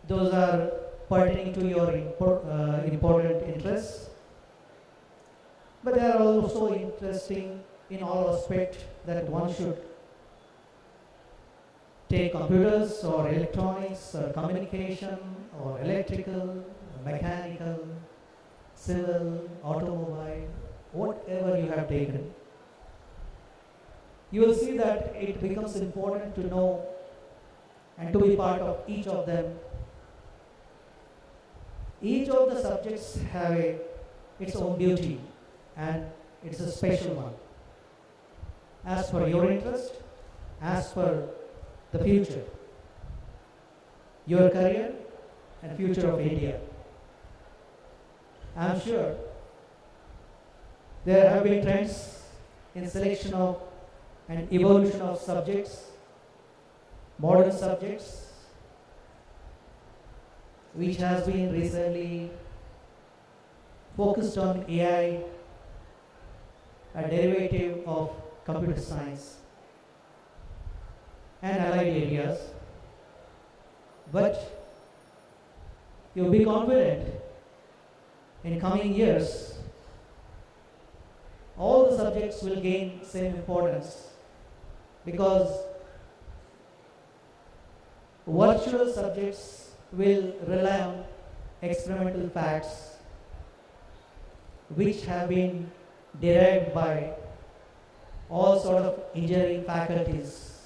Those are pertaining to your important interests, but they are also interesting in all aspects that one should take computers or electronics or communication or electrical, mechanical, civil, automobile, whatever you have taken. You will see that it becomes important to know and to be part of each of them. Each of the subjects have a its own beauty, and it's a special one. As for your interest, as for the future, your career and future of India. I am sure there have been trends in selection of and evolution of subjects, modern subjects, which has been recently focused on AI, a derivative of computer science and allied areas. But you'll be confident in coming years, all the subjects will gain same importance, because virtual subjects will rely on experimental facts which have been derived by all sort of engineering faculties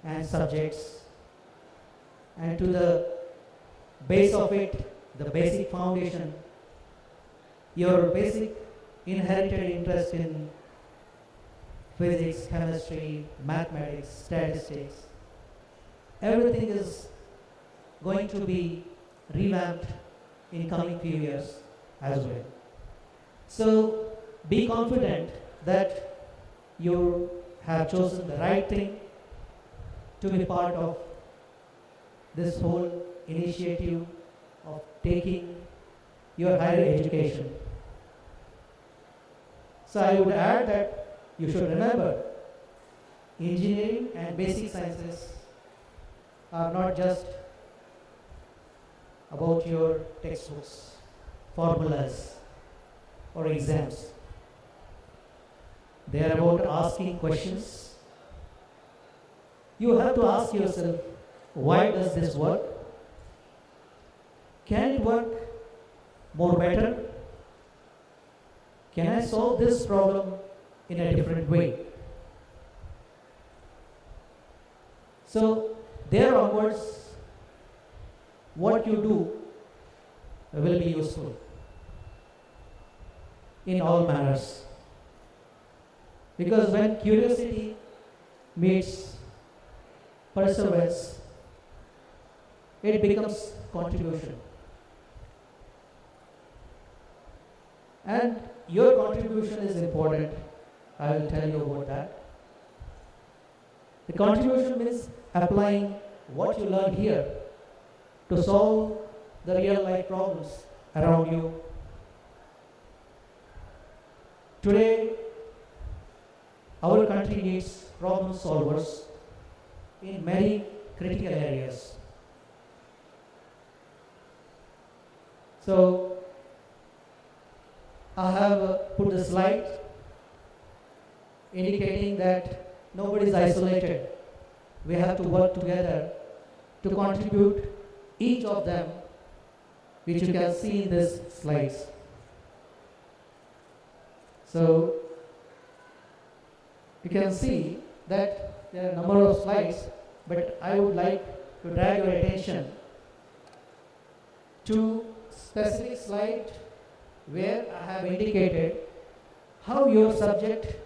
and subjects, and to the base of it, the basic foundation, your basic inherited interest in physics, chemistry, mathematics, statistics, everything is going to be revamped in coming few years as well. So be confident that you have chosen the right thing to be part of this whole initiative of taking your higher education. So I would add that you should remember, engineering and basic sciences are not just about your textbooks, formulas, or exams. They are about asking questions. You have to ask yourself, why does this work? Can it work more better? Can I solve this problem in a different way? So there onwards, what you do will be useful in all manners. Because when curiosity meets perseverance, it becomes contribution. And your contribution is important. I will tell you about that. The contribution means applying what you learn here to solve the real life problems around you. Today, our country needs problem solvers in many critical areas. So, I have put the slide indicating that nobody is isolated. We have to work together to contribute each of them, which you can see in these slides. So, you can see that there are a number of slides, but I would like to drag your attention to specific slide where I have indicated how your subject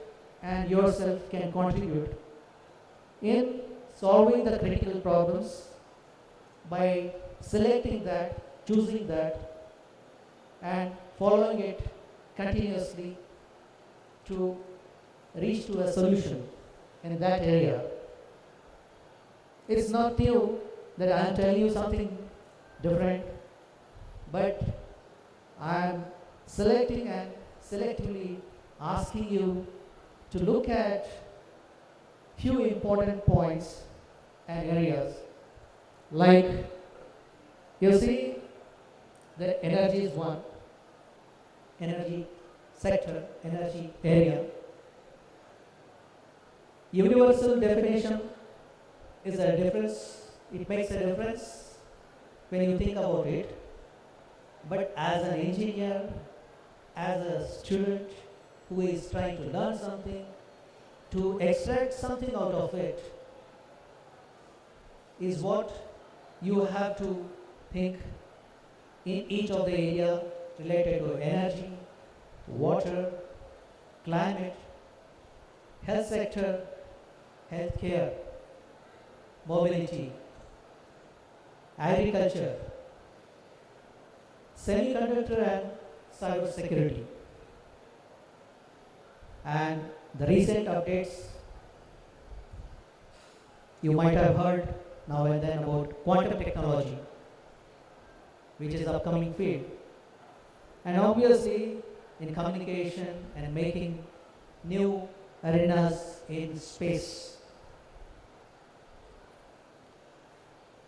and yourself can contribute in solving the critical problems by selecting that, choosing that, and following it continuously to reach to a solution in that area. It's not new that I am telling you something different, but I am selecting and selectively asking you to look at few important points and areas. Like, you see, the energy is one, energy sector, energy area. Universal definition is a difference, it makes a difference when you think about it. But as an engineer, as a student who is trying to learn something, to extract something out of it is what you have to think in each of the area related to energy, water, climate, health sector, healthcare, mobility, agriculture, semiconductor and cyber security. And the recent updates, you might have heard now and then about quantum technology, which is the upcoming field. And obviously, in communication and making new arenas in space.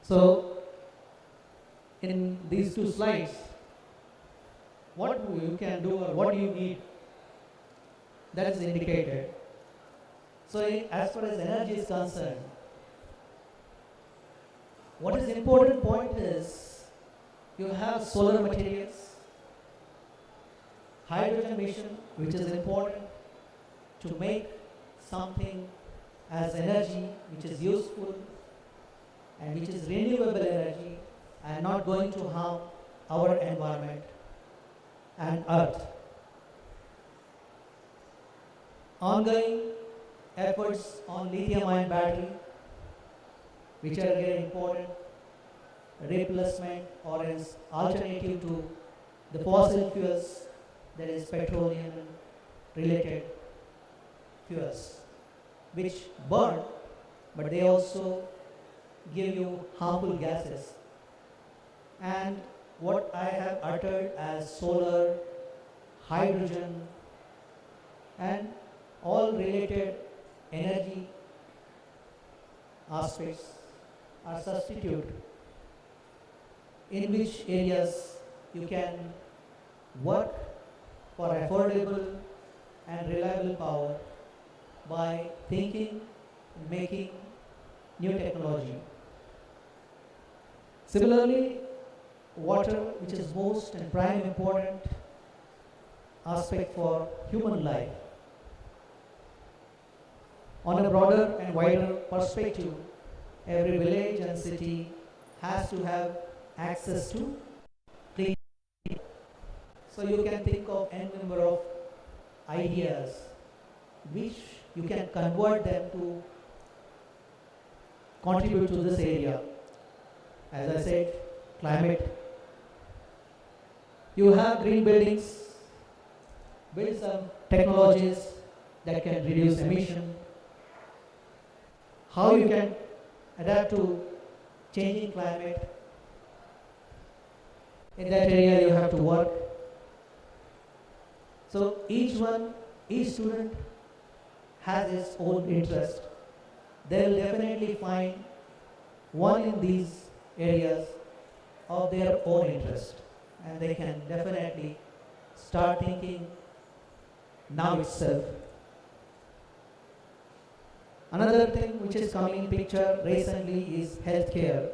So, in these two slides, what you can do or what you need, that is indicated. So, as far as energy is concerned, what is the important point is you have solar materials, hydrogen mission, which is important to make something as energy which is useful and which is renewable energy and not going to harm our environment and earth. Ongoing efforts on lithium-ion battery, which are very important, replacement or as alternative to the fossil fuels, that is petroleum and related fuels, which burn, but they also give you harmful gases. And what I have uttered as solar, hydrogen, and all related energy aspects are substitute in which areas you can work for affordable and reliable power by thinking and making new technology. Similarly, water, which is most and prime important aspect for human life. On a broader and wider perspective, every village and city has to have access to clean water. So you can think of n number of ideas which you can convert them to contribute to this area. As I said, climate. You have green buildings, build some technologies that can reduce emission. How you can adapt to changing climate. In that area you have to work. So each student has its own interest. They will definitely find one in these areas of their own interest, and they can definitely start thinking now itself. Another thing which is coming in picture recently is healthcare,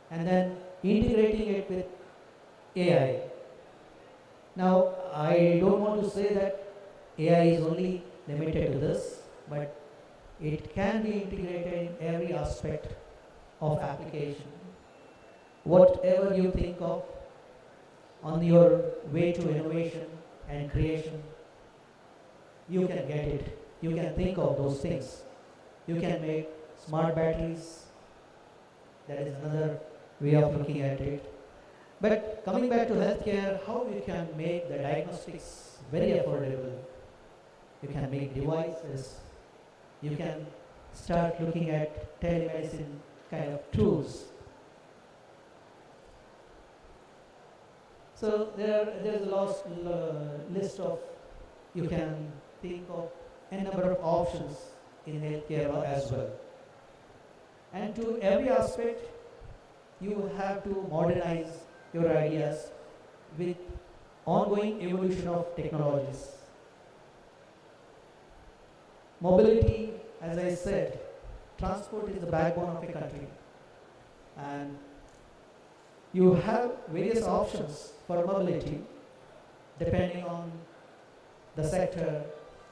and then integrating it with AI. Now, I don't want to say that AI is only limited to this, but it can be integrated in every aspect of application. Whatever you think of on your way to innovation and creation, you can get it. You can think of those things. You can make smart batteries. That is another way of looking at it. But coming back to healthcare, how you can make the diagnostics very affordable. You can make devices. You can start looking at telemedicine kind of tools. So there's a list of, you can think of a number of options in healthcare as well. And to every aspect, you have to modernize your ideas with ongoing evolution of technologies. Mobility, as I said, transport is the backbone of a country. And you have various options for mobility depending on the sector,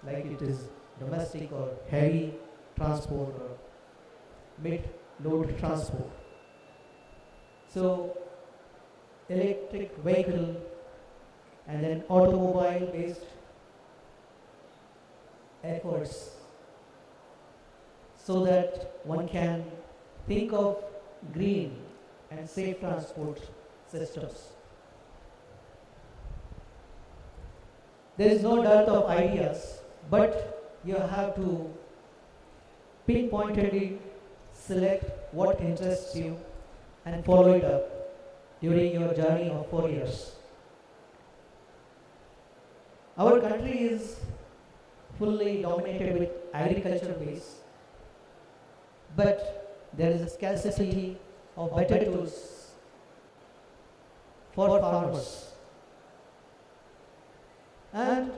like it is domestic or heavy transport or mid-load transport. So electric vehicle and then automobile-based efforts, so that one can think of green and safe transport systems. There is no dearth of ideas, but you have to pinpointedly select what interests you and follow it up during your journey of 4 years. Our country is fully dominated with agriculture base, but there is a scarcity of better tools for farmers. And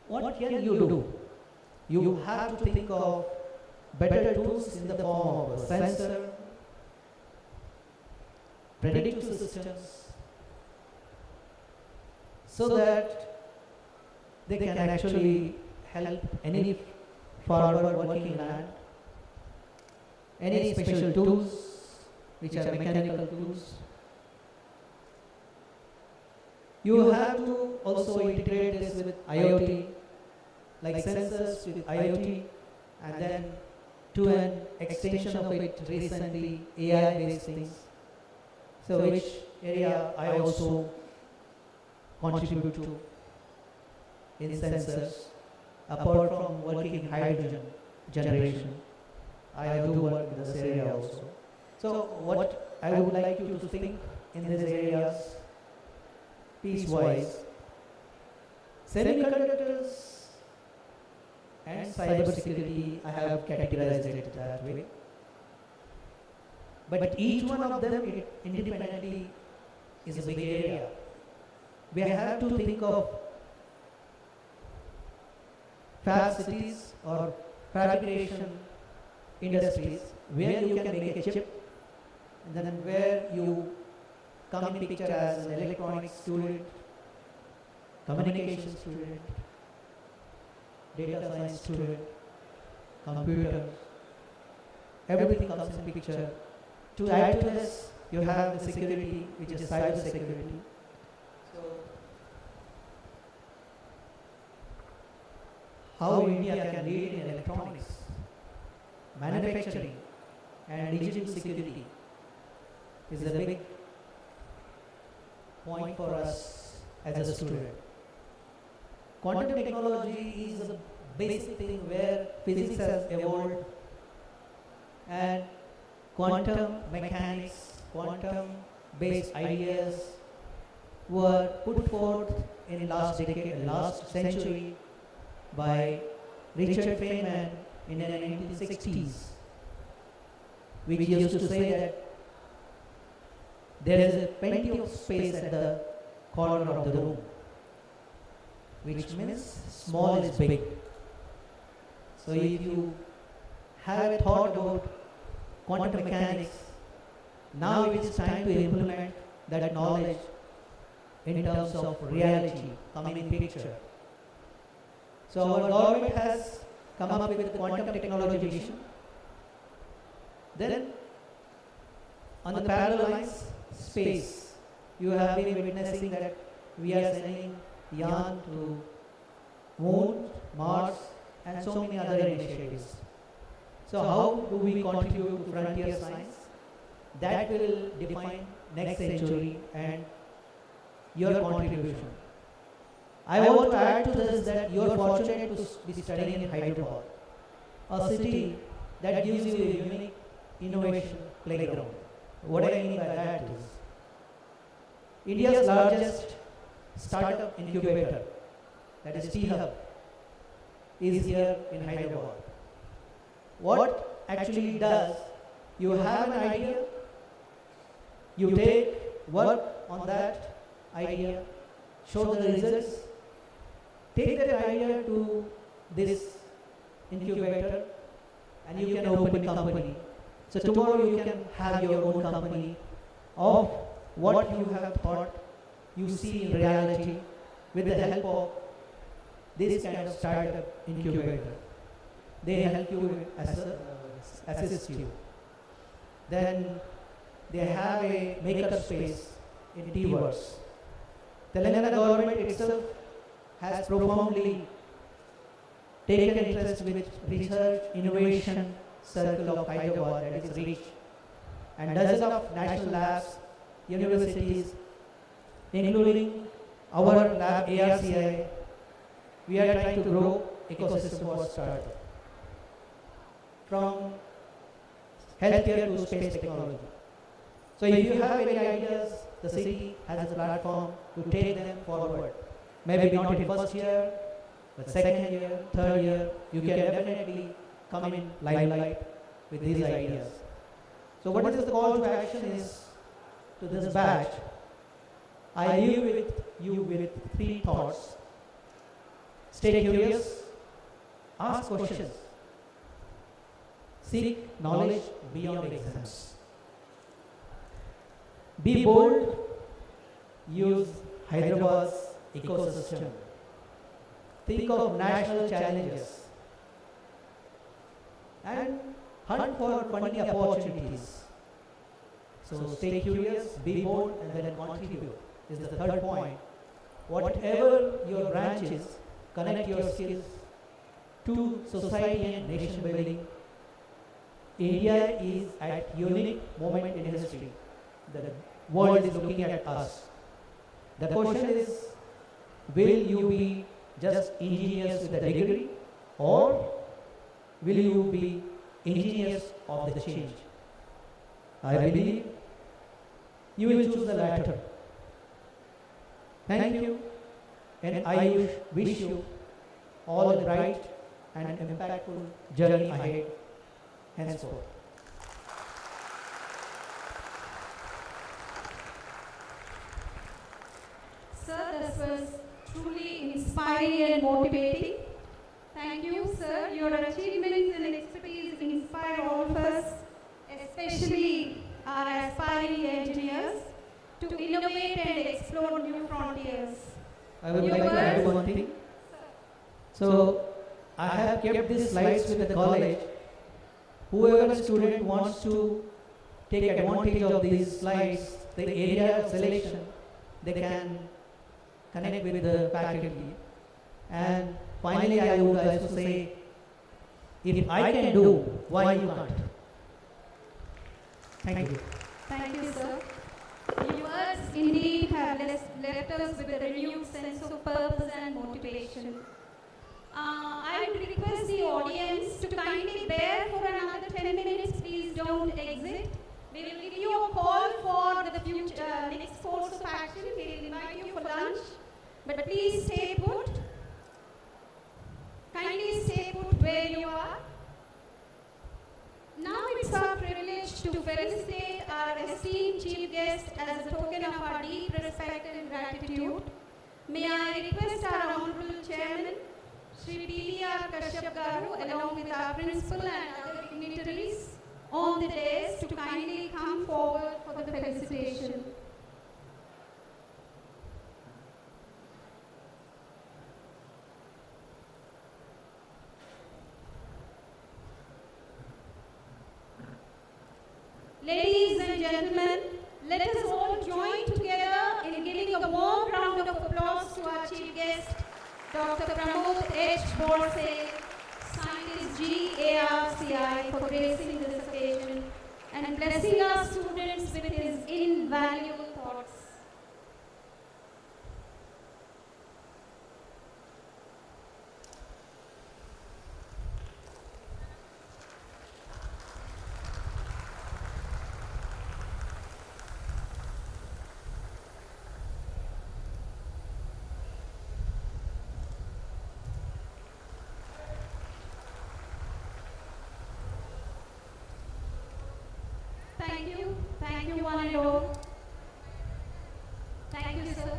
what can you do? You have to think of better tools in the form of a sensor, predictive systems, so that they can actually help any farmer working land. Any special tools, which are mechanical tools. You have to also integrate this with IoT, like sensors with IoT, and then to an extension of it recently, AI-based things. So which area I also contribute to in sensors, apart from working in hydrogen generation. I do work in this area also. So what I would like you to think in these areas, piece-wise, semiconductors and cybersecurity, I have categorized it that way. But each one of them independently is a big area. We have to think of fab cities or fabrication industries where you can make a chip, and then where you come in picture as an electronics student, communication student, data science student, computer, everything comes in picture. To add to this, you have the security, which is cyber security. So, how India can lead in electronics, manufacturing, and digital security is a big point for us as a student. Quantum technology is a basic thing where physics has evolved, and quantum mechanics, quantum based ideas were put forth in last decade, last century by Richard Feynman in the 1960s, which used to say that there is plenty of space at the corner of the room, which means small is big. So if you have a thought about quantum mechanics, now it is time to implement that knowledge in terms of reality coming in picture. So our government has come up with the quantum technology vision. Then on the parallel lines, space. You have been witnessing that we are sending Yan to Moon, Mars, and so many other initiatives. So how do we contribute to frontier science? That will define next century and your contribution. I want to add to this that you are fortunate to be studying in Hyderabad, a city that gives you a unique innovation playground. What I mean by that is, India's largest startup incubator, that is T-Hub, is here in Hyderabad. What actually does, you have an idea, you take work on that idea, show the results, take that idea to this incubator, and you can open a company. So tomorrow you can have your own company of what you have thought you see in reality with the help of this kind of startup incubator. They help you assist you. Then they have a maker space in T-Works Telangana government itself has profoundly taken interest with research innovation circle of Hyderabad at its reach, and dozens of national labs, universities, including our lab ARCI, we are trying to grow ecosystem for startup. From healthcare to space technology. So if you have any ideas, the city has a platform to take them forward. Maybe not in first year, but second year, third year, you can definitely come in limelight with these ideas. So what is the call to action is to this batch. I leave with you with 3 thoughts. Stay curious, ask questions, seek knowledge beyond exams. Be bold, use Hyderabad's ecosystem. Think of national challenges and hunt for funding opportunities. So stay curious, be bold, and then contribute is the third point. Whatever your branch is, connect your skills to society and nation building. India is at unique moment in history. The world is looking at us. The question is, will you be just engineers with a degree, or will you be engineers of the change? I believe you will choose the latter. Thank you, and I wish you all a bright and impactful journey ahead henceforth. Sir, this was truly inspiring and motivating. Thank you, sir. Your achievements and expertise inspire all of us, especially our aspiring engineers, to innovate and explore new frontiers. I would like to add one thing. So, I have kept these slides with the college. Whoever student wants to take advantage of these slides, the area of selection, they can connect with the faculty. And finally, I would also say, if I can do, why you can't? Thank you. Thank you, sir. Your words indeed have left us with a renewed sense of purpose and motivation. I would request the audience to kindly bear for another 10 minutes. Please don't exit. We will give you a call for the future next course of action. We will invite you for lunch. But please stay put. Kindly stay put where you are. Now it's our privilege to felicitate our esteemed chief guest as a token of our deep respect and gratitude. May I request our Honorable Chairman, Shri P.V.R. Kashyap Garu, along with our principal and other dignitaries on the dais to kindly come forward for the felicitation. Ladies and gentlemen, let us all join together in giving a warm round of applause to our chief guest, Dr. Pramod H. Borse, Scientist GARCI, for gracing this occasion and blessing our students with his invaluable thoughts. Thank you one and all. Thank you, sir.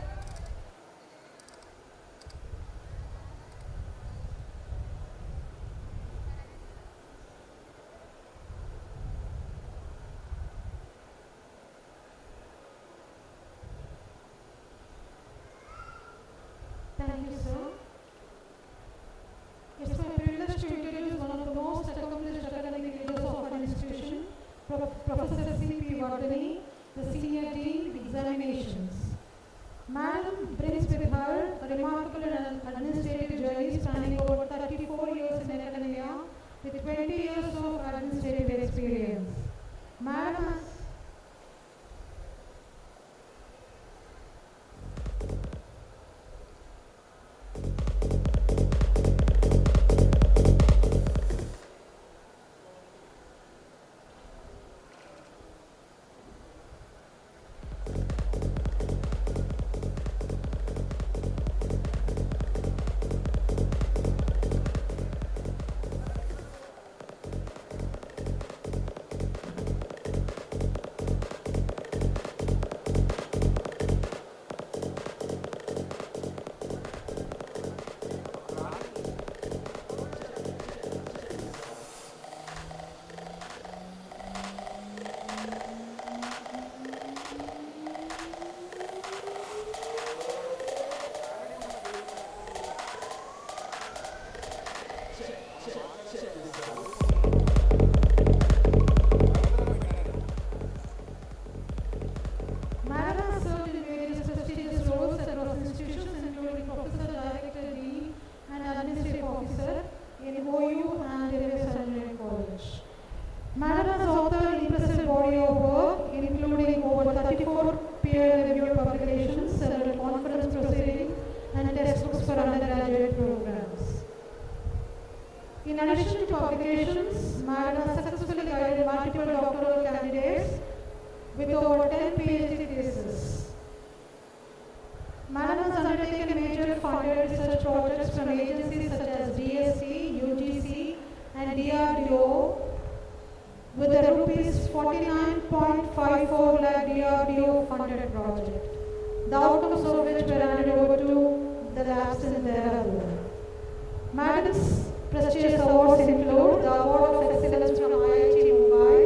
Thank you, sir. It's my privilege to introduce one of the most accomplished academic leaders of our institution, Professor C.P. Vardhani, the Senior Dean of Examinations. Madam a remarkable administrative journey spanning over 34 years in academia with 20 years of administrative experience. Madam has served in various prestigious roles across institutions, including Professor, Director, Dean, and Administrative Officer in OU and MVSR Engineering College. Madam has authored impressive body of work, including over 34 peer-reviewed publications, several conference proceedings, and textbooks for undergraduate programs. In addition to publications, Madam has successfully guided multiple doctoral candidates with over 10 PhD theses. Madam has undertaken major funded research projects from agencies such as DSC, UGC, and DRDO with the rupees 49.54 lakh DRDO funded project, the outcomes of which were handed over to the labs in Dehradun. Madam's prestigious awards include the Award of Excellence from IIT Mumbai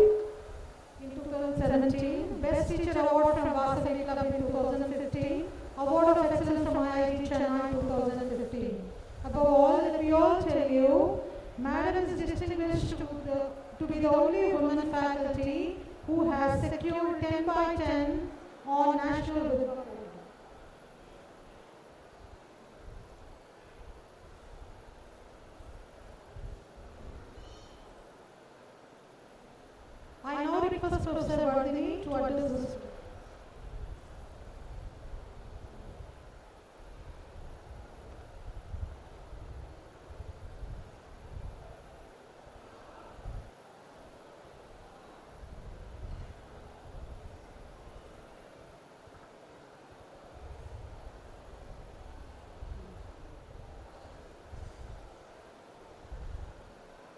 in 2017, Best Teacher Award from Vasavi Club in 2015, Award of Excellence from IIT Chennai 2015. Above all, let me all tell you, Madam is distinguished to be the only woman faculty who has secured 10 by 10 on National Book Award. I now request Professor Vardhini to address this.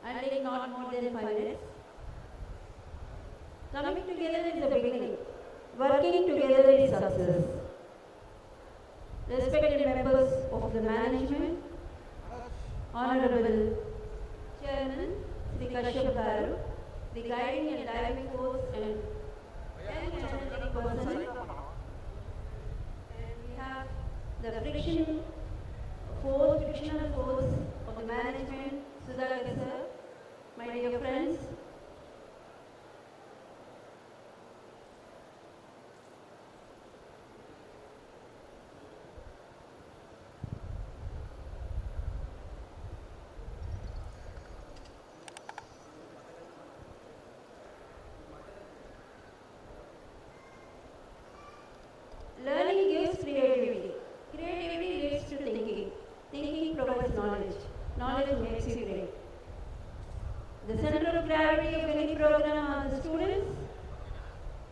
I'll take not more than 5 minutes. Coming together is the beginning. Working together is success. Respected members of the management, Honorable Chairman Sri Kashyap Garu, the guiding and driving force and energetic person, and we have the frictional force of the management, Sudhakar sir, my dear friends. Learning gives creativity. Creativity leads to thinking. Thinking provides knowledge. Knowledge makes you great. The center of gravity of any program are the students.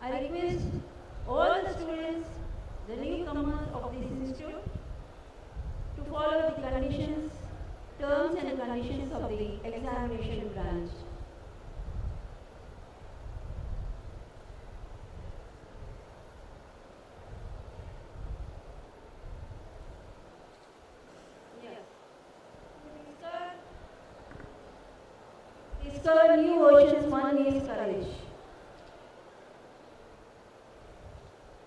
I request all the students, the newcomers of this institute, to follow the conditions, terms and conditions of the examination branch. Discover new oceans, one needs courage.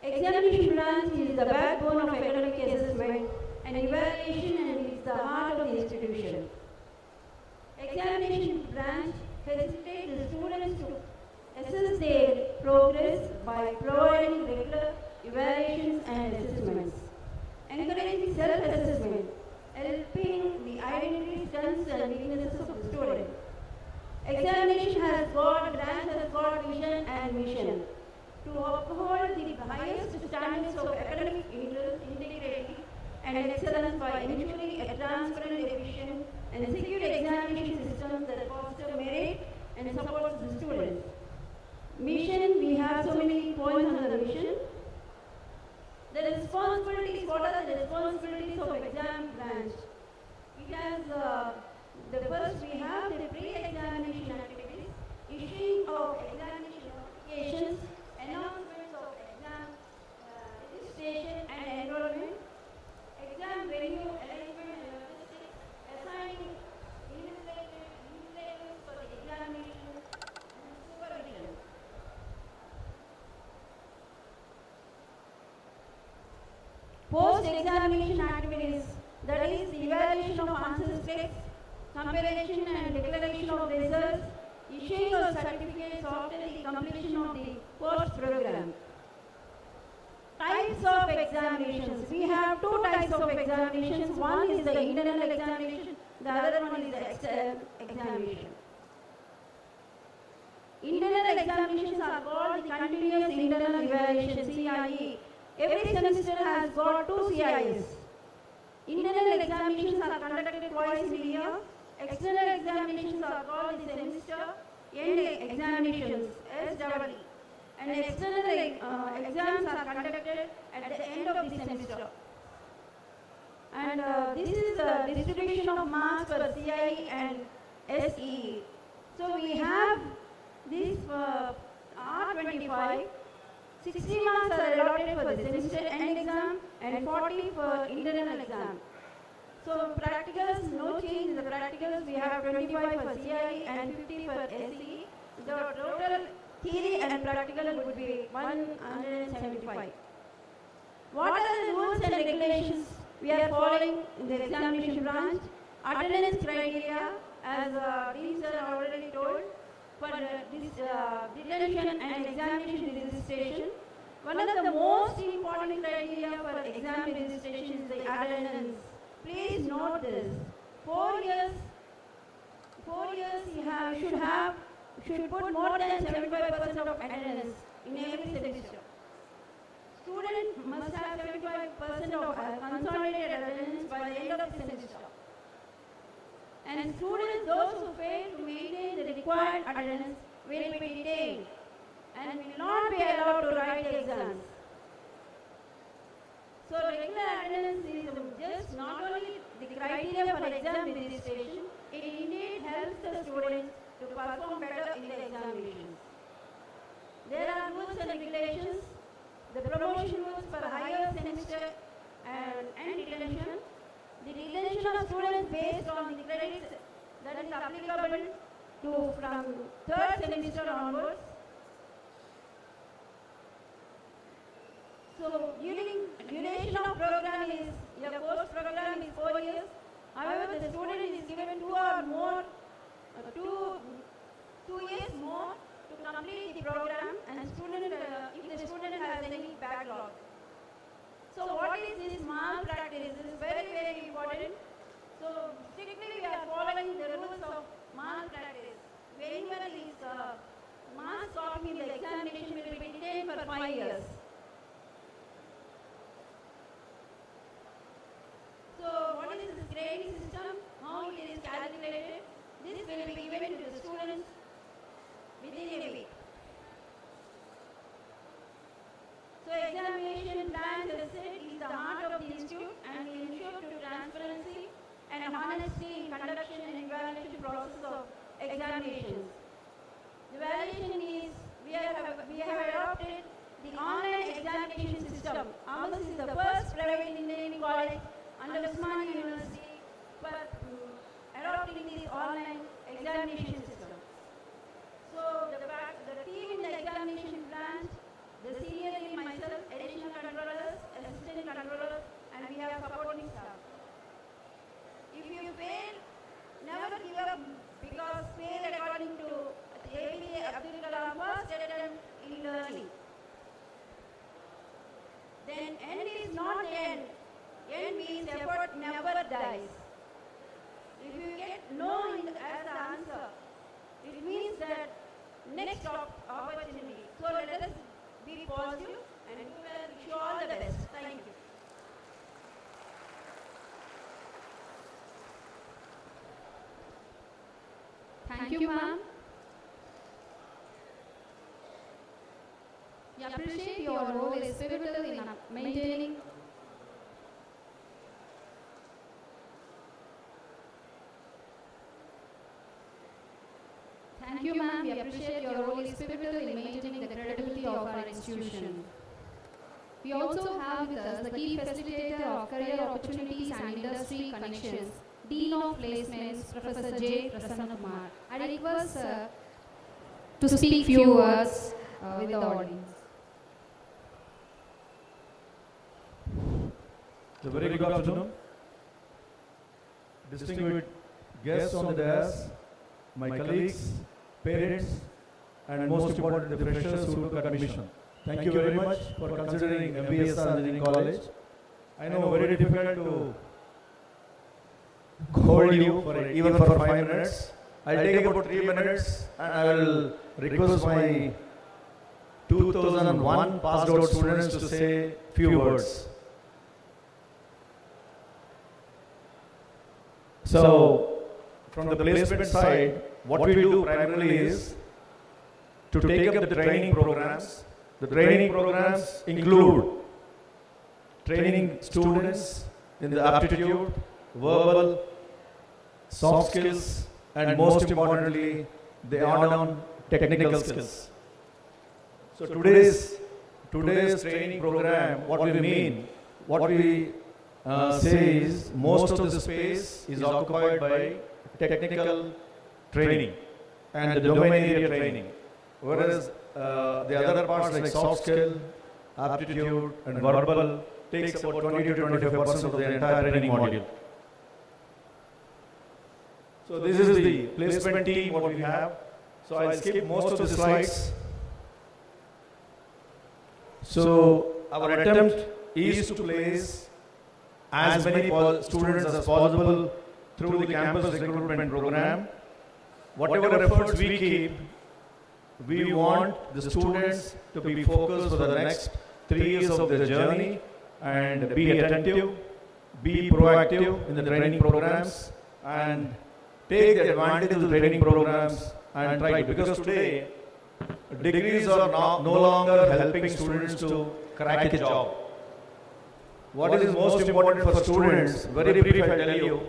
Examination branch is the backbone of academic assessment and evaluation and is the heart of the institution. Examination branch facilitates the students to assess their progress by providing regular evaluations and assessments encouraging self-assessment, helping the identity strengths and weaknesses of the student. Examination has got, branch has got vision and mission to uphold the highest standards of academic integrity and excellence by ensuring a transparent, efficient, and secure examination system that fosters merit and supports the students. Mission, we have so many points on the mission. The responsibilities, what are the responsibilities of exam branch? It has, the first we have the pre-examination activities, issuing of examination notifications, announcements of exam registration and enrollment, exam venue arrangement and logistics, assigning invigilators for the examination and supervision. Post-examination activities, that is the evaluation of answer scripts, comparison and declaration of results, issuing of certificates after the completion of the course program. Types of examinations. We have two types of examinations. One is the internal examination, the other one is the external examination. Internal examinations are called the continuous internal evaluation, CIE. Every semester has got 2 CIEs. Internal examinations are conducted twice in a year. External examinations are called the semester end examinations, SEE. And external exams are conducted at the end of the semester. And this is the distribution of marks for CIE and SEE. So we have this R25. 60 marks are allotted for the semester end exam and 40 for internal exam. So practicals, no change in the practicals. We have 25 for CIE and 50 for SE. The total theory and practical would be 175. What are the rules and regulations we are following in the examination branch? Attendance criteria, as Dean sir already told, for this detention and examination registration. One of the most important criteria for exam registration is the attendance. Please note this. 4 years you should put more than 75% of attendance in every semester. Student must have 75% of consolidated attendance by the end of the semester. And students, those who fail to maintain the required attendance, will be detained and will not be allowed to write the exams. So regular attendance is just not only the criteria for exam registration, it indeed helps the students to perform better in the examinations. There are rules and regulations, the promotion rules for higher semester and detention. The detention of students based on the credits that is applicable to from 3rd semester onwards. So duration of program is, your course program is 4 years. However, the student is given 2 or more, 2 years more to complete the program, and student, if the student has any backlog. So what is this malpractice? This is very, very important. So strictly we are following the rules of malpractice. Whenever is marks copying in the examination will be detained for 5 years. So what is this grading system? How it is calculated? This will be given to the students within a week. So examination plan, as I said, is the heart of the institute and will ensure to transparency and honesty in conduction and evaluation process of examinations. The evaluation is, we have adopted the online examination system. Ours is the first private engineering college under Usmania University for adopting this online examination system. So the team in the examination branch, the senior team, myself, additional controllers, assistant controllers, and we have supporting staff. If you fail, never give up, because fail according to APJ Abdul Kalam first attempt in learning. Then end is not the end. means effort never dies. If you get no as the answer, it means that next opportunity. So let us be positive and wish you all the best. Thank you. Thank you, ma'am. We appreciate your role is pivotal in maintaining Thank you, ma'am. We appreciate your role is pivotal in maintaining the credibility of our institution. We also have with us the key facilitator of career opportunities and industry connections, Dean of Placements, Professor J. Prasanna Kumar. I request to speak few words with the audience. A very good afternoon. Distinguished guests on the dais, my colleagues, parents, and most important, the freshers who took admission. Thank you very much for considering MVSR Engineering College. I know very difficult to hold you even for 5 minutes. I'll take about 3 minutes and I will request my 2001 passed out students to say few words. So, from the placement side, what we do primarily is to take up the training programs. The training programs include training students in the aptitude, verbal, soft skills, and most importantly, the on technical skills. So today's training program, what we say is most of the space is occupied by technical training and the domain area training, whereas the other parts like soft skill, aptitude, and verbal takes about 20 to 25% of the entire training module. So this is the placement team what we have. So I'll skip most of the slides. So our attempt is to place as many students as possible through the campus recruitment program. Whatever efforts we keep, we want the students to be focused for the next 3 years of their journey and be attentive, be proactive in the training programs and take advantage of the training programs and try, because today degrees are no longer helping students to crack a job. What is most important for students, very brief I tell you,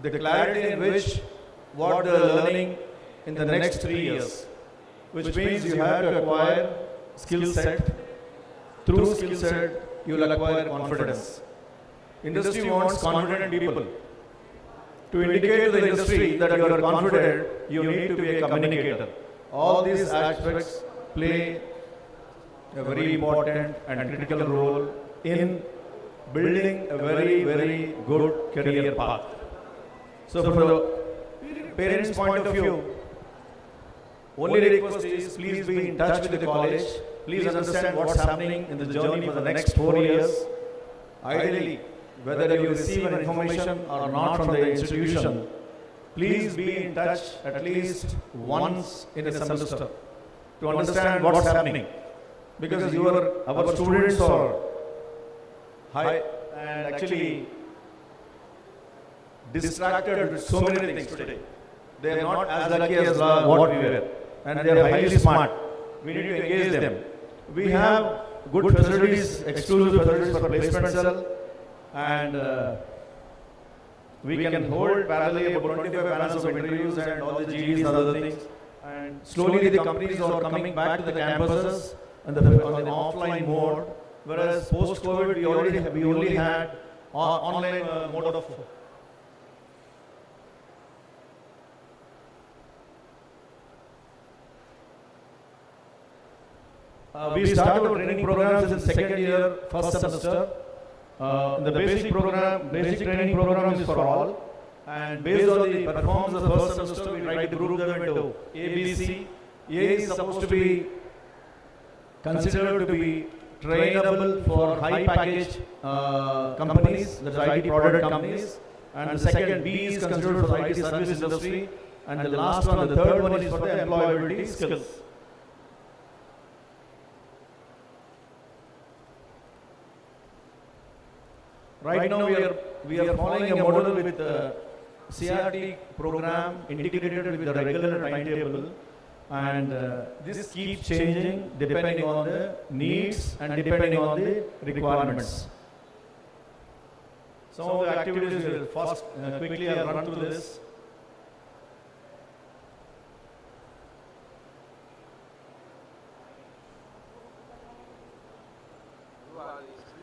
the clarity in which what they are learning in the next 3 years, which means you have to acquire skill set. Through skill set, you will acquire confidence. Industry wants confident people. To indicate to the industry that you are confident, you need to be a communicator. All these aspects play a very important and critical role in building a very, very good career path. So from the parents' point of view, only request is please be in touch with the college. Please understand what's happening in the journey for the next 4 years. Ideally, whether you receive an information or not from the institution, please be in touch at least once in a semester to understand what's happening. Because our students are high and actually distracted with so many things today. They are not as lucky as what we were, and they are highly smart. We need to engage them. We have good facilities, exclusive facilities for placement cell, and we can hold parallelly about 25 panels of interviews and all the GDs and other things. And slowly the companies are coming back to the campuses on the offline mode, whereas post-COVID we only had online mode of. We started our training programs in second year, first semester. The basic training program is for all, and based on the performance of the first semester, we try to group them into A, B, C. A is supposed to be considered to be trainable for high package companies, that's IT product companies. And the second, B is considered for the IT service industry. And the last one, the third one is for the employability skills. Right now we are following a model with the CRT program integrated with the regular timetable, and this keeps changing depending on the needs and depending on the requirements. Some of the activities will first quickly I'll run through this.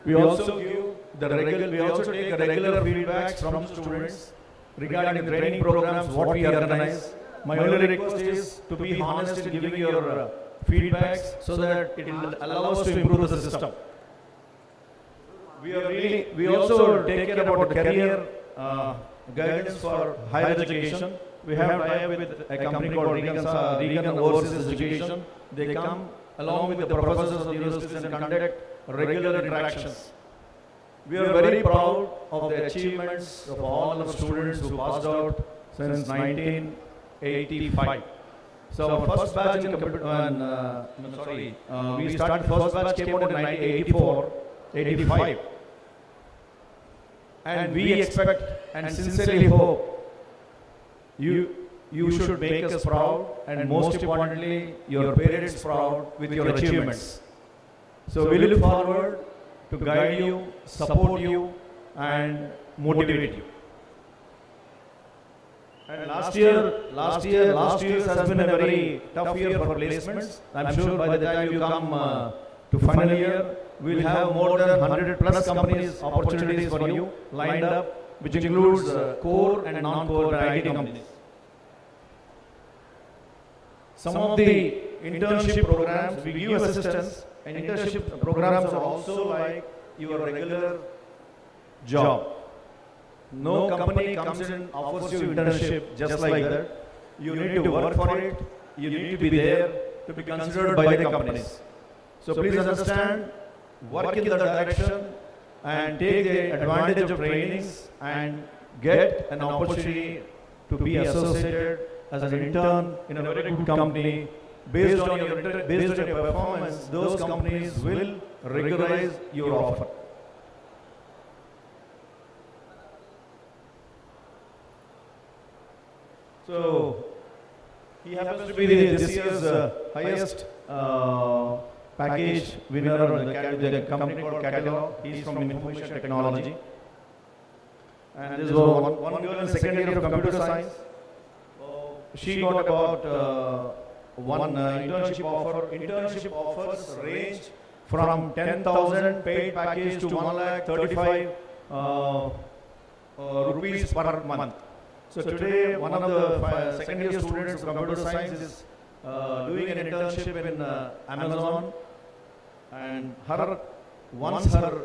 We also take the regular feedbacks from students regarding the training programs, what we organize. My only request is to be honest in giving your feedbacks so that it will allow us to improve the system. We also take care about the career guidance for higher education. We have tie-up with a company called Regan Overseas Education. They come along with the professors of the universities and conduct regular interactions. We are very proud of the achievements of all our students who passed out since 1985. So our first batch in computer, we started first batch came out in 1984, 85. And we expect and sincerely hope you should make us proud, and most importantly, your parents proud with your achievements. So we look forward to guide you, support you, and motivate you. And last year has been a very tough year for placements. I'm sure by the time you come to final year, we'll have more than 100 plus companies opportunities for you lined up, which includes core and non-core IT companies. Some of the internship programs, we give assistance, and internship programs are also like your regular job. No company comes in and offers you internship just like that. You need to work for it. You need to be there to be considered by the companies. So please understand, work in that direction and take the advantage of trainings and get an opportunity to be associated as an intern in a very good company. Based on your performance, those companies will regularize your offer. So he happens to be this year's highest package winner of the company called Catalog. He's from Information Technology. And this was one girl in second year of computer science. She got about one internship offer. Internship offers range from 10,000 paid package to 1,35,000 rupees per month. So today, one of the second year students from computer science is doing an internship in Amazon, and once her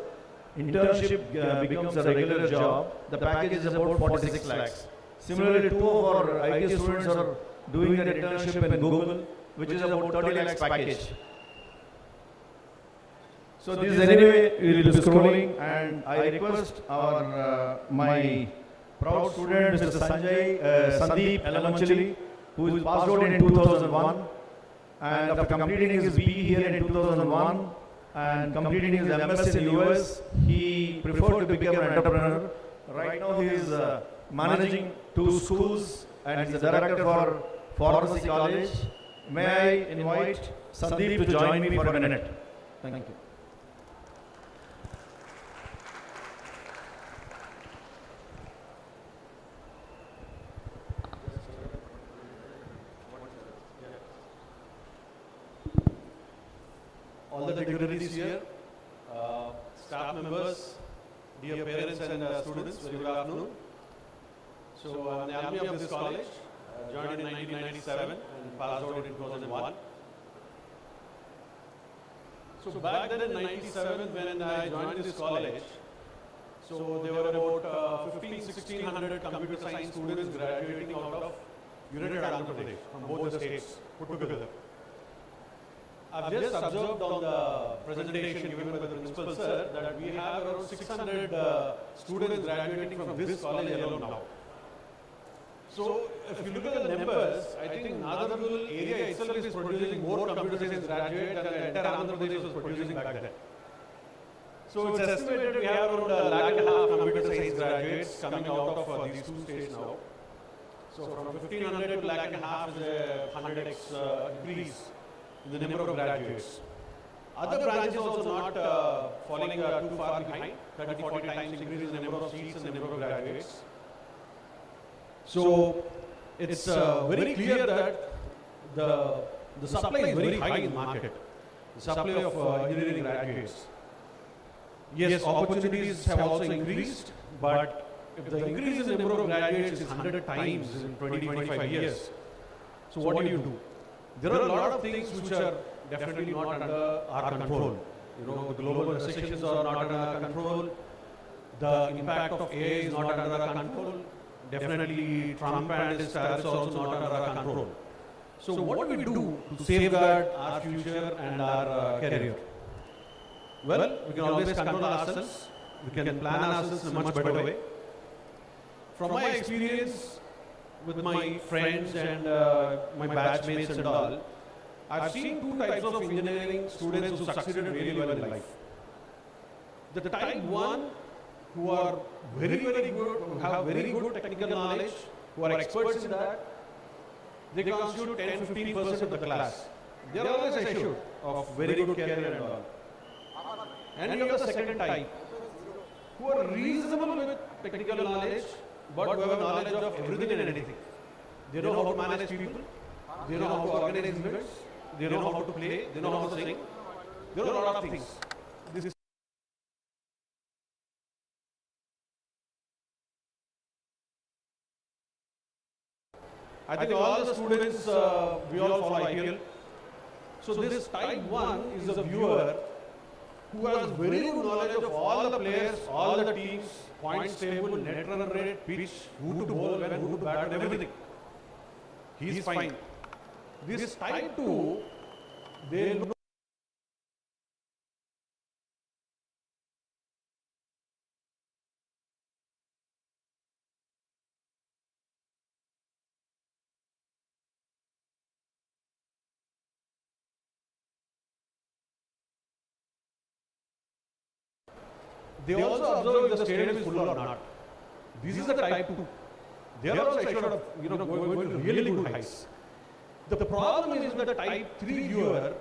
internship becomes a regular job, the package is about 46 lakhs. Similarly, two of our IT students are doing an internship in Google, which is about 30 lakhs package. So this is anyway, we will be scrolling, and I request our my proud student, Mr. Sandeep Elamanchali, who is passed out in 2001, and after completing his BE here in 2001 and completing his MS in US, he preferred to become an entrepreneur. Right now he is managing 2 schools and is the director for Pharmacy College. May I invite Sandeep to join me for a minute. Thank you. All the dignitaries here, staff members, dear parents and students, very good afternoon. So I'm the alumni of this college, joined in 1997 and passed out in 2001. So back then in 97 when I joined this college, so there were about 1,600 computer science students graduating out of United Andhra Pradesh from both the states put together. I've just observed on the presentation given by the principal sir that we have around 600 students graduating from this college alone now. So if you look at the numbers, I think Nagarjuna area itself is producing more computer science graduates than the entire Andhra Pradesh was producing back then. So it's estimated we have around 1.5 lakh computer science graduates coming out of these two states now. So from 1,500 to 1.5 lakh is a 100x increase in the number of graduates. Other branches also not falling too far behind, 30-40 times increase in the number of seats and the number of graduates. So it's very clear that the supply is very high in the market, the supply of engineering graduates. Yes, opportunities have also increased, but if the increase in the number of graduates is 100 times in 20-25 years, so what do? There are a lot of things which are definitely not under our control. You know, the global restrictions are not under our control. The impact of AI is not under our control. Definitely Trump and his tariffs are also not under our control. So what do we do to safeguard our future and our career? Well, we can always control ourselves. We can plan ourselves in a much better way. From my experience with my friends and my batchmates and all, I've seen two types of engineering students who succeeded really well in life. The type 1 who are very good, who have very good technical knowledge, who are experts in that, they constitute 10-15% of the class. They are always assured of very good career and all. And you have the second type, who are reasonable with technical knowledge, but who have knowledge of everything and anything. They know how to manage people, they know how to organize events, they know how to play, they know how to sing. There are a lot of things. This is I think all the students, we all follow IPL. So this type 1 is a viewer who has very good knowledge of all the players, all the teams, points table, net run rate, pitch, who to bowl when, who to bat, everything. He is fine. This type 2, they know. They also observe if the stadium is full or not. This is the type 2. They are also assured of going to really good heights. The problem is with the type 3 viewer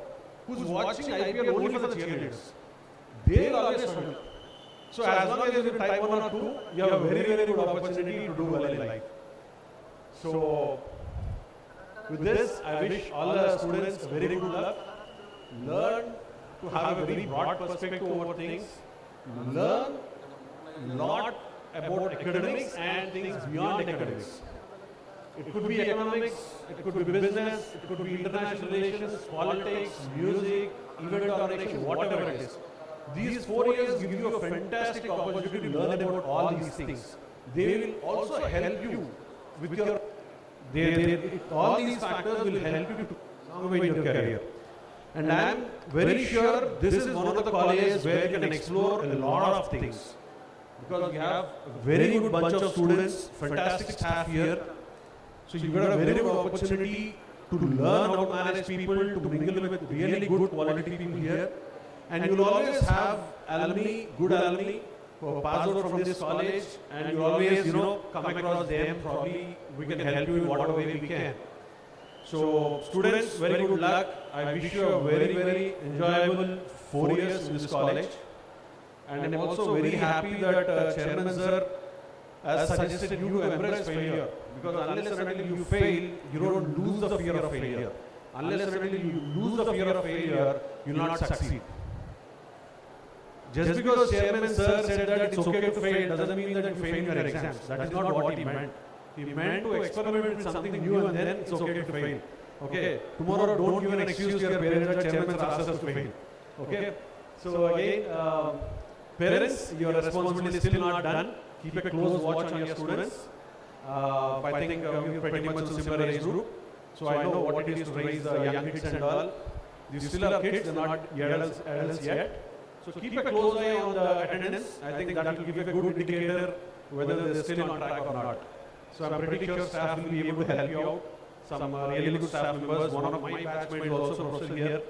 who is watching IPL only for the cheerleaders. They will always struggle. So as long as you are in type 1 or 2, you have a very, very good opportunity to do well in life. So with this, I wish all the students very good luck. Learn to have a very broad perspective over things. Learn a lot about academics and things beyond academics. It could be economics, it could be business, it could be international relations, politics, music, event organization, whatever it is. These 4 years give you a fantastic opportunity to learn about all these things. They will also help you with your, all these factors will help you to long in your career. And I am very sure this is one of the colleges where you can explore a lot of things. Because we have a very good bunch of students, fantastic staff here. So you got a very good opportunity to learn how to manage people, to mingle with really good quality people here. And you will always have alumni, good alumni who have passed out from this college, and you always, come across them. Probably we can help you in whatever way we can. So students, very good luck. I wish you a very, very enjoyable 4 years in this college. And I'm also very happy that Chairman Sir has suggested you to embrace failure. Because unless and until you fail, you don't lose the fear of failure. Unless and until you lose the fear of failure, you will not succeed. Just because Chairman Sir said that it's okay to fail doesn't mean that you fail in your exams. That is not what he meant. He meant to experiment with something new and then it's okay to fail. Okay? Tomorrow don't give an excuse to your parents that Chairman asked us to fail. Okay? So again, parents, your responsibility is still not done. Keep a close watch on your students. I think we're pretty much in a similar age group. So I know what it is to raise young kids and all. These still are kids, they're not adults yet. So keep a close eye on the attendance. I think that will give a good indicator whether they're still on track or not. So I'm pretty sure staff will be able to help you out. Some really good staff members. One of my batchmates is also professor here.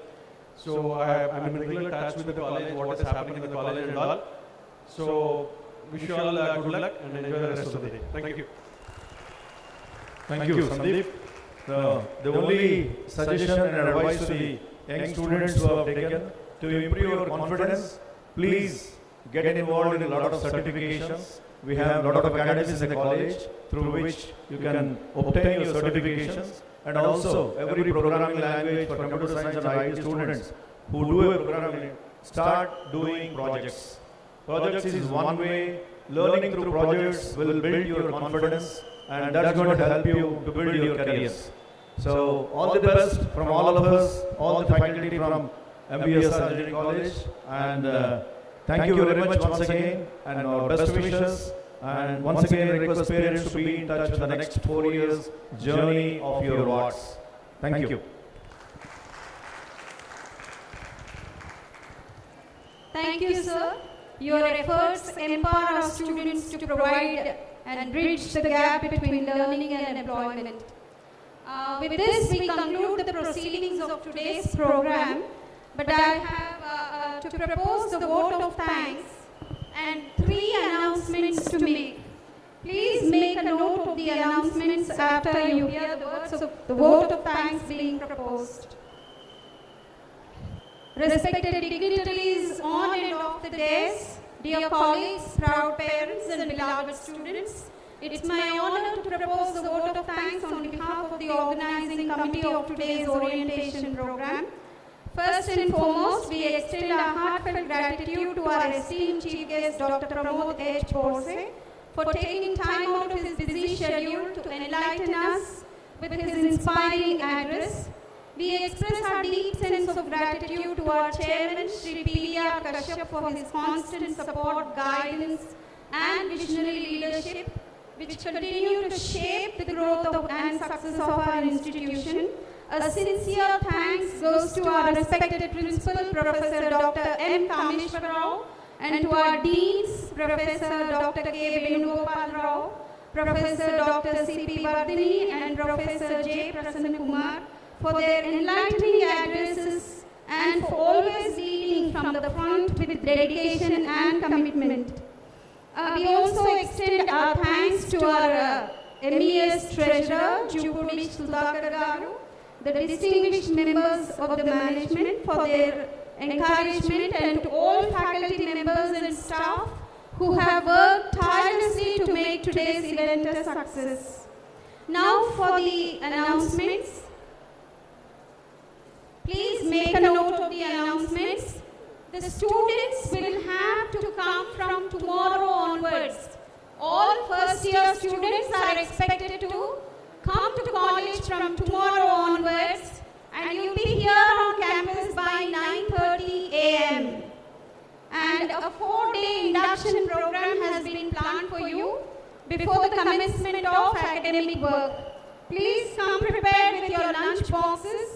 So I'm in regular touch with the college, what is happening in the college and all. So wish you all good luck and enjoy the rest of the day. Thank you. Thank you, Sandeep. The only suggestion and advice to the young students who have taken to improve your confidence, please get involved in a lot of certifications. We have a lot of academies in the college through which you can obtain your certifications, and also every programming language for computer science and IT students who do a programming, start doing projects. Projects is one way. Learning through projects will build your confidence, and that's going to help you to build your careers. So all the best from all of us, all the faculty from MVSR Engineering College, and thank you very much once again, and our best wishes. And once again, request parents to be in touch with the next 4 years journey of your wards. Thank you. Thank you, sir. Your efforts empower our students to provide and bridge the gap between learning and employment. With this, we conclude the proceedings of today's program, but I have to propose the vote of thanks and 3 announcements to make. Please make a note of the announcements after you hear the words of the vote of thanks being proposed. Respected dignitaries on and off the dais, dear colleagues, proud parents and beloved students, it's my honor to propose the vote of thanks on behalf of the organizing committee of today's orientation program. First and foremost, we extend our heartfelt gratitude to our esteemed Chief Guest, Dr. Pramod H. Borse, for taking time out of his busy schedule to enlighten us with his inspiring address. We express our deep sense of gratitude to our chairman, Shri P.V.R. Kashyap, for his constant support, guidance, and visionary leadership, which continue to shape the growth and success of our institution. A sincere thanks goes to our respected principal, Professor Dr. M. Kameshwar Rao, and to our deans, Professor Dr. K. Venugopal Rao, Professor Dr. C.P. Vardhini, and Professor J. Prasanna Kumar, for their enlightening addresses and for always leading from the front with dedication and commitment. We also extend our thanks to our MES Treasurer, Jupudi Sudhakar Garu, the distinguished members of the management for their encouragement, and to all faculty members and staff who have worked tirelessly to make today's event a success. Now for the announcements. Please make a note of the announcements. The students will have to come from tomorrow onwards. All first-year students are expected to come to college from tomorrow onwards, and you'll be here on campus by 9:30 a.m. And a 4-day induction program has been planned for you before the commencement of academic work. Please come prepared with your lunch boxes,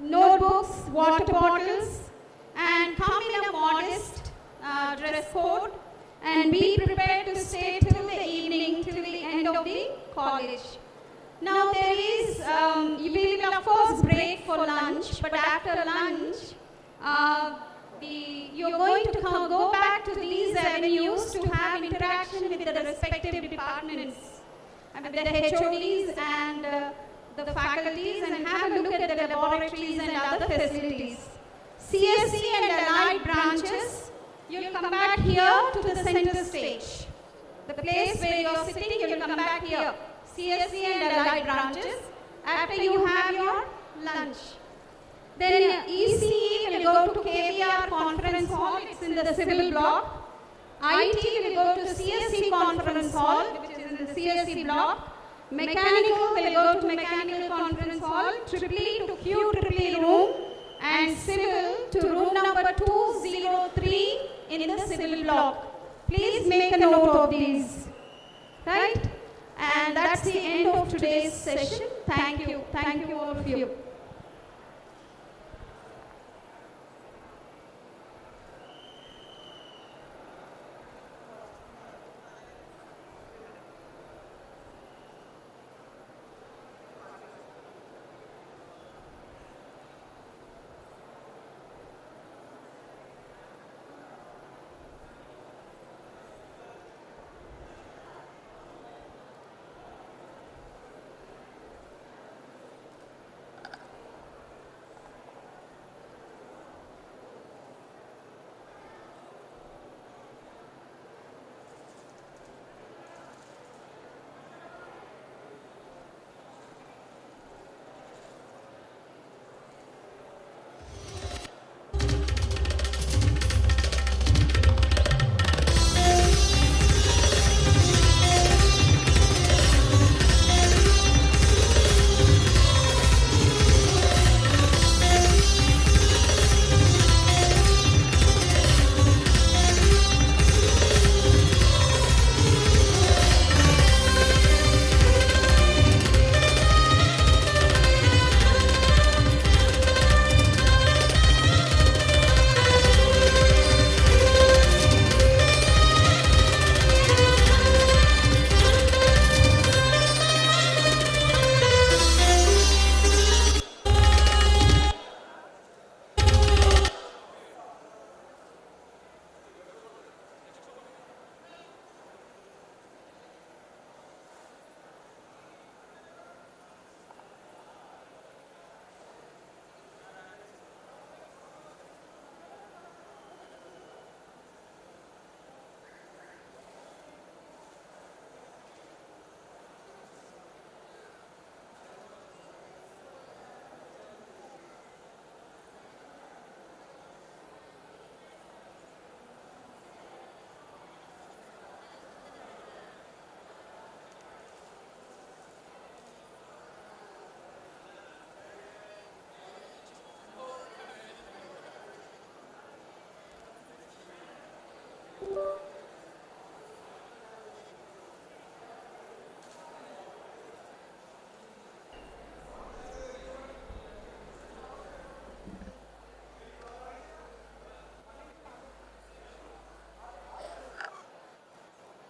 notebooks, water bottles, and come in a modest dress code, and be prepared to stay till the evening, till the end of the college. Now there is, you will of course break for lunch, but after lunch, you're going to go back to these avenues to have interaction with the respective departments, with the HODs and the faculties, and have a look at the laboratories and other facilities. CSC and allied branches, you'll come back here to the center stage. The place where you're sitting, you'll come back here. CSC and allied branches, after you have your lunch. Then ECE will go to KVR conference hall, it's in the civil block. IT will go to CSC conference hall, which is in the CSC block. Mechanical will go to mechanical conference hall, EEE to QEEE room, and civil to room number 203 in the civil block. Please make a note of these. Right? And that's the end of today's session. Thank you. Thank you all of you.